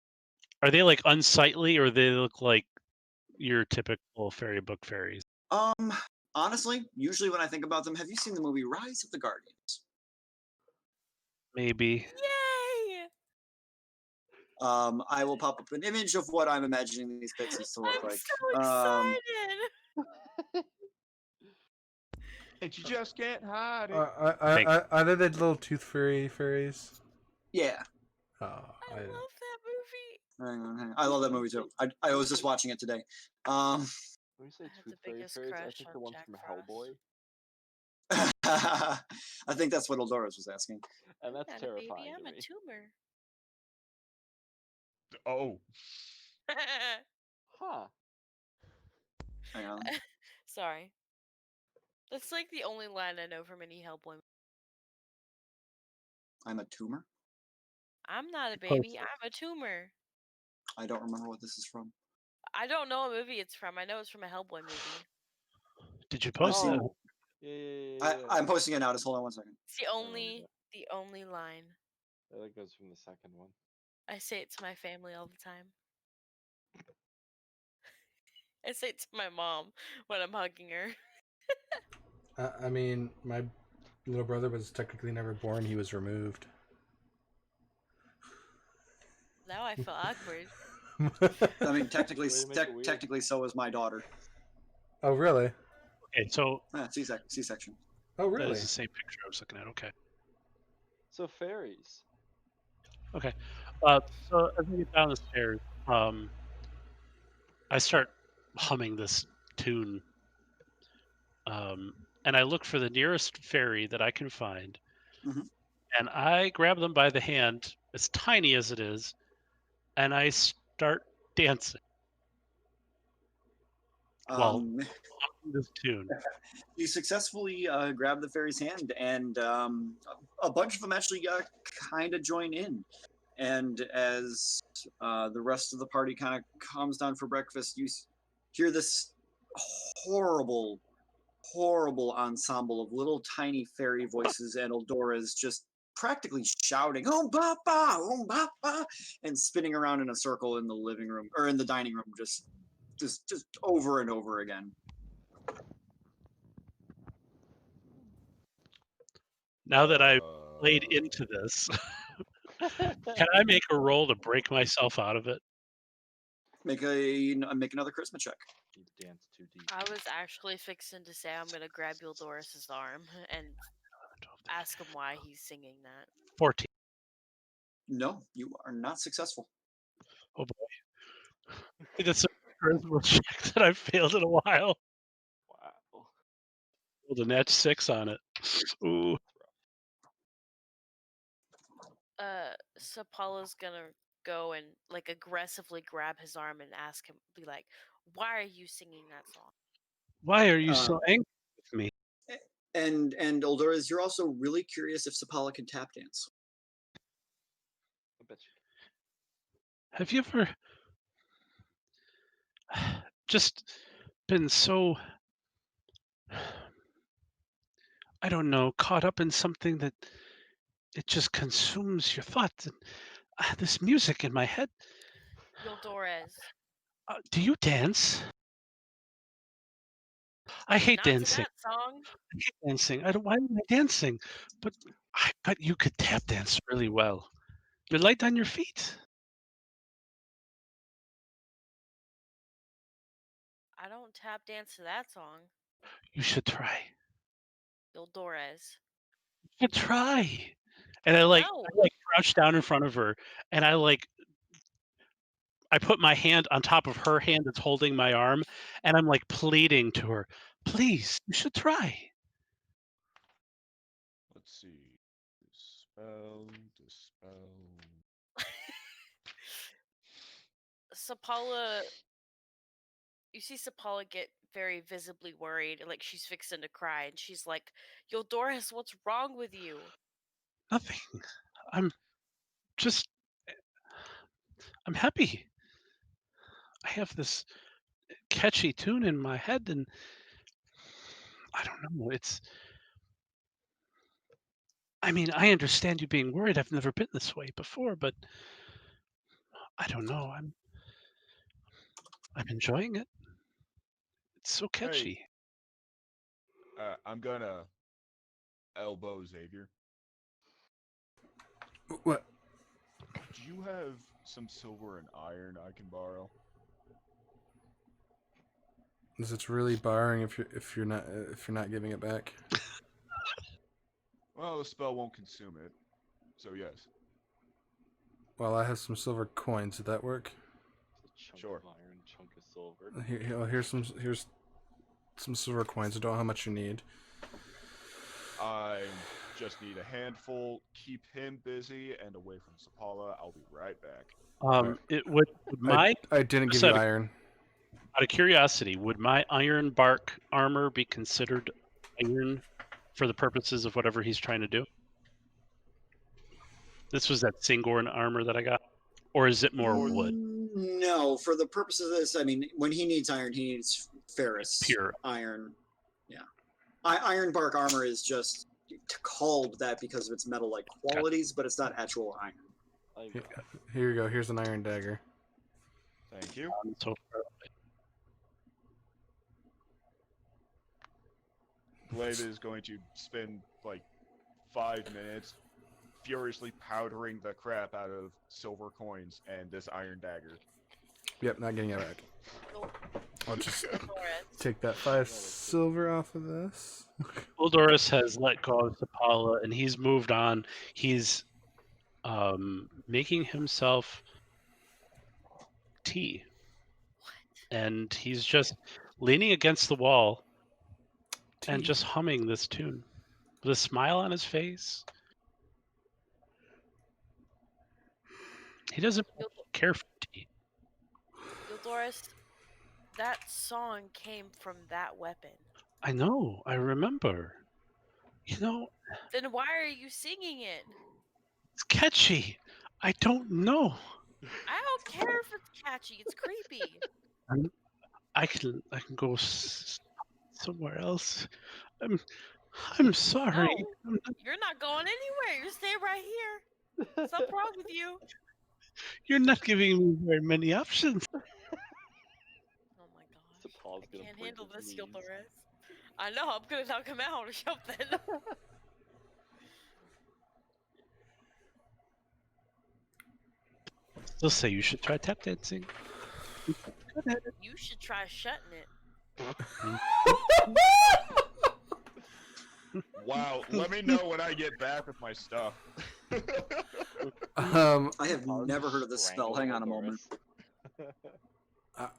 Are they like unsightly, or they look like your typical fairy book fairies? Honestly, usually when I think about them, have you seen the movie Rise of the Guardians? Maybe. Yay! I will pop up an image of what I'm imagining these pixies to look I'm like. so excited! And you just can't hide it. Are they the little tooth fairies? Yeah, Oh, I love that movie. hang on. I love that movie too. I was just watching it today. When you say I have tooth the biggest fairies, I crush think on the ones Jack from Frost. Hellboy, I think that's what Eldoris was asking. and that's Not a baby, terrifying I'm to a me. tumor. Oh, Huh. Hang on. Sorry. That's like the only line I know from any Hellboy movie. I'm a tumor? I'm not a baby, I'm a tumor. I don't remember what this is from. I don't know what movie it's from. I know it's from a Hellboy movie. Did you I've post seen- that? Yeah. I'm posting it now. Just hold on one second. It's the only line. That goes from the second one. I say it to my family all the time. I say it to my mom when I'm hugging her. I mean, my little brother was technically never born. He was removed. Now I feel awkward. I mean, technically, Way to make it weird. technically, so is my daughter. Oh, really? Okay, so C-section. Oh, that really? is the same picture I was looking at. Okay. So fairies. Okay. So as we get down the stairs, I start humming this tune, and I look for the nearest fairy that I can find, Mhm. and I grab them by the hand, as tiny as it is, and I start dancing while humming this tune. You successfully grab the fairy's hand, and a bunch of them actually kind of join in. And as the rest of the party kind of comes down for breakfast, you hear this horrible ensemble of little tiny fairy voices, and Eldora's just practically shouting "Oh Baba," and spinning around in a circle in the living room or in the dining room, just over and over again. Now that I've played into this, can I make a roll to break myself out of it? Make another charisma check. You dance too deep. I was actually fixing to say I'm gonna grab Eudoris's arm and ask him why he's singing that. 14. No, you are not successful. Oh boy. That's a charisma check that I've failed in a while. Wow. Rolled a nat 6 on it. Ooh. Sapala's gonna go and like aggressively grab his arm and ask him, be like, "Why are you singing that song?" Why are you so angry with me? And Oldoris, you're also really curious if Sapala can tap dance. I bet you. Have you ever just been so, I don't know, caught up in something that it just consumes your thoughts? And this music in my head. Yildores. Do you dance? I hate Not dancing. to that song. I hate dancing. I don't. Why am I dancing? But I bet you could tap dance really well. You're light on your feet. I don't tap dance to that song. You should try. Yildores. You should try. And I No. crouch down in front of her, and I put my hand on top of her hand that's holding my arm, and I'm like pleading to her, please, you should try. Let's see. Dispel. Sapala. You see Sapala get very visibly worried, like she's fixing to cry, and she's like, "Yildores, what's wrong with you?" Nothing. I'm happy. I have this catchy tune in my head, and I don't know. I mean, I understand you being worried. I've never been this way before, but I don't know. I'm enjoying it. It's so catchy. I'm gonna elbow Xavier. What? Do you have some silver and iron I can borrow? Is it really barring if you're not giving it back? Well, the spell won't consume it, so yes. Well, I have some silver coins. Did that work? It's a chunk Sure. of iron, chunk of silver. Here's some silver coins. I don't know how much you need. I just need a handful. Keep him busy and away from Sapala. I'll be right back. It would my I didn't give you iron. out of curiosity, would my iron bark armor be considered iron for the purposes of whatever he's trying to do? This was that Singorn armor that I got, or is it more wood? No, for the purpose of this, I mean, when he needs iron, he needs ferrous Pure iron. Yeah, iron bark armor is just called that because of its metal-like qualities, but it's not actual iron. Here you go. Here's an iron dagger. Thank you. So Glaive is going to spend like 5 minutes furiously powdering the crap out of silver coins and this iron dagger. Yep, not getting it back. I'll just Yildores. take that 5 silver off of this. Oldoris has let go of Sapala, and he's moved on. He's making himself tea, and he's just leaning against the wall and just humming this tune with a smile on his face. He doesn't care for tea. Yildores, that song came from that weapon. I know. I remember. You know, Then why are you singing it? it's catchy. I don't know. I don't care if it's catchy. It's creepy. I can go somewhere else. I'm sorry. No, you're not going anywhere. You're staying right here. Something wrong with you. You're not giving me very many options. Oh my gosh. Sapala's I gonna can't break handle his this, knees. Yildores. I know, I'm gonna knock him out or something. They'll say you should try tap dancing. You should try shutting it. Wow, let me know when I get back with my stuff. I have I'll never just heard of this spell. strangle Hang on a moment. Eldorus.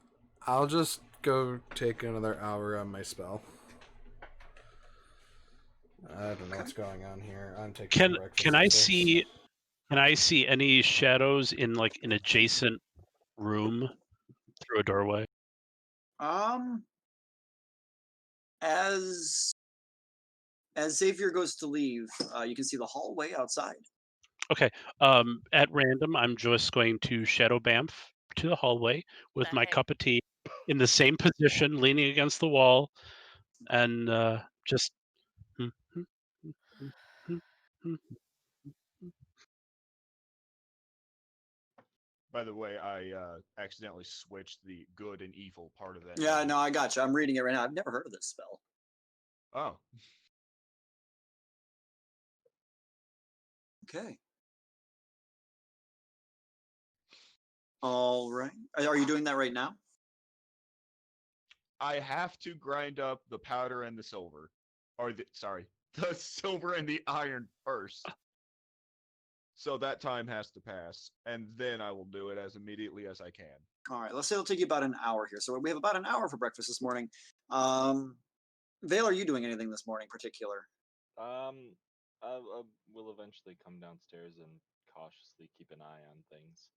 I'll just go take another hour on my spell. I don't know what's going on here. I'm taking Can breakfast can at I 6. see any shadows in like an adjacent room through a doorway? As Xavier goes to leave, you can see the hallway outside. Okay. At random, I'm just going to shadow bamf to the hallway with my Nice. cup of tea in the same position, leaning against the wall, and just. By the way, I accidentally switched the good and evil part of that. Yeah, name. no, I got you. I'm reading it right now. I've never heard of this spell. Oh. Okay. All right. Are you doing that right now? I have to grind up the powder and the silver. Or the silver and the iron first. So that time has to pass, and then I will do it as immediately as I can. All right. Let's say it'll take you about an hour here. So we have about an hour for breakfast this morning. Vale, are you doing anything this morning particular? I will eventually come downstairs and cautiously keep an eye on things.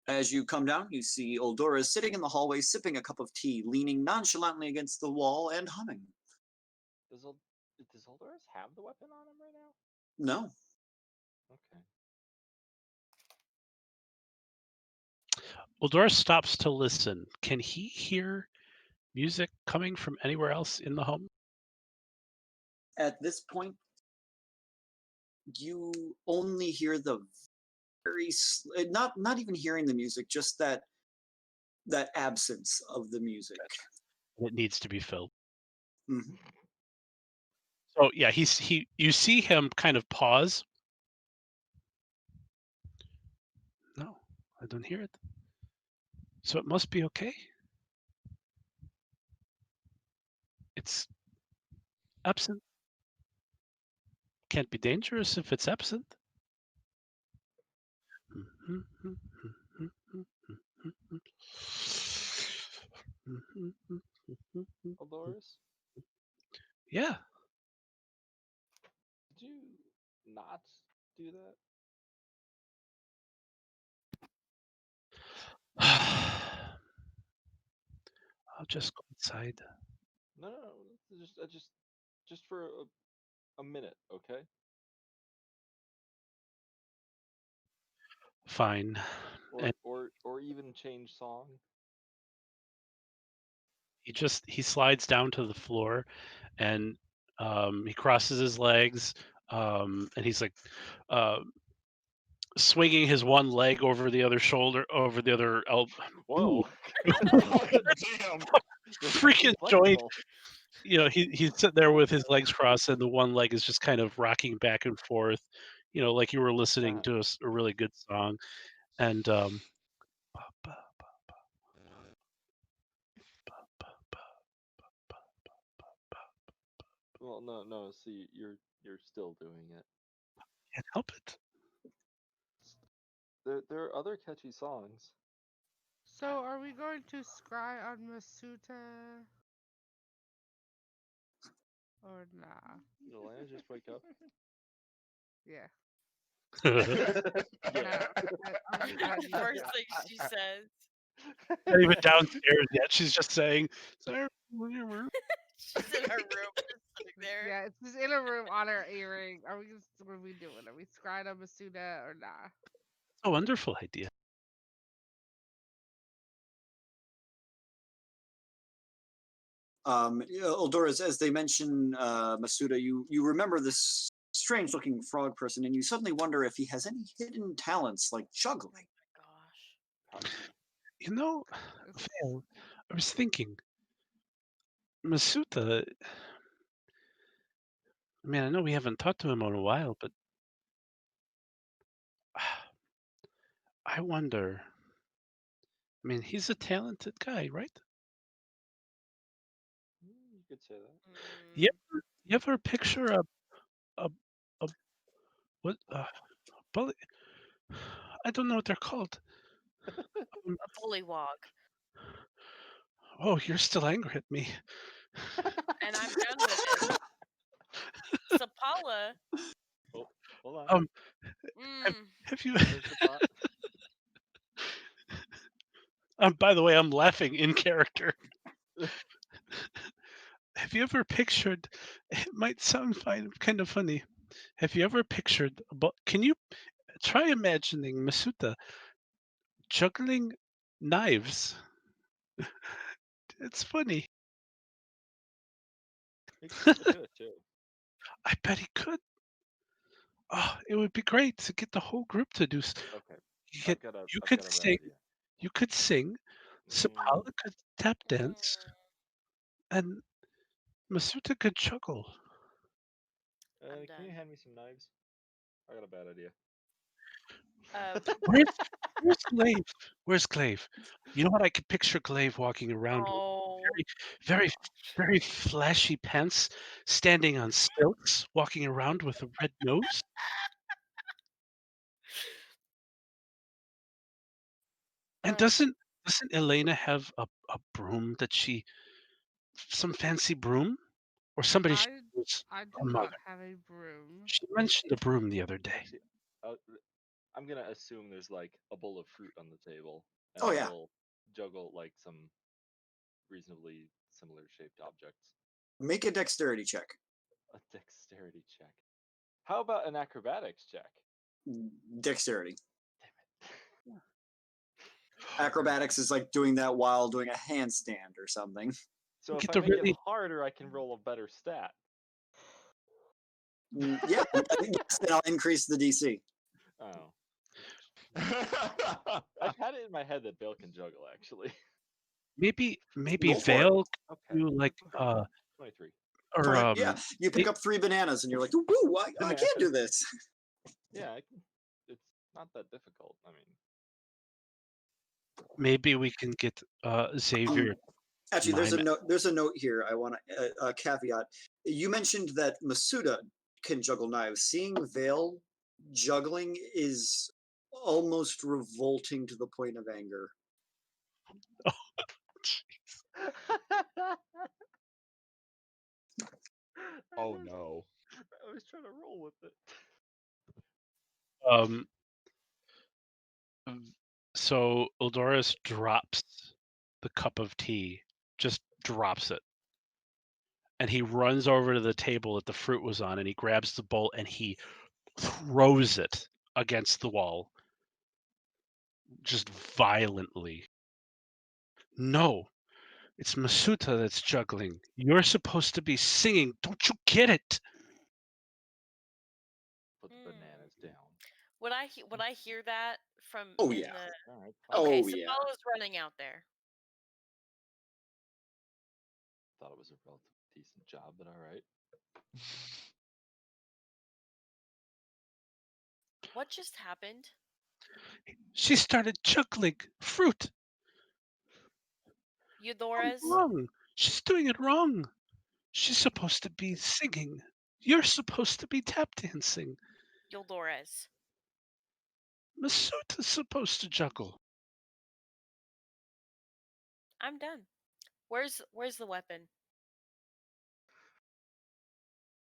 As you come down, you see Eldora sitting in the hallway, sipping a cup of tea, leaning nonchalantly against the wall and humming. Does Eldorus have the weapon on him right now? No. Okay. Eldorus stops to listen. Can he hear music coming from anywhere else in the home? At this point, you only hear the not even hearing the music, just that absence of the music. It needs to be filled. Mhm. So yeah, you see him kind of pause. No, I don't hear it. So it must be okay. It's absent. Can't be dangerous if it's absent. Eldorus, Yeah. did you not do that? I'll just go inside. No, just for a minute, okay? Fine. Or And or even change song. he slides down to the floor, and he crosses his legs, and he's like swinging his one leg over the other shoulder, over the other elbow. Whoa! Damn. Freaking joint. You know, he's sitting there with his legs crossed, and the one leg is just kind of rocking back and forth. You know, like you were listening to a really good song, and Well, no. See, you're still doing it. can't help it. There are other catchy songs. So, are we going to scry on Masuta? Or nah? Did Elena just wake up? Yeah. Yeah. First thing she says. Not even downstairs yet. She's just saying, "Sorry, whatever." She's in her room, just sitting there. Yeah, it's just in a room on her earring. What are we doing? Are we scrying on Masuda or nah? A wonderful idea. Eldora, as they mention Masuda, you remember this strange-looking frog person, and you suddenly wonder if he has any hidden talents like juggling. Gosh. You know, Phil, I was thinking, Masuta. I mean, I know we haven't talked to him in a while, but I wonder. I mean, he's a talented guy, right? You could say that. You ever picture a what? bully. I don't know what they're called. A bullywog. Oh, you're still angry at me. And I'm done with it. Sapala. Oh, hold on. Um, Mm. have you? There's the pot. By the way, I'm laughing in character. Have you ever pictured? It might sound kind of funny. Have you ever pictured? Can you try imagining Masuta juggling knives? It's funny. He could do it too. I bet he could. Oh, it would be great to get the whole group to do. Okay. You I've could, got a, you I've could got a bad sing. idea. You could sing. Sapala could tap dance, and Masuta could juggle. I'm Can you done. hand me some knives? I got a bad idea. Where's Glaive? Where's Glaive? You know what? I could picture Glaive walking around with Oh. very, very flashy pants, standing on stilts, walking around with a red nose. And doesn't Elena have a broom that some fancy broom? Or somebody she knows, I do a not mother. have a broom. She mentioned a broom the other day. Actually, I'm gonna assume there's like a bowl of fruit on the table, and Oh, I yeah. will juggle like some reasonably similar shaped objects. Make a dexterity check. A dexterity check. How about an acrobatics check? Dexterity. Damn it. Acrobatics is like doing that while doing a handstand or something. So if Get I the make really- it harder, I can roll a better stat. Yeah, yes, then I'll increase the DC. Oh. I've had it in my head that Bill can juggle, actually. Maybe Roll for it. Vale Okay. do like 23. or Yeah, you pick up 3 bananas and you're like, "Woo, I can't do this." Yeah, it's not that difficult. I mean, maybe we can get Xavier. Actually, there's a Mime. note. There's a note here. I want a caveat. You mentioned that Masuda can juggle knives. Seeing Vale juggling is almost revolting to the point of anger. Oh no. I was trying to roll with it. So Eldorus drops the cup of tea, just drops it. And he runs over to the table that the fruit was on and he grabs the bowl and he throws it against the wall. Just violently. No, it's Masuta that's juggling. You're supposed to be singing. Don't you get it? Put the bananas down. Would I hear that from? Oh, in yeah. The... All right. Okay, Oh, so yeah. Bella's running out there. Thought it was a relatively decent job, but all right. What just happened? She started juggling fruit. Eudorus? Wrong. She's doing it wrong. She's supposed to be singing. You're supposed to be tap dancing. Eudorus. Masuta's supposed to juggle. I'm done. Where's the weapon?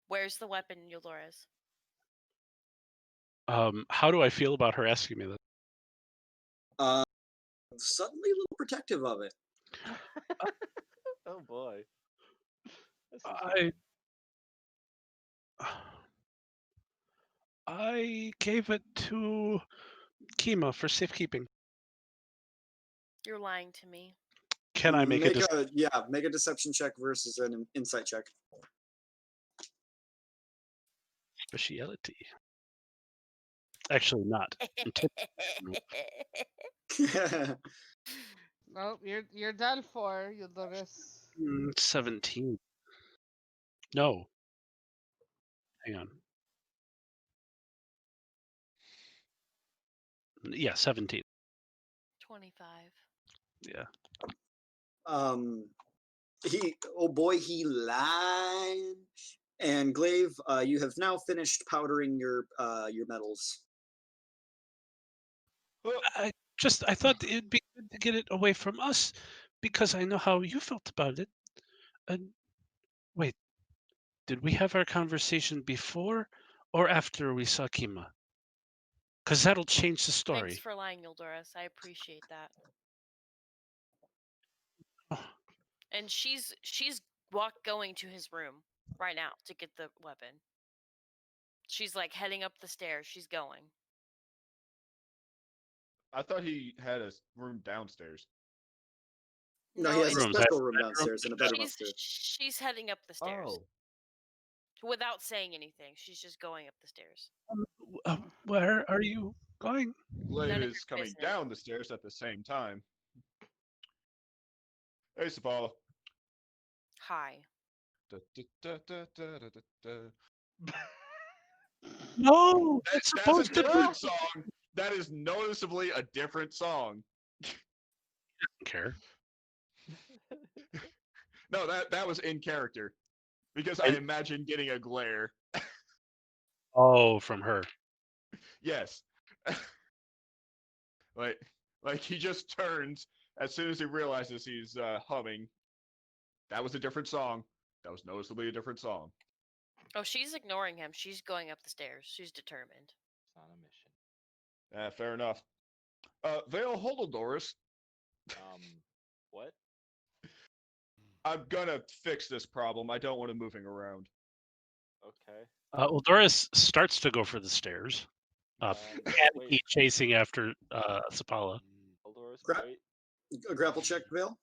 Where's the weapon, Eudorus? How do I feel about her asking me that? Suddenly a little protective of it. Oh boy. This is I gave it to Kima for safekeeping. You're lying to me. Can I make make a deception check versus an insight check. speciality? Actually, not. Nope, you're done for, Eudorus. 17. No. Hang on. Yeah, 17. 25. Yeah. He lied. And Glaive, you have now finished powdering your metals. Well, I thought it'd be good to get it away from us because I know how you felt about it. And wait, did we have our conversation before or after we saw Kima? Because that'll change the Thanks story. for lying, Yuldoris. I appreciate that. Oh, And she's going to his room right now to get the weapon. She's like heading up the stairs. She's going. I thought he had a room downstairs. No, he has a Rooms, special room bedroom, downstairs and a bedroom she's upstairs. she's heading up the stairs Oh, without saying anything. She's just going up the stairs. where are you going? Blade None of is your coming business. down the stairs at the same time. Hey, Sapala. Hi. Da, da, da, da, da, da, da. No, it's That's a supposed to be. different song. That is noticeably a different song. Care. No, that was in character. Because I And- imagine getting a glare. Oh, from her. Yes. like he just turns as soon as he realizes he's humming. That was a different song. That was noticeably a different song. Oh, she's ignoring him. She's going up the stairs. She's determined. It's on a mission. Fair enough. Vale Holdodoris, What? I'm gonna fix this problem. I don't want him moving around. Okay. Well, Doris starts to go for the stairs. Panicky Wait. chasing after Sapala. Eldoris, Gra- wait. A grapple check, Vale?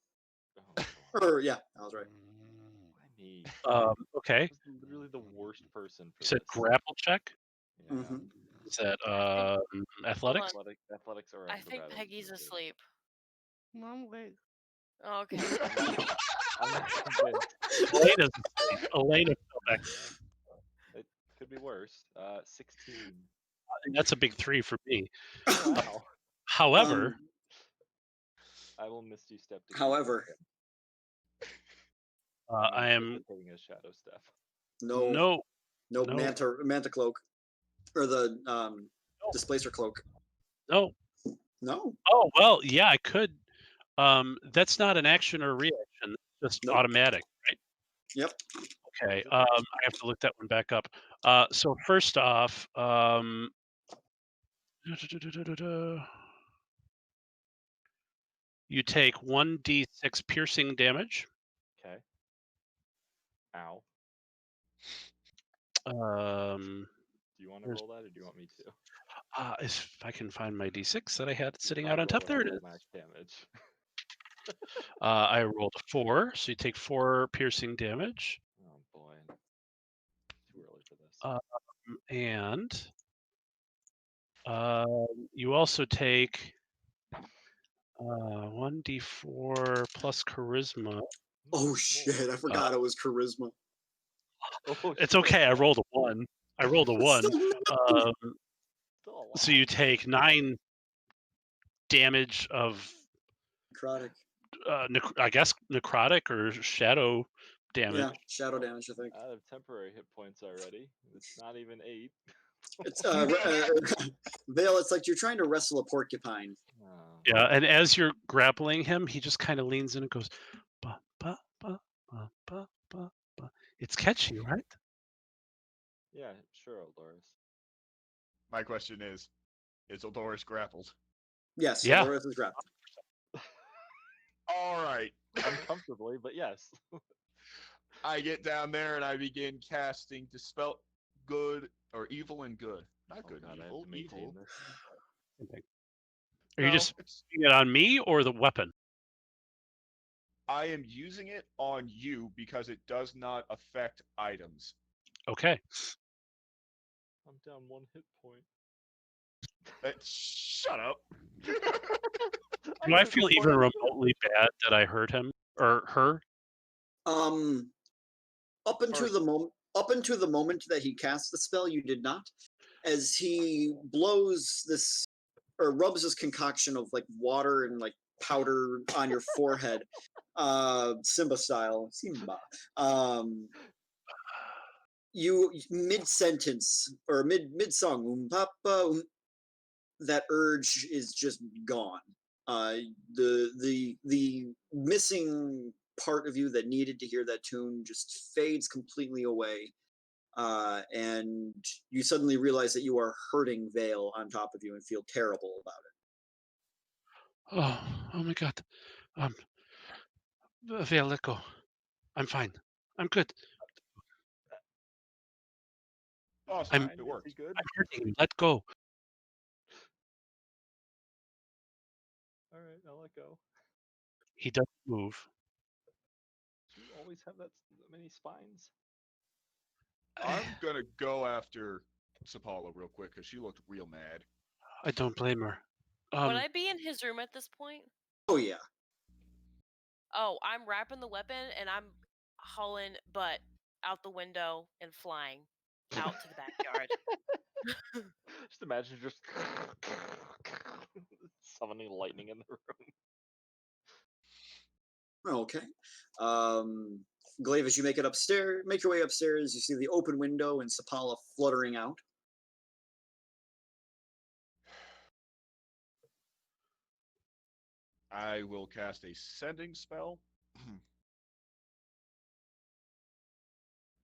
Oh, Or, yeah, I was right. why me? Okay. I was literally the worst person for You said this. grapple check. Yeah. Mhm. Is that athletics? Athletics or I think acrobatics Peggy's would be- asleep. I'm awake. Oh, okay. I'm not convinced. Elena's Elena fell back. It could be worse. 16. That's a big 3 for me. Wow. However, Um, I will misty step. To keep however, going. I am taking a shadow step. no, no, manta cloak. Or the displacer cloak. no. No. Oh well, yeah, I could. That's not an action or reaction. It's just Nope. automatic, right? Yep. Okay. I have to look that one back up. So first off, you take 1d6 piercing damage. Okay. Ow. Do you want to Where's- roll that, or do you want me to? If I can find my d6 that I had sitting If out I on top, roll there it roll is. Max damage. I rolled a 4, so you take 4 piercing damage, Oh boy. Too early for this. and you also take 1d4 plus charisma. Oh shit! I forgot it was charisma. Oh, It's shit. okay. I rolled a 1. I rolled a 1. Still Um, Still a so lot. you take 9 damage of, necrotic. I guess, necrotic or shadow damage. Yeah, shadow damage. I think I have temporary hit points already. It's not even 8. it's Vale. It's like you're trying to wrestle a porcupine. Oh. Yeah, and as you're grappling him, he just kind of leans in and goes, ba, ba, ba, ba, ba, ba, ba. It's catchy, right? Yeah, sure, Eldoris. My question is Eldoris grappled? Yes. Yeah. Dolores is grappled. All right. Uncomfortably, but yes. I get down there and I begin casting Dispel Good or Evil and Good. Not Oh good god, and I have evil. to maintain Evil. this. Are you No, just it's- using it on me or the weapon? I am using it on you because it does not affect items. Okay. I'm down 1 hit point. Shut up. Do I feel even remotely bad that I heard him or her? Up until the moment that he cast the spell, you did not. As he blows this or rubs this concoction of like water and like powder on your forehead, Simba style, Simba. You mid sentence or mid song, papa, that urge is just gone. The missing part of you that needed to hear that tune just fades completely away, and you suddenly realize that you are hurting Vale on top of you and feel terrible about it. Oh my god. Vale, let go. I'm fine. I'm good. Awesome. I'm- It worked. Good. I'm hurting him. Let go. All right, I'll let go. He doesn't move. Do you always have that many spines? I'm gonna go after Sapala real quick because she looked real mad. I don't blame her. Would I be in his room at this point? Oh yeah. Oh, I'm wrapping the weapon and I'm hauling butt out the window and flying out to the backyard. Just imagine just summoning lightning in the room. Okay. Glaive, as you make your way upstairs, you see the open window and Sapala fluttering out. I will cast a sending spell.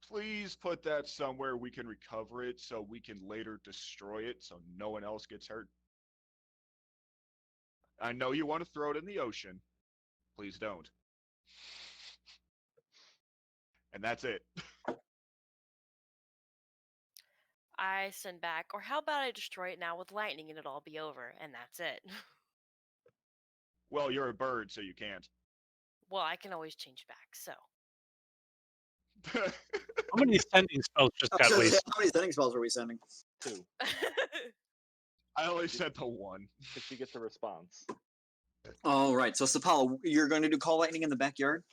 Please put that somewhere we can recover it so we can later destroy it so no one else gets hurt. I know you want to throw it in the ocean. Please don't. And that's it. I send back, or how about I destroy it now with lightning and it'll all be over, and that's it. Well, you're a bird, so you can't. Well, I can always change back, so. How many sending spells just got wasted? How many sending spells are we sending? 2. I only said the one. If she gets a response. All right, so Sapala, you're going to do call lightning in the backyard.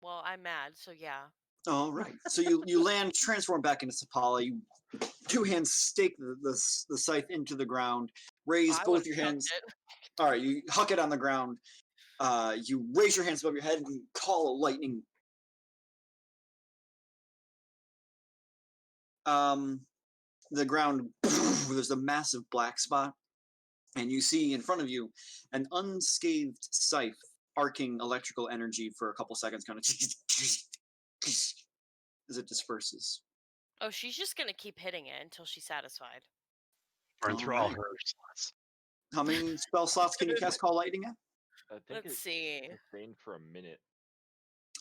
Well, I'm mad, so yeah. All right, so you land, transform back into Sapala. You two hands stake the scythe into the ground, raise I both would've your chucked hands. it. All right, you huck it on the ground. You raise your hands above your head and call lightning. The ground, there's a massive black spot, and you see in front of you an unscathed scythe arcing electrical energy for a couple seconds, kind of as it disperses. Oh, she's just gonna keep hitting it until she's satisfied. Burn through all Alright. her slots. How many spell slots can you cast call lightning at? I think Let's see. sustained for a minute.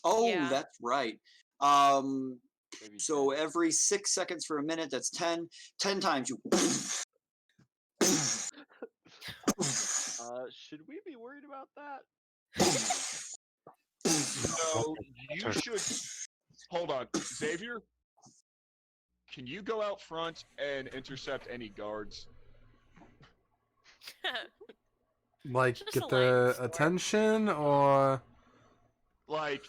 Oh, Yeah. that's right. Maybe So 10. every 6 seconds for a minute, that's 10. 10 times you. Should we be worried about that? So you should hold on, Xavier. Can you go out front and intercept any guards? Like, Just get a their lightning storm. attention, or Like,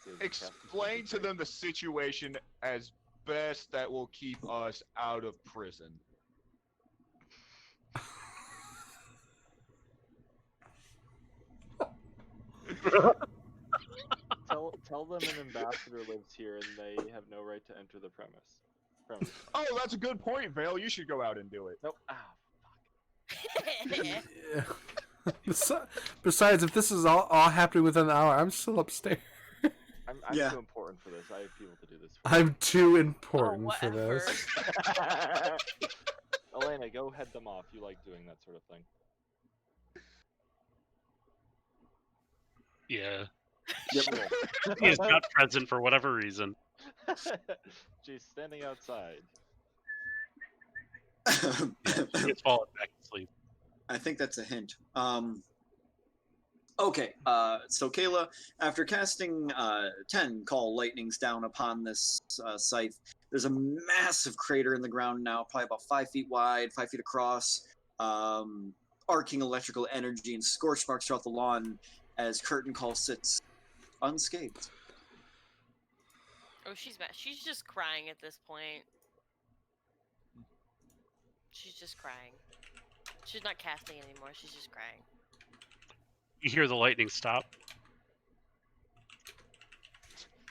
Save the cast explain to them the situation as best that will keep us out of prison. Tell them an ambassador lives here and they have no right to enter the premise. Oh, that's a good point, Vale. You should go out and do it. Nope. Ah, Yeah. Besides, if this is all happening within an hour, I'm still upstairs. I'm Yeah. too important for this. I have people to do this for. I'm too Oh, important for whatever. this. Elena, go head them off. You like doing that sort of thing. Yeah. Yep. He is not present for whatever reason. She's standing outside. He's fallen back asleep. I think that's a hint. Okay, so Kayla, after casting 10 call lightnings down upon this scythe, there's a massive crater in the ground now, probably about 5 feet wide, 5 feet across, arcing electrical energy and scorch marks throughout the lawn as Curtain Call sits unscathed. Oh, she's mad. She's just crying at this point. She's just crying. She's not casting anymore. She's just crying. You hear the lightning stop.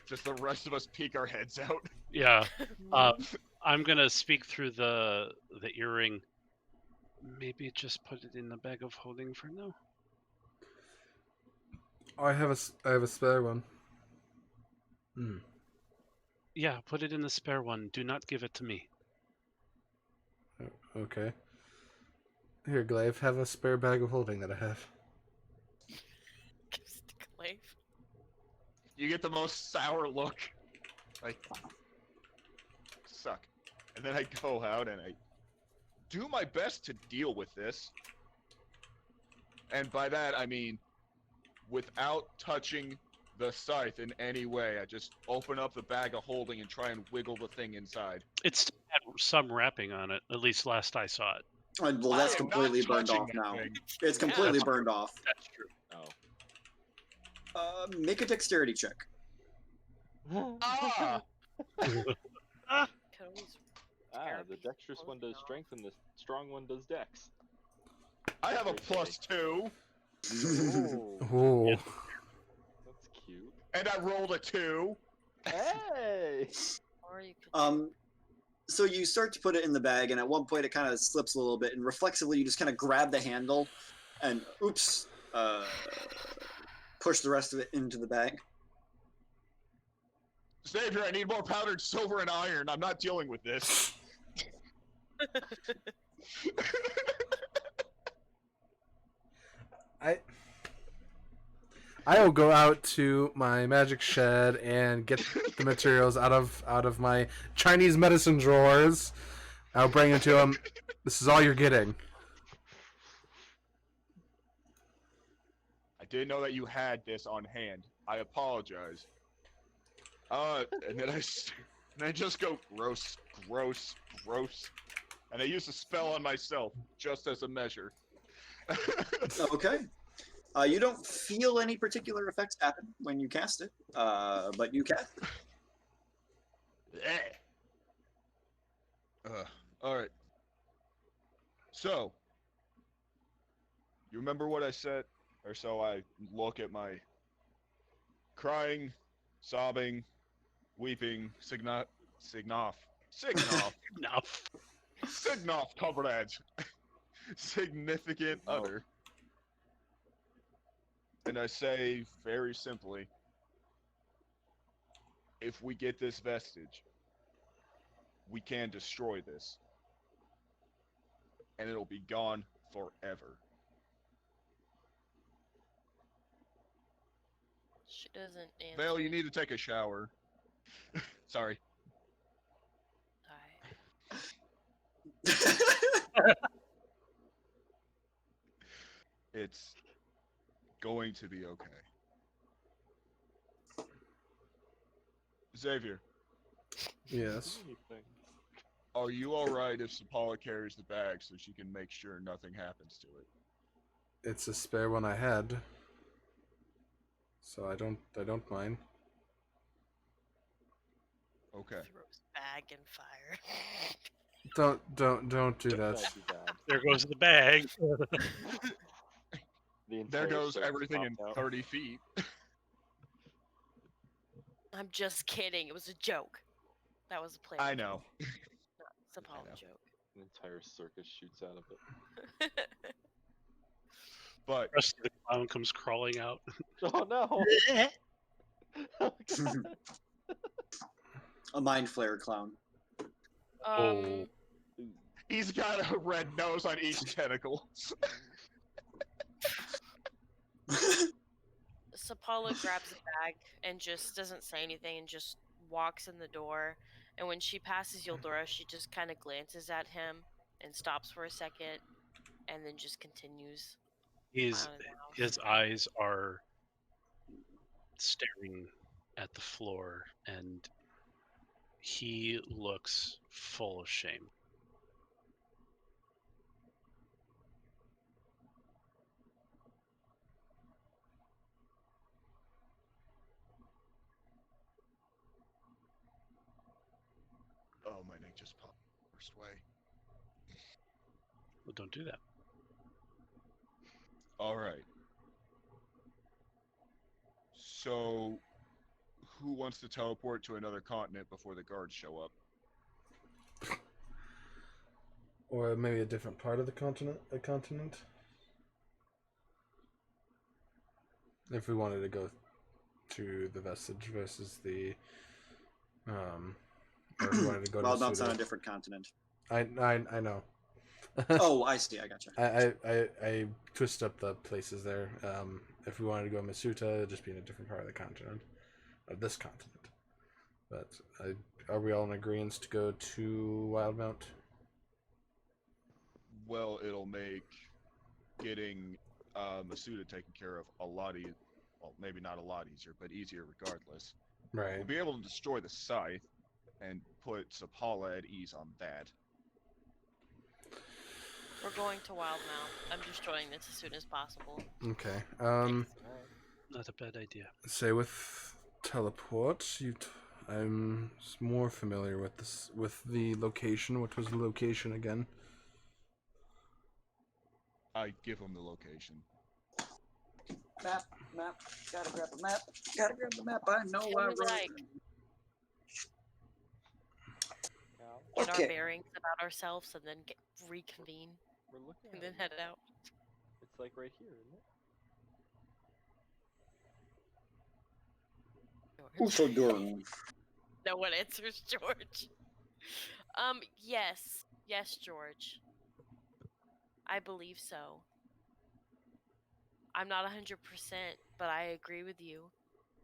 Just the rest of us peek our heads out. Yeah. I'm gonna speak through the earring. Maybe just put it in the bag of holding for now. I have a spare one. Yeah, put it in the spare one. Do not give it to me. Okay. Here, Glaive, have a spare bag of holding that I have. Gives to Glaive. You get the most sour look. Like, suck. And then I go out and I do my best to deal with this. And by that, I mean, without touching the scythe in any way, I just open up the bag of holding and try and wiggle the thing inside. It still had some wrapping on it. At least last I saw it. Well, I that's am not completely burned touching off that now. thing. It's completely burned off. That's true. Oh. Make a dexterity check. Ah! Could always The dexterous one does strength and the strong one does dex. I have a +2, Oh. That's cute. and I rolled a 2. Hey! Or you could. So you start to put it in the bag, and at one point it kind of slips a little bit, and reflexively you just kind of grab the handle, and oops, push the rest of it into the bag. Xavier, I need more powdered silver and iron. I'm not dealing with this. I will go out to my magic shed and get the materials out of my Chinese medicine drawers. I'll bring it to him. This is all you're getting. I didn't know that you had this on hand. I apologize. And then I just go gross, gross, gross, and I use a spell on myself just as a measure. Okay. You don't feel any particular effects happen when you cast it, but you cast it. All right. So, you remember what I said? Or so I look at my crying, sobbing, weeping, Signoff, comrade, significant other. And I say very simply, if we get this vestige, we can destroy this. And it'll be gone forever. She doesn't answer. Vale, you need to take a shower. Sorry. It's going to be okay. Xavier, Yes. are you alright if Sapala carries the bag so she can make sure nothing happens to it? It's a spare one I had. So I don't mind. Okay. Throws bag in fire. Don't do that. There goes the bag. There goes everything in 30 feet. I'm just kidding. It was a joke. That was a play. I know. It's a Paul joke. An entire circus shoots out of it. But Rusty the clown comes crawling out. Oh no! A mind flare clown. Oh. he's got a red nose on each tentacle. Sapala grabs a bag and just doesn't say anything and just walks in the door. And when she passes Yildora, she just kind of glances at him and stops for a second and then just continues. His eyes are staring at the floor, and he looks full of shame. Oh, my neck just popped. Worst way. Well, don't do that. All right. So, who wants to teleport to another continent before the guards show up? or maybe a different part of the continent. A continent. If we wanted to go to the Vestige versus the, or if we wanted to go to Wildmount's on a Masuda. different continent. I know. Oh, I see. I gotcha. I twist up the places there. If we wanted to go Masuta, it'd just be in a different part of the continent, of this continent. But are we all in agreement to go to Wildmount? Well, it'll make getting Masuda taken care of a lot easier. Well, maybe not a lot easier, but easier regardless. Right. We'll be able to destroy the scythe and put Sapala at ease on that. We're going to Wildmount. I'm destroying this as soon as possible. Okay. Not a bad idea. Say with teleport, I'm more familiar with this, with the location. What was the location again? I give him the location. Map. Gotta grab the map. Gotta grab the map. I know Feels where we're like- Yeah, Get our Okay. bearings about ourselves and then reconvene we're looking and at then it. head out. It's like right here, isn't it? Usadurn. No one answers, George. Yes, George. I believe so. I'm not 100%, but I agree with you.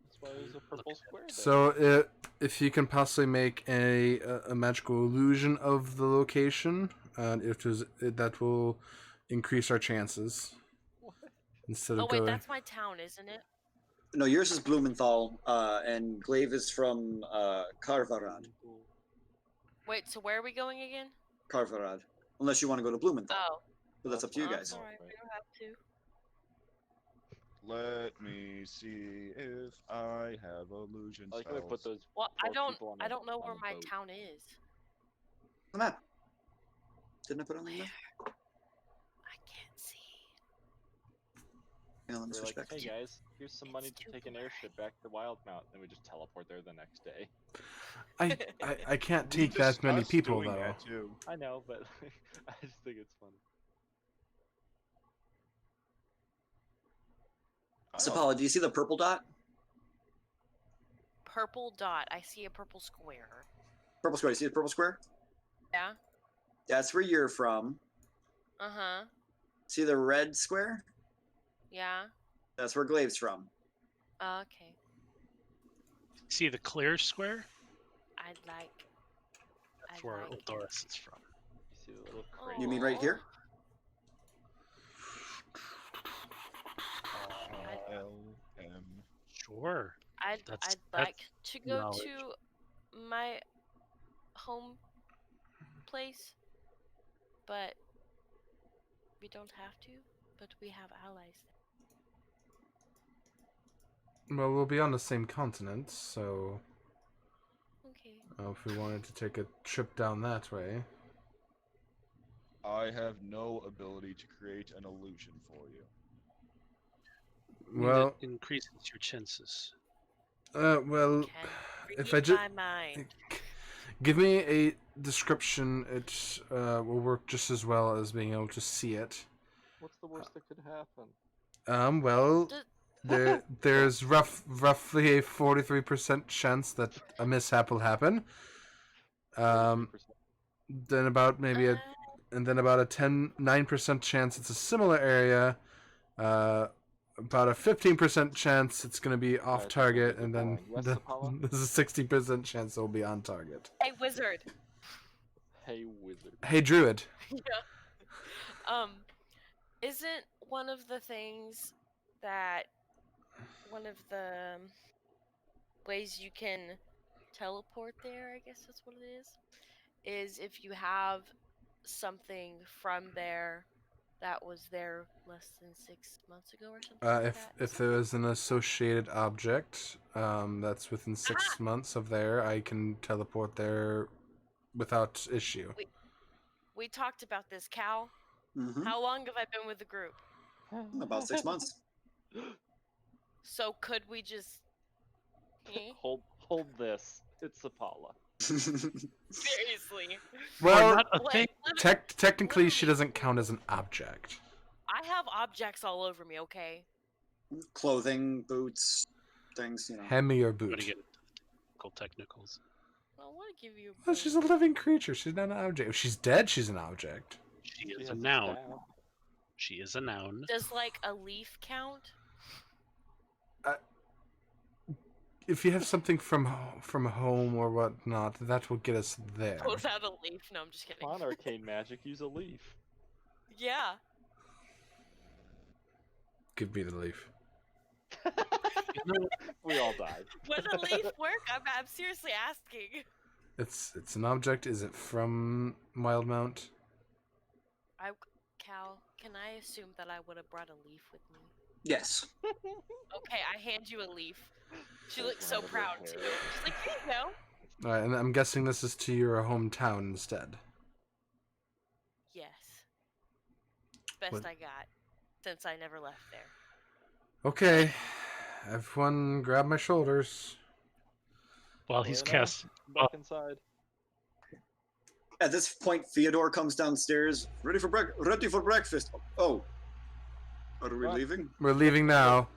That's why there's a purple square there. So, if you can possibly make a magical illusion of the location, that will increase our chances. What? Instead Oh of wait, going. that's my town, isn't it? No, yours is Blumenthal, and Glaive is from Karvarad. Wait, so where are we going again? Karvarad. Unless you want to go to Blumenthal. Oh, But that's up to you oh, guys. it's alright. We don't have to. Let me see if I have illusion I like how they put spells. those. Well, I poor don't. people on I a- don't know on where a my boat. town is. The map. Didn't I put it on the map? I can't see. Yeah, let me We're switch like, back. hey guys, here's some money It's to too take an blurry. airship back to Wildmount, and we just teleport there the next day. I can't We take that many discussed people doing though. that, too. I know, but I just think it's funny. Oh, Sapala, do you see the purple dot? Purple dot. I see a purple square. Purple square. You see the purple square? Yeah. That's where you're from. Uh huh. See the red square? Yeah. That's where Glaive's from. Okay. See the clear square? I'd like. That's I'd where like it. Eldoris is from. You see the little crate. You mean right here? LM. Sure. I'd That's- like to go knowledge. to my home place, but we don't have to. But we have allies there. Well, we'll be on the same continent, so Okay. if we wanted to take a trip down that way. I have no ability to create an illusion for you. I mean, Well, it increases your chances. well, Can if read I just my mind. give me a description, it will work just as well as being able to see it. What's the worst that could happen? Well, Does- there's roughly a 43% chance that a mishap will happen. 43%. Then about maybe a and then about a 9% chance it's a similar area. About a 15% chance it's going to be off Alright, target, we'll and get then going. Yes, Apollo? there's a 60% chance it'll be on target. Hey, wizard. Hey, wizard. Hey, Druid. Yeah. Isn't one of the things that one of the ways you can teleport there, I guess that's what it is if you have something from there that was there less than 6 months ago or something like that? If there is an associated object that's within 6 months of there, I can teleport there without issue. We talked about this, Cal. Mm-hmm. How long have I been with the group? About 6 months. So could we just Hold this. It's Apollo. Seriously. Well, not a Like, thing. technically, she doesn't count as an object. I have objects all over me, okay? Clothing, boots, things, you know. Hemi or I'm gonna boot. get into technicals. I want to give you. Well, she's a living creature. She's not an object. If she's dead, she's an object. She She is has a a noun. staff. She is a noun. Does like a leaf count? If you have something from home or whatnot, that will get us there. Pulls out a leaf. No, I'm just kidding. Come on, arcane magic, use a leaf. Yeah. Give me the leaf. You know, We all died. Would a leaf work? I'm seriously asking. It's an object. Is it from Wildmount? Cal, can I assume that I would have brought a leaf with me? Yes. Okay, I hand you a leaf. She looks so Out of her proud too. hair. She's like, here you go. All right, and I'm guessing this is to your hometown instead. Yes. Best What- I got, since I never left there. Okay, everyone, grab my shoulders. while he's Lena, cast. Back inside. At this point, Theodore comes downstairs, ready for breakfast. Oh, are we What? leaving? We're leaving now.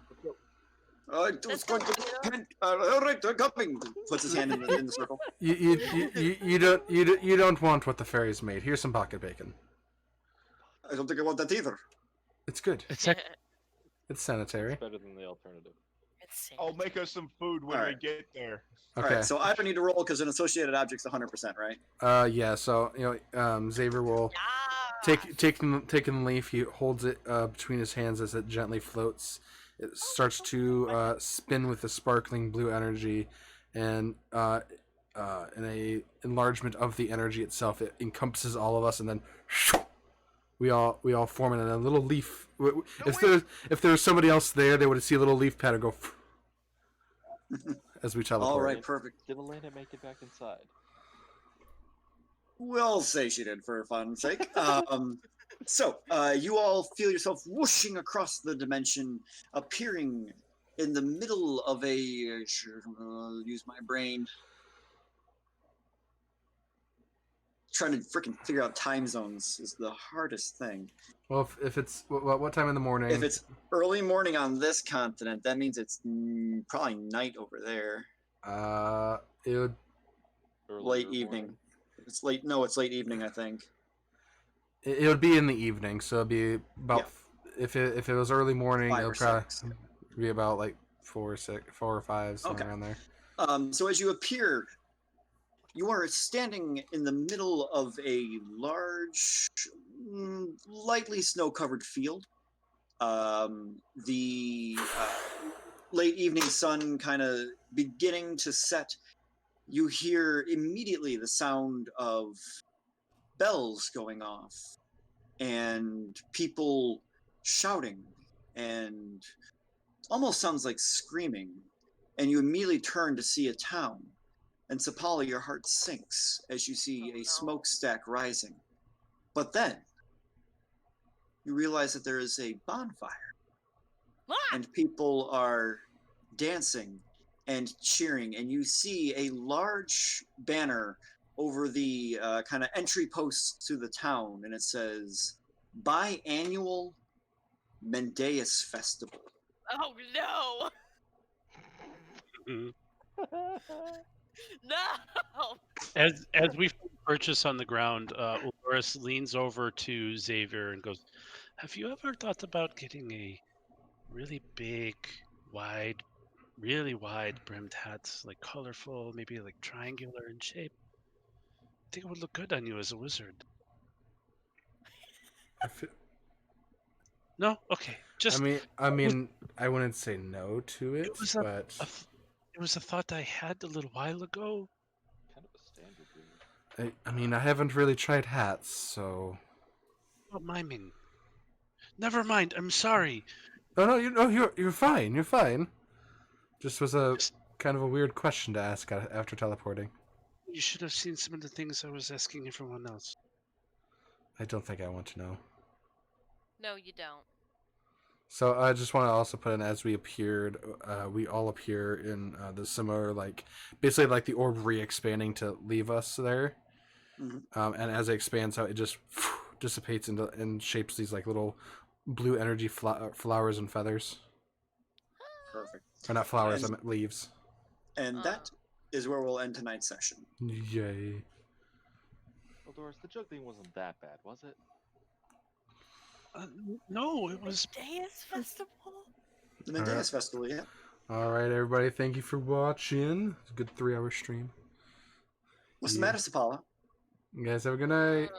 I was Let's going go, to. Theodore. All right, I'm coming. Puts his hand in the circle. You don't want what the fairies made. Here's some pocket bacon. I don't think I want that either. It's good. It's like It's sanitary. It's better than the alternative. It's sad. I'll make us some food when Alright. we get there. All Okay. right, so I don't need to roll because an associated object's 100%, right? Yeah. So Xavier will taking the leaf. He holds it between his hands as it gently floats. It starts to spin with the sparkling blue energy, and in a enlargement of the energy itself, it encompasses all of us, and then we all form in a little leaf. If there was somebody else there, they would see a little leaf pattern go as we teleport. All right, perfect. Did Elena make it back inside? We'll say she did for fun's sake. So you all feel yourself whooshing across the dimension, appearing in the middle of a. Use my brain. Trying to freaking figure out time zones is the hardest thing. Well, if it's what time in the morning? If it's early morning on this continent, that means it's probably night over there. it would Earlier Late morning? evening. It's late. No, it's late evening, I think. it would be in the evening, so it'd be about if it was early morning, 5 it or would probably 6. be about like 4 or 5, somewhere Okay. around there. So as you appear, you are standing in the middle of a large, lightly snow-covered field. The late evening sun kind of beginning to set. You hear immediately the sound of bells going off and people shouting, and almost sounds like screaming. And you immediately turn to see a town. And Sapala, your heart sinks as you see a smokestack rising. But then you realize that there is a bonfire, Ah! and people are dancing and cheering, and you see a large banner over the kind of entry posts to the town, and it says Biannual Mendeus Festival. Oh no! Mhm. No! As we purchase on the ground, Uldoris leans over to Xavier and goes, "Have you ever thought about getting a really big, really wide brimmed hat, like colorful, maybe like triangular in shape? I think it would look good on you as a wizard." No, okay, just I mean, I wouldn't say no to it, was but it was a thought I had a little while ago. Kind of a standard dream. I mean, I haven't really tried hats, so. What miming? Never mind. I'm sorry. No, you're fine. You're fine. Just was a Just- kind of a weird question to ask after teleporting. You should have seen some of the things I was asking everyone else. I don't think I want to know. No, you don't. So I just want to also put in, as we appeared, we all appear in the similar, like, basically like the orb re-expanding to leave us there. Mhm. And as it expands out, it just dissipates into and shapes these like little blue energy flowers and feathers. Perfect. Or not flowers, I And- meant leaves. And that is where we'll end tonight's session. Yay. Well, Doris, the juggling wasn't that bad, was it? No, it was. Deus Festival? The Mendeus Festival, yeah. Alright, everybody, thank you for watching. It's a good 3-hour stream. What's the Yeah. matter, Sapala? You guys have a good night.